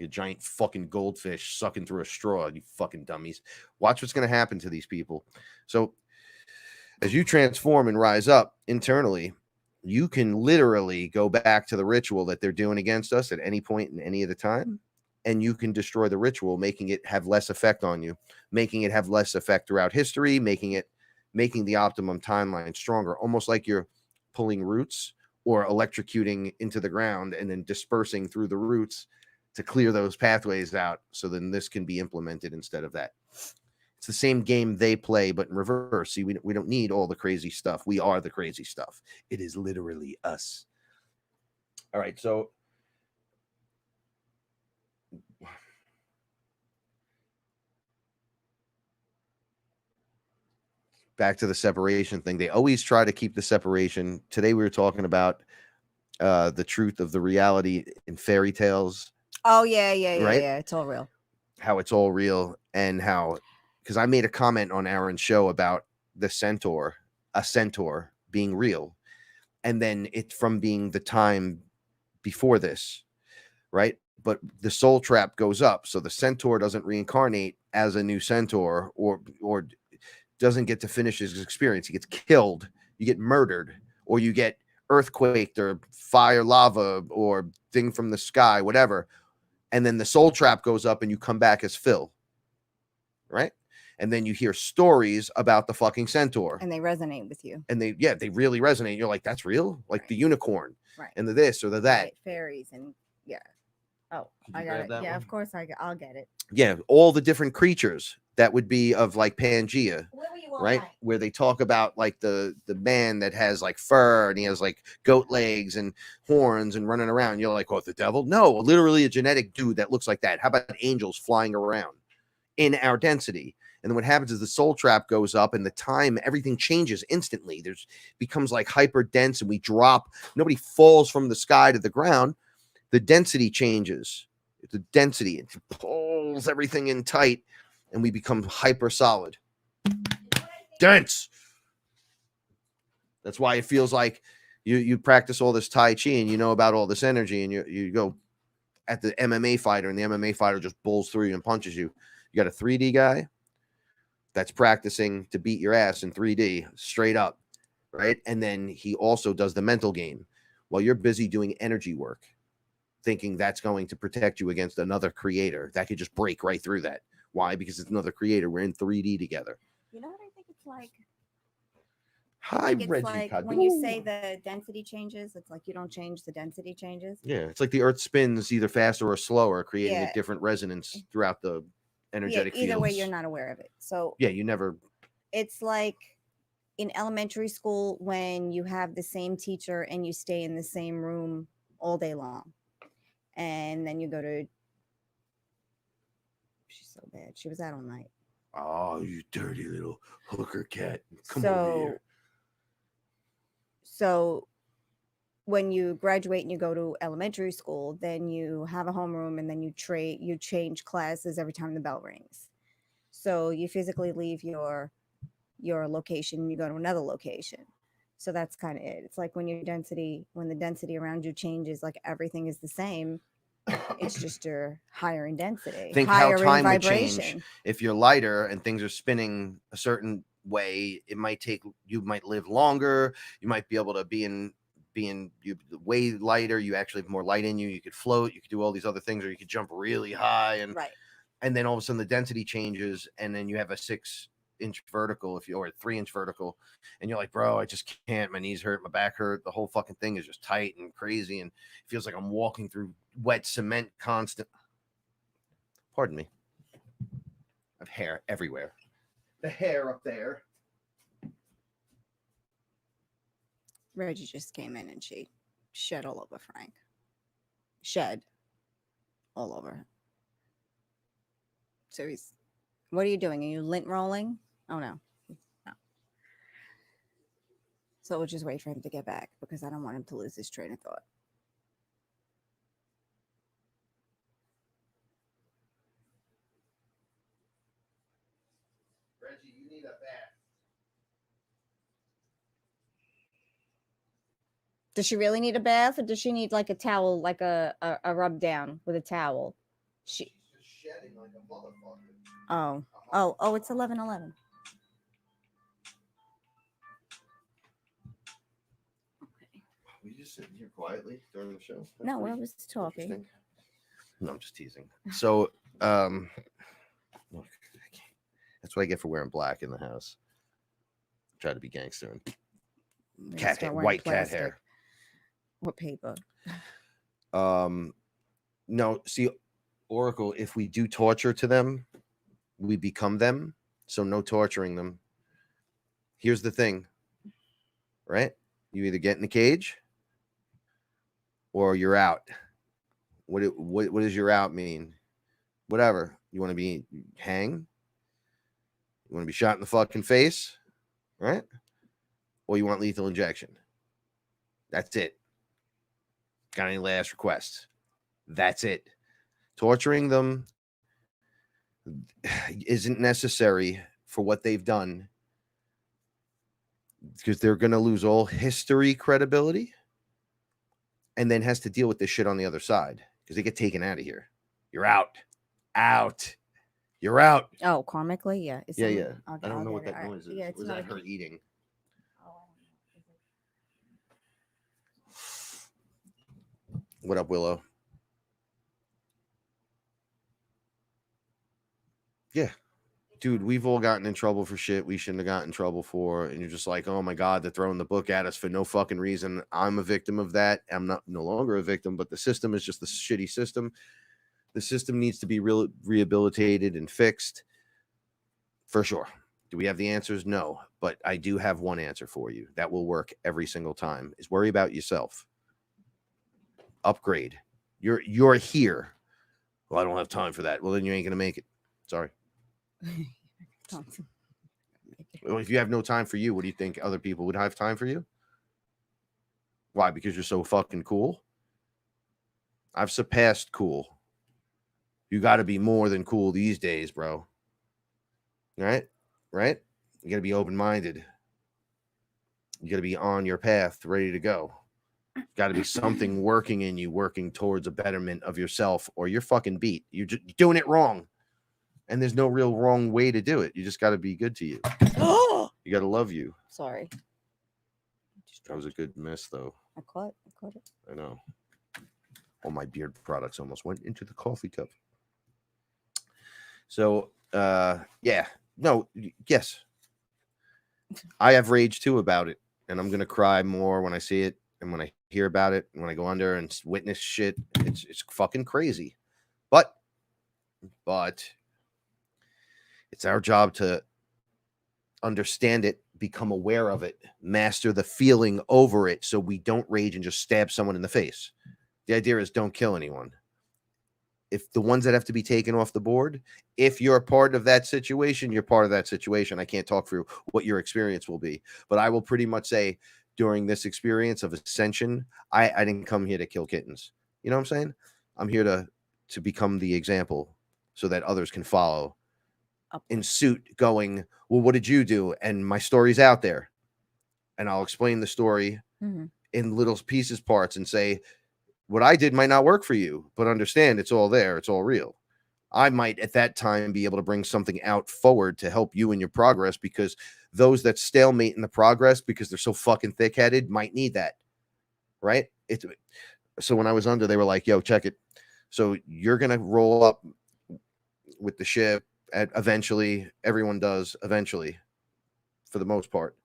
giant fucking goldfish sucking through a straw, you fucking dummies. Watch what's going to happen to these people. So as you transform and rise up internally, you can literally go back to the ritual that they're doing against us at any point in any of the time, and you can destroy the ritual, making it have less effect on you, making it have less effect throughout history, making the optimum timeline stronger, almost like you're pulling roots or electrocuting into the ground and then dispersing through the roots to clear those pathways out, so then this can be implemented instead of that. It's the same game they play, but in reverse. See, we don't need all the crazy stuff. We are the crazy stuff. It is literally us. All right, so back to the separation thing. They always try to keep the separation. Today we were talking about the truth of the reality in fairy tales. Oh, yeah. Right? Yeah. It's all real. How it's all real, and how, because I made a comment on Aaron's show about a centaur being real, and then it from being the time before this, right? But the soul trap goes up, so the centaur doesn't reincarnate as a new centaur, or doesn't get to finish his experience. He gets killed, you get murdered, or you get earthquaked, or fire, lava, or thing from the sky, whatever. And then the soul trap goes up and you come back as Phil, right? And then you hear stories about the fucking centaur. And they resonate with you. And they really resonate. You're like, that's real? Like right. The unicorn. Right. And the this or the that. Right. Fairies and yeah. Oh, I got it. Yeah, one? Of course I'll get it. Yeah, all the different creatures that would be of like Pangea, right? Where they talk about like the man that has like fur and he has like goat legs and horns and running around. You're like, what, the devil? No, literally a genetic dude that looks like that. How about angels flying around in our density? And then what happens is the soul trap goes up, and the time, everything changes instantly. Becomes like hyper dense, and we drop. Nobody falls from the sky to the ground. The density changes. It's a density. It pulls everything in tight, and we become hyper solid. Dense. That's why it feels like you practice all this Tai Chi and you know about all this energy, and you go at the MMA fighter, and the MMA fighter just bulls through you and punches you. You got a 3D guy that's practicing to beat your ass in 3D straight up, right? And then he also does the mental game while you're busy doing energy work, thinking that's going to protect you against another creator that could just break right through that. Why? Because it's another creator. We're in 3D together. You know what I think it's like? Hi, Like it's Reggie. like Todd. when you say Ooh. the density changes, it's like you don't change the density changes. Yeah, it's like the Earth spins either faster or slower, creating a Yeah. different resonance throughout the Yeah, energetic either way, fields. you're not aware of it. So Yeah, you never. it's like in elementary school when you have the same teacher and you stay in the same room all day long. And then you go to, she's so bad. She was out all night. Oh, you dirty little hooker cat. Come So, over here. So when you graduate and you go to elementary school, then you have a homeroom and then you change classes every time the bell rings. So you physically leave your location and you go to another location. So that's kind of it. It's like when the density around you changes, like everything is the same. It's just you're higher in density, Think higher how time in would change vibration. if you're lighter and things are spinning a certain way. It might take you might live longer. You might be able to being you way lighter. You actually have more light in you. You could float. You could do all these other things, or you could jump really high, and then all of a sudden the density changes, and then you have a 6-inch vertical or a 3-inch vertical, and you're like, bro, I just can't. My knees hurt, my back hurt. The whole fucking thing is just tight and crazy, and it feels like I'm walking through wet cement constant. Pardon me. I have hair everywhere. The hair up there. Reggie just came in and she shed all over Frank. Shed all over him. So what are you doing? Are you lint rolling? Oh, no. So we'll just wait for him to get back because I don't want him to lose his train of thought. Reggie, you need a bath. Does she really need a bath, or does she need like a towel, like a rub down with a towel? She's just shedding like a motherfucker. Oh, it's 11:11. Okay. Were you just sitting here quietly during the show? No, I was talking. No, I'm just teasing. So, look, that's what I get for wearing black in the house. Try to be gangster and cat hair, white cat hair. What paper? No, see, Oracle, if we do torture to them, we become them. So no torturing them. Here's the thing, right? You either get in the cage or you're out. What does your out mean? Whatever. You want to be hang? You want to be shot in the fucking face, right? Or you want lethal injection? That's it. Got any last requests? That's it. Torturing them isn't necessary for what they've done because they're going to lose all history credibility and then has to deal with this shit on the other side because they get taken out of here. You're out. You're out. Oh, karmically, yeah. Yeah. I don't know what that noise is. Yeah, was that her eating? What up, Willow? Yeah. Dude, we've all gotten in trouble for shit we shouldn't have gotten in trouble for. And you're just like, oh my God, they're throwing the book at us for no fucking reason. I'm a victim of that. I'm no longer a victim, but the system is just the shitty system. The system needs to be rehabilitated and fixed for sure. Do we have the answers? No, but I do have one answer for you that will work every single time is worry about yourself. Upgrade. You're here. Well, I don't have time for that. Well, then you ain't going to make it. Sorry. Well, if you have no time for you, what do you think other people would have time for you? Why? Because you're so fucking cool? I've surpassed cool. You got to be more than cool these days, bro. Right? You got to be open-minded. You got to be on your path, ready to go. Got to be something working in you, working towards a betterment of yourself, or you're fucking beat. You're just doing it wrong. And there's no real wrong way to do it. You just got to be good to you. You got to love you. Sorry. That was a good miss, though. I caught it. I know. All my beard products almost went into the coffee cup. So, yeah. No, yes. I have rage too about it, and I'm gonna cry more when I see it and when I hear about it and when I go under and witness shit. It's fucking crazy, but it's our job to understand it, become aware of it, master the feeling over it, so we don't rage and just stab someone in the face. The idea is don't kill anyone. If the ones that have to be taken off the board, if you're a part of that situation, you're part of that situation. I can't talk through what your experience will be, but I will pretty much say during this experience of Ascension, I didn't come here to kill kittens. You know what I'm saying? I'm here to become the example so that others can follow in suit, going, well, what did you do? And my story's out there. And I'll explain the story in little pieces, parts, and say, what I did might not work for you, but understand it's all there. It's all real. I might at that time be able to bring something out forward to help you in your progress, because those that stalemate in the progress because they're so fucking thick-headed might need that. Right? So when I was under, they were like, yo, check it. So you're going to roll up with the ship eventually. Everyone does eventually, for the most part,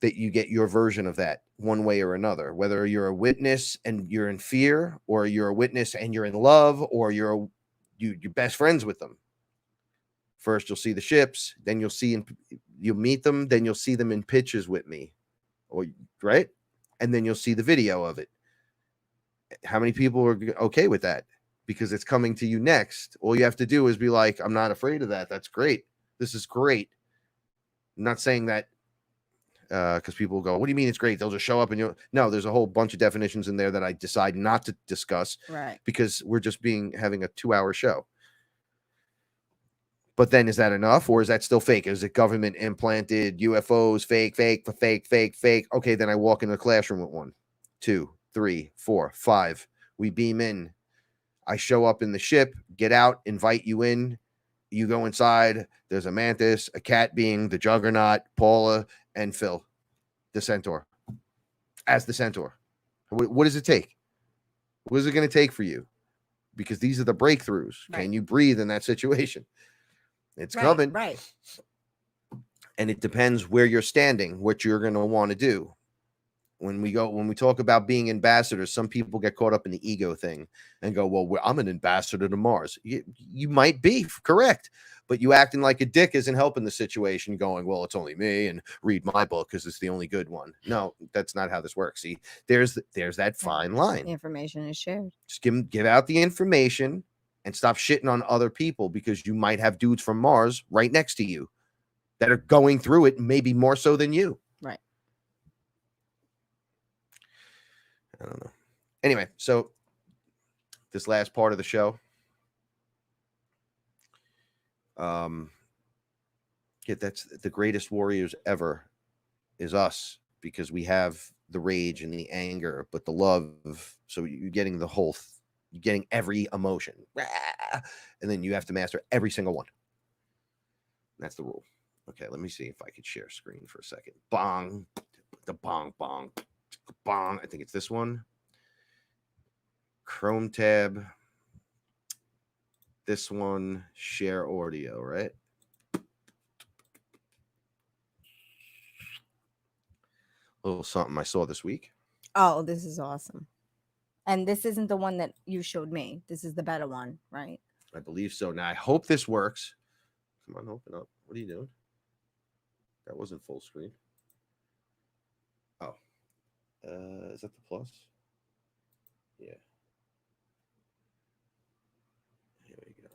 that you get your version of that one way or another, whether you're a witness and you're in fear, or you're a witness and you're in love, or you're best friends with them. First, you'll see the ships, then you'll meet them, then you'll see them in pictures with me, or right, and then you'll see the video of it. How many people are okay with that? Because it's coming to you next. All you have to do is be like, I'm not afraid of that. That's great. This is great. I'm not saying that because people go, what do you mean it's great? They'll just show up and no, there's a whole bunch of definitions in there that I decide not to discuss, right? Because we're just having a 2-hour show. But then is that enough, or is that still fake? Is it government implanted UFOs, fake? Okay, then I walk in the classroom with 1, 2, 3, 4, 5. We beam in. I show up in the ship, get out, invite you in. You go inside. There's a mantis, a cat being, the juggernaut, Paula, and Phil, the centaur, as the centaur. What does it take? What is it going to take for you? Because these are the breakthroughs. Right. Can you breathe in that situation? It's coming. Right. And it depends where you're standing, what you're going to want to do. When we talk about being ambassadors, some people get caught up in the ego thing and go, well, I'm an ambassador to Mars. You might be correct, but you acting like a dick isn't helping the situation, going, well, it's only me and read my book because it's the only good one. No, that's not how this works. See, there's that fine line. The information is shared. Just give out the information and stop shitting on other people, because you might have dudes from Mars right next to you that are going through it, maybe more so than you. Right. I don't know. Anyway, so this last part of the show, that's the greatest warriors ever is us, because we have the rage and the anger, but the love. So you're getting you're getting every emotion, and then you have to master every single one. That's the rule. Okay, let me see if I could share screen for a second. Bong, the bong. I think it's this one. Chrome tab. This one, share audio, right? A little something I saw this week. Oh, this is awesome. And this isn't the one that you showed me. This is the better one, right? I believe so. Now, I hope this works. Come on, open up. What are you doing? That wasn't full screen. Oh. Is that the plus? Yeah. Here we go.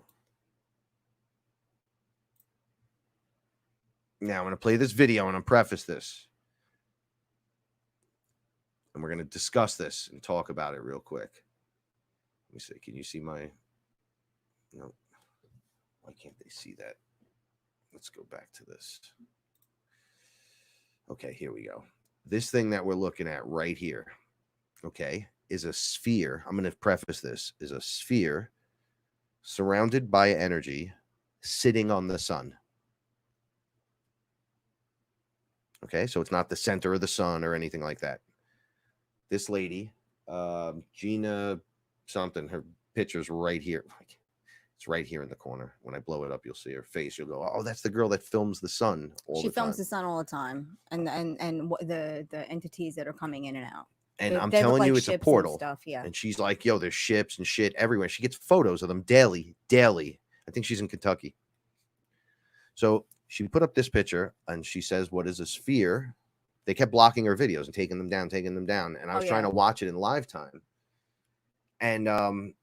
Now, I'm going to play this video and I'm preface this. And we're going to discuss this and talk about it real quick. Let me see. Can you see my... No. Why can't they see that? Let's go back to this. Okay, here we go. This thing that we're looking at right here, okay, is a sphere. I'm going to preface this. Is a sphere surrounded by energy sitting on the sun. Okay, so it's not the center of the sun or anything like that. This lady, Gina something, her picture's right here. It's It's right here in the corner. When I blow it up, you'll see her face. You'll go, oh, that's the girl that films the sun all She the films time. the sun all the time, and the entities that are coming in and out. And I'm They look telling like you, it's a ships and portal. stuff. Yeah. And she's like, yo, there's ships and shit everywhere. She gets photos of them daily. I think she's in Kentucky. So she put up this picture and she says, what is a sphere? They kept blocking her videos and taking them down. And I was trying to watch it in live time. And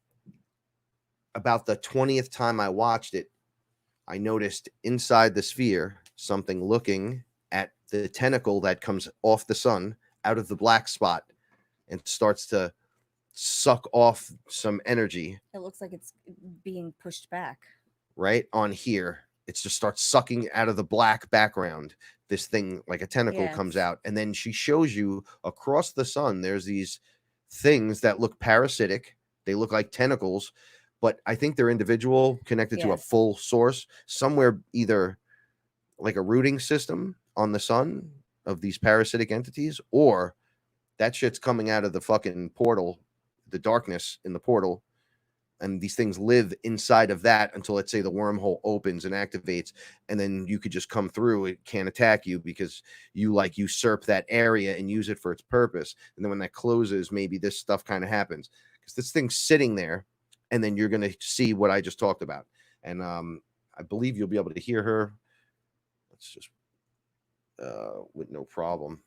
about the 20th time I watched it, I noticed inside the sphere something looking at the tentacle that comes off the sun out of the black spot and starts to suck off some energy. It looks like it's being pushed back. Right on here. It just starts sucking out of the black background. This thing like a tentacle comes out. And then she shows you across the sun, there's these things that look parasitic. They look like tentacles, but I think they're individual, connected to a full source somewhere, either like a rooting system on the sun of these parasitic entities, or that shit's coming out of the fucking portal, the darkness in the portal. And these things live inside of that until, let's say, the wormhole opens and activates, and then you could just come through. It can't attack you because you like usurp that area and use it for its purpose. And then when that closes, maybe this stuff kind of happens because this thing's sitting there, and then you're going to see what I just talked about. And I believe you'll be able to hear her. Let's just with no problem.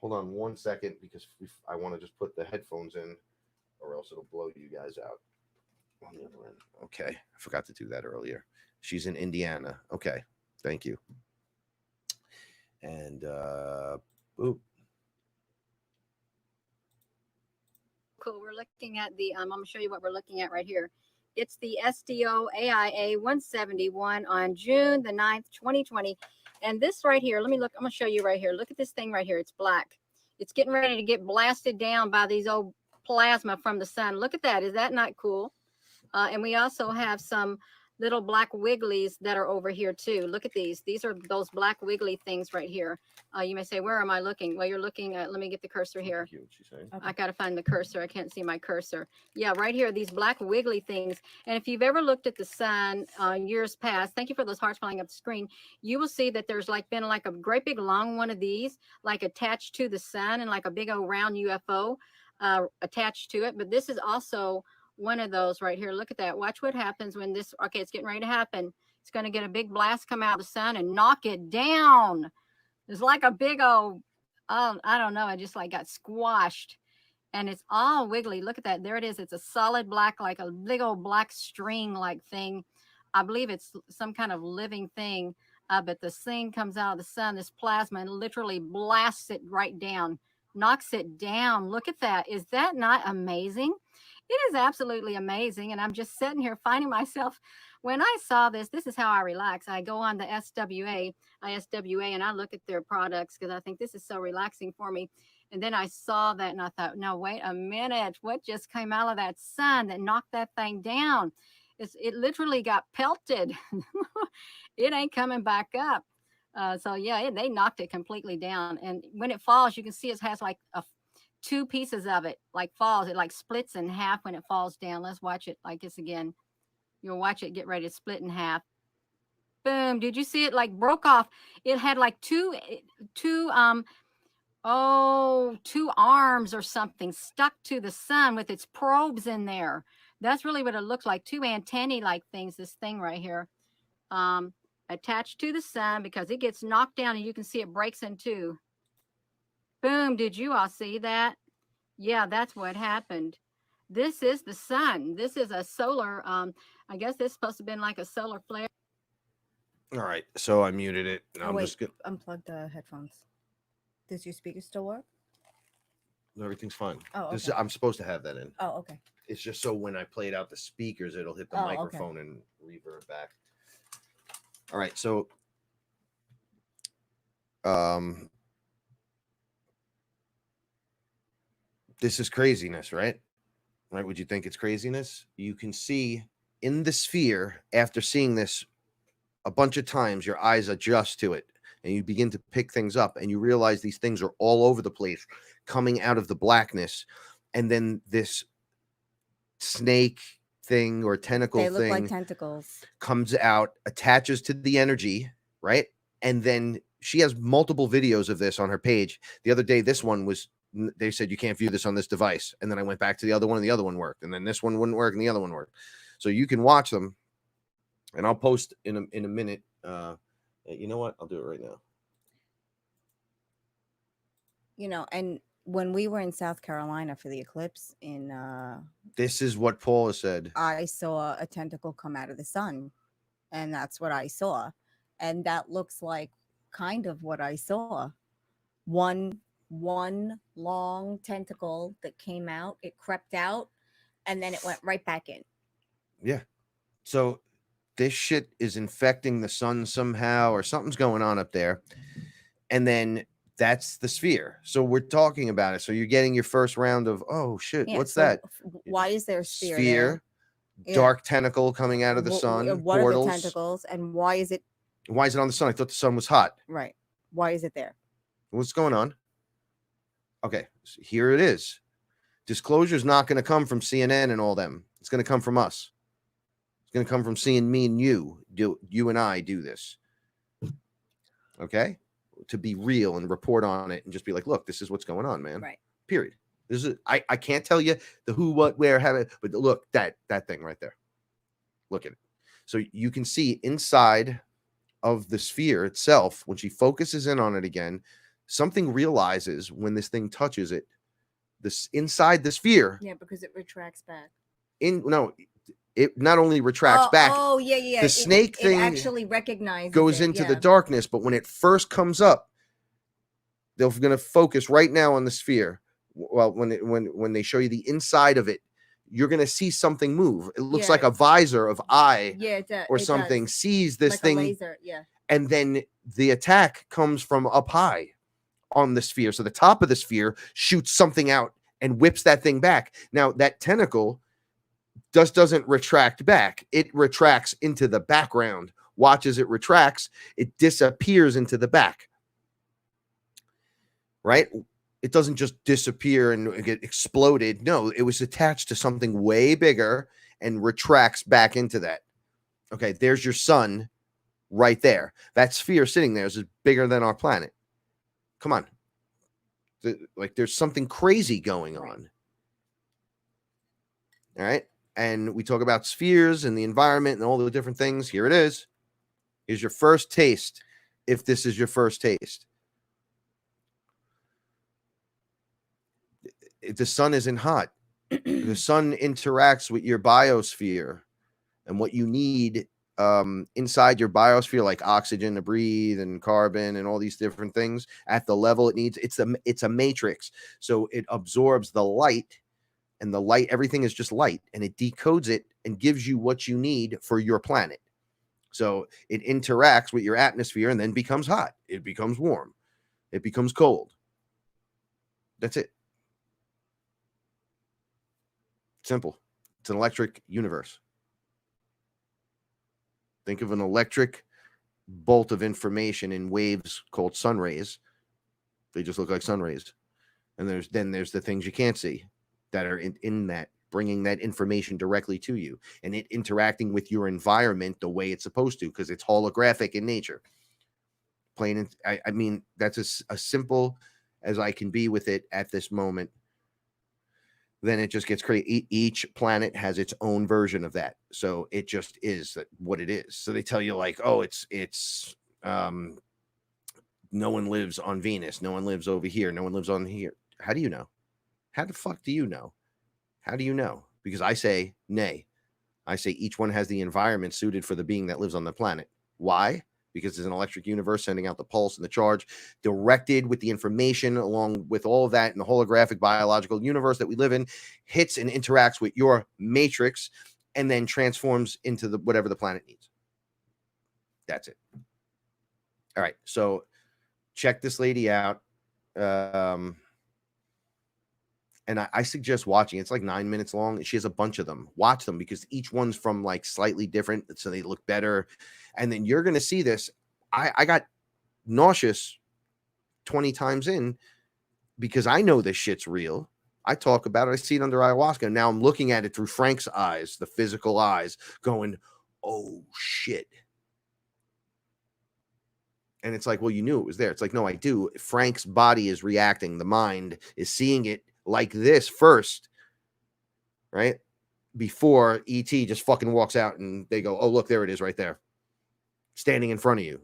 Hold on 1 second because I want to just put the headphones in, or else it'll blow you guys out. On the other end. Okay, I forgot to do that earlier. She's in Indiana. Okay, thank you. And boop. Cool. We're looking at the I'm going to show you what we're looking at right here. It's the SDO AIA 171 on June the 9th, 2020. And this right here, let me look. I'm going to show you right here. Look at this thing right here. It's black. It's getting ready to get blasted down by these old plasma from the sun. Look at that. Is that not cool? And we also have some little black wigglies that are over here too. Look at these. These are those black wiggly things right here. You may say, where am I looking? Well, you're looking at, let me get the cursor here. I got to find the cursor. I can't see my cursor. Yeah, right here, these black wiggly things. And if you've ever looked at the sun years past, thank you for those hearts flying up the screen, you will see that there's like been like a great big long one of these, like attached to the sun, and like a big old round UFO attached to it. But this is also one of those right here. Look at that. Watch what happens when this, okay, it's getting ready to happen. It's going to get a big blast come out of the sun and knock it down. It's like a big old, I don't know. I just like got squashed and it's all wiggly. Look at that. There it is. It's a solid black, like a big old black string like thing. I believe it's some kind of living thing. But this thing comes out of the sun, this plasma, and literally blasts it right down, knocks it down. Look at that. Is that not amazing? It is absolutely amazing. And I'm just sitting here finding myself, when I saw this, this is how I relax. I go on the ISWA, and I look at their products because I think this is so relaxing for me. And then I saw that and I thought, no, wait a minute. What just came out of that sun that knocked that thing down? It literally got pelted. It ain't coming back up. So yeah, they knocked it completely down. And when it falls, you can see it has like two pieces of it like falls. It like splits in half when it falls down. Let's watch it like this again. You'll watch it get ready to split in half. Boom. Did you see it like broke off? It had like two arms or something stuck to the sun with its probes in there. That's really what it looks like. Two antennae like things, this thing right here, attached to the sun because it gets knocked down and you can see it breaks in two. Boom. Did you all see that? Yeah, that's what happened. This is the sun. This is a solar, I guess this is supposed to have been like a solar flare. All right. So I muted it. I'm just going to unplug the headphones. Does your speaker still work? Everything's fine. Oh, okay. I'm supposed to have that in. Oh, okay. It's just so when I played out the speakers, it'll hit the microphone and reverb back. All right. So, this is craziness, right? Right? Would you think it's craziness? You can see in the sphere, after seeing this a bunch of times, your eyes adjust to it and you begin to pick things up and you realize these things are all over the place coming out of the blackness. And then this snake thing or tentacle They look like thing tentacles. comes out, attaches to the energy, right? And then she has multiple videos of this on her page. The other day, this one was, they said you can't view this on this device. And then I went back to the other one and the other one worked. And then this one wouldn't work and the other one worked. So you can watch them. And I'll post in a minute. You know what? I'll do it right now. You know, and when we were in South Carolina for the eclipse This is what Paula said. I saw a tentacle come out of the sun, and that's what I saw. And that looks like kind of what I saw. One long tentacle that came out, it crept out, and then it went right back in. Yeah. So this shit is infecting the sun somehow, or something's going on up there. And then that's the sphere. So we're talking about it. So you're getting your first round of, oh shit, Yeah, what's so that? Why is there a sphere? Sphere, Yeah. dark tentacle coming out of the sun. What portals. are the tentacles, and why is it Why is it on the sun? I thought the sun was hot. right? Why is it there? What's going on? Okay, so here it is. Disclosure is not going to come from CNN and all them. It's going to come from us. It's going to come from seeing me and you and I do this. Okay? To be real and report on it and just be like, look, this is what's going on, man. Right. Period. This is I can't tell you the who, what, where, how it, but look, that thing right there. Look at it. So you can see inside of the sphere itself, when she focuses in on it again, something realizes when this thing touches it, this inside the sphere. Yeah, because it retracts back. It not only retracts back. Oh, yeah. The snake thing it actually recognizes goes it, into yeah. the darkness, but when it first comes up, they're going to focus right now on the sphere. Well, when they show you the inside of it, you're going to see something move. It looks like a visor of eye, or something sees this like thing, a laser, yeah. And then the attack comes from up high on the sphere. So the top of the sphere shoots something out and whips that thing back. Now that tentacle doesn't retract back. It retracts into the background. Watch as it retracts. It disappears into the back. Right? It doesn't just disappear and get exploded. No, it was attached to something way bigger and retracts back into that. Okay, there's your sun right there. That sphere sitting there is bigger than our planet. Come on. Like there's something crazy going on. All right. And we talk about spheres and the environment and all the different things. Here it is. Here's your first taste. If this is your first taste. The sun isn't hot. The sun interacts with your biosphere and what you need inside your biosphere, like oxygen to breathe and carbon and all these different things at the level it needs. It's a matrix. So it absorbs the light, and the light, everything is just light, and it decodes it and gives you what you need for your planet. So it interacts with your atmosphere and then becomes hot. It becomes warm. It becomes cold. That's it. Simple. It's an electric universe. Think of an electric bolt of information in waves called sun rays. They just look like sun rays. And there's the things you can't see that are in that, bringing that information directly to you, and it interacting with your environment the way it's supposed to, because it's holographic in nature. I mean, that's as simple as I can be with it at this moment. Then it just gets crazy. Each planet has its own version of that. So it just is what it is. So they tell you like, oh, it's no one lives on Venus. No one lives over here. No one lives on here. How do you know? How the fuck do you know? How do you know? Because I say, nay. I say each one has the environment suited for the being that lives on the planet. Why? Because it's an electric universe sending out the pulse and the charge, directed with the information along with all of that in the holographic biological universe that we live in, hits and interacts with your matrix, and then transforms into whatever the planet needs. That's it. All right. So check this lady out. And I suggest watching. It's like 9 minutes long. She has a bunch of them. Watch them, because each one's from like slightly different, so they look better. And then you're going to see this. I got nauseous 20 times in, because I know this shit's real. I talk about it. I see it under ayahuasca. And now I'm looking at it through Frank's eyes, the physical eyes, going, oh, shit. And it's like, well, you knew it was there. It's like, no, I do. Frank's body is reacting. The mind is seeing it like this first, right? Before E.T. just fucking walks out and they go, oh, look, there it is right there, standing in front of you.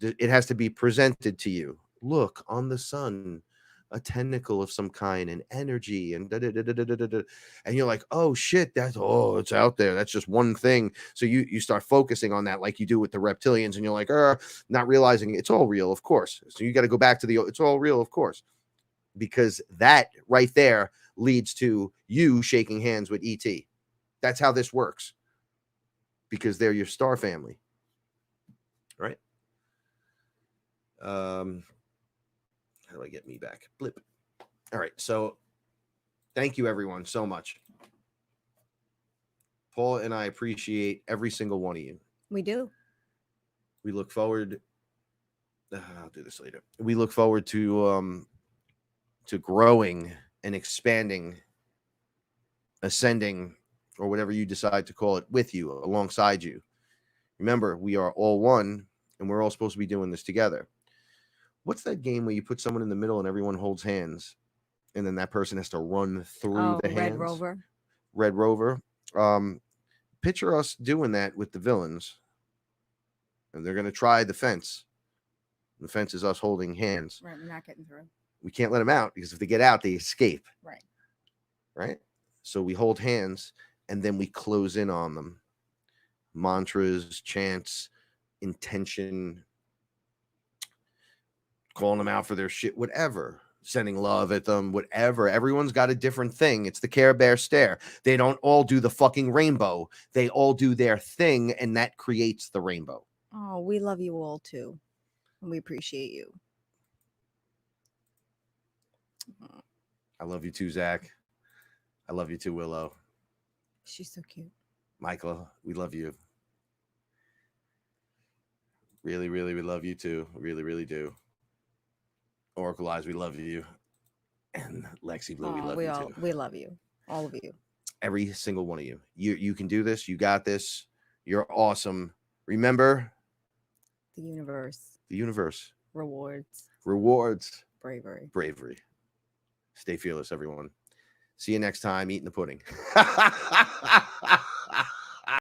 It has to be presented to you. Look, on the sun, a tentacle of some kind, and energy, and and you're like, oh shit, it's out there. That's just one thing. So you start focusing on that, like you do with the reptilians, and you're like, not realizing it's all real, of course. So you got to go back to it's all real, of course, because that right there leads to you shaking hands with ET. That's how this works, because they're your star family, right? How do I get me back? Blip. All right. So thank you everyone so much. Paul and I appreciate every single one of you. We do. We look forward. I'll do this later. We look forward to growing and expanding, ascending, or whatever you decide to call it, with you, alongside you. Remember, we are all one, and we're all supposed to be doing this together. What's that game where you put someone in the middle and everyone holds hands, and then that person has to run through the hands? Red Rover. Red Rover. Picture us doing that with the villains, and they're going to try the fence. The fence is us holding hands. Right, we're not getting through. We can't let them out, because if they get out, they escape. Right. Right? So we hold hands, and then we close in on them. Mantras, chants, intention, calling them out for their shit, whatever, sending love at them, whatever. Everyone's got a different thing. It's the Care Bear stare. They don't all do the fucking rainbow. They all do their thing, and that creates the rainbow. Oh, we love you all too. And we appreciate you. I love you too, Zach. I love you too, Willow. She's so cute. Michael, we love you. Really, really, we love you too. Really, really do. Oracle Eyes, we love you. And Lexi Blue, we love you too. We love you. All of you. Every single one of you. You can do this. You got this. You're awesome. Remember, The universe. the universe Rewards. rewards Bravery. bravery. Stay fearless, everyone. See you next time eating the pudding.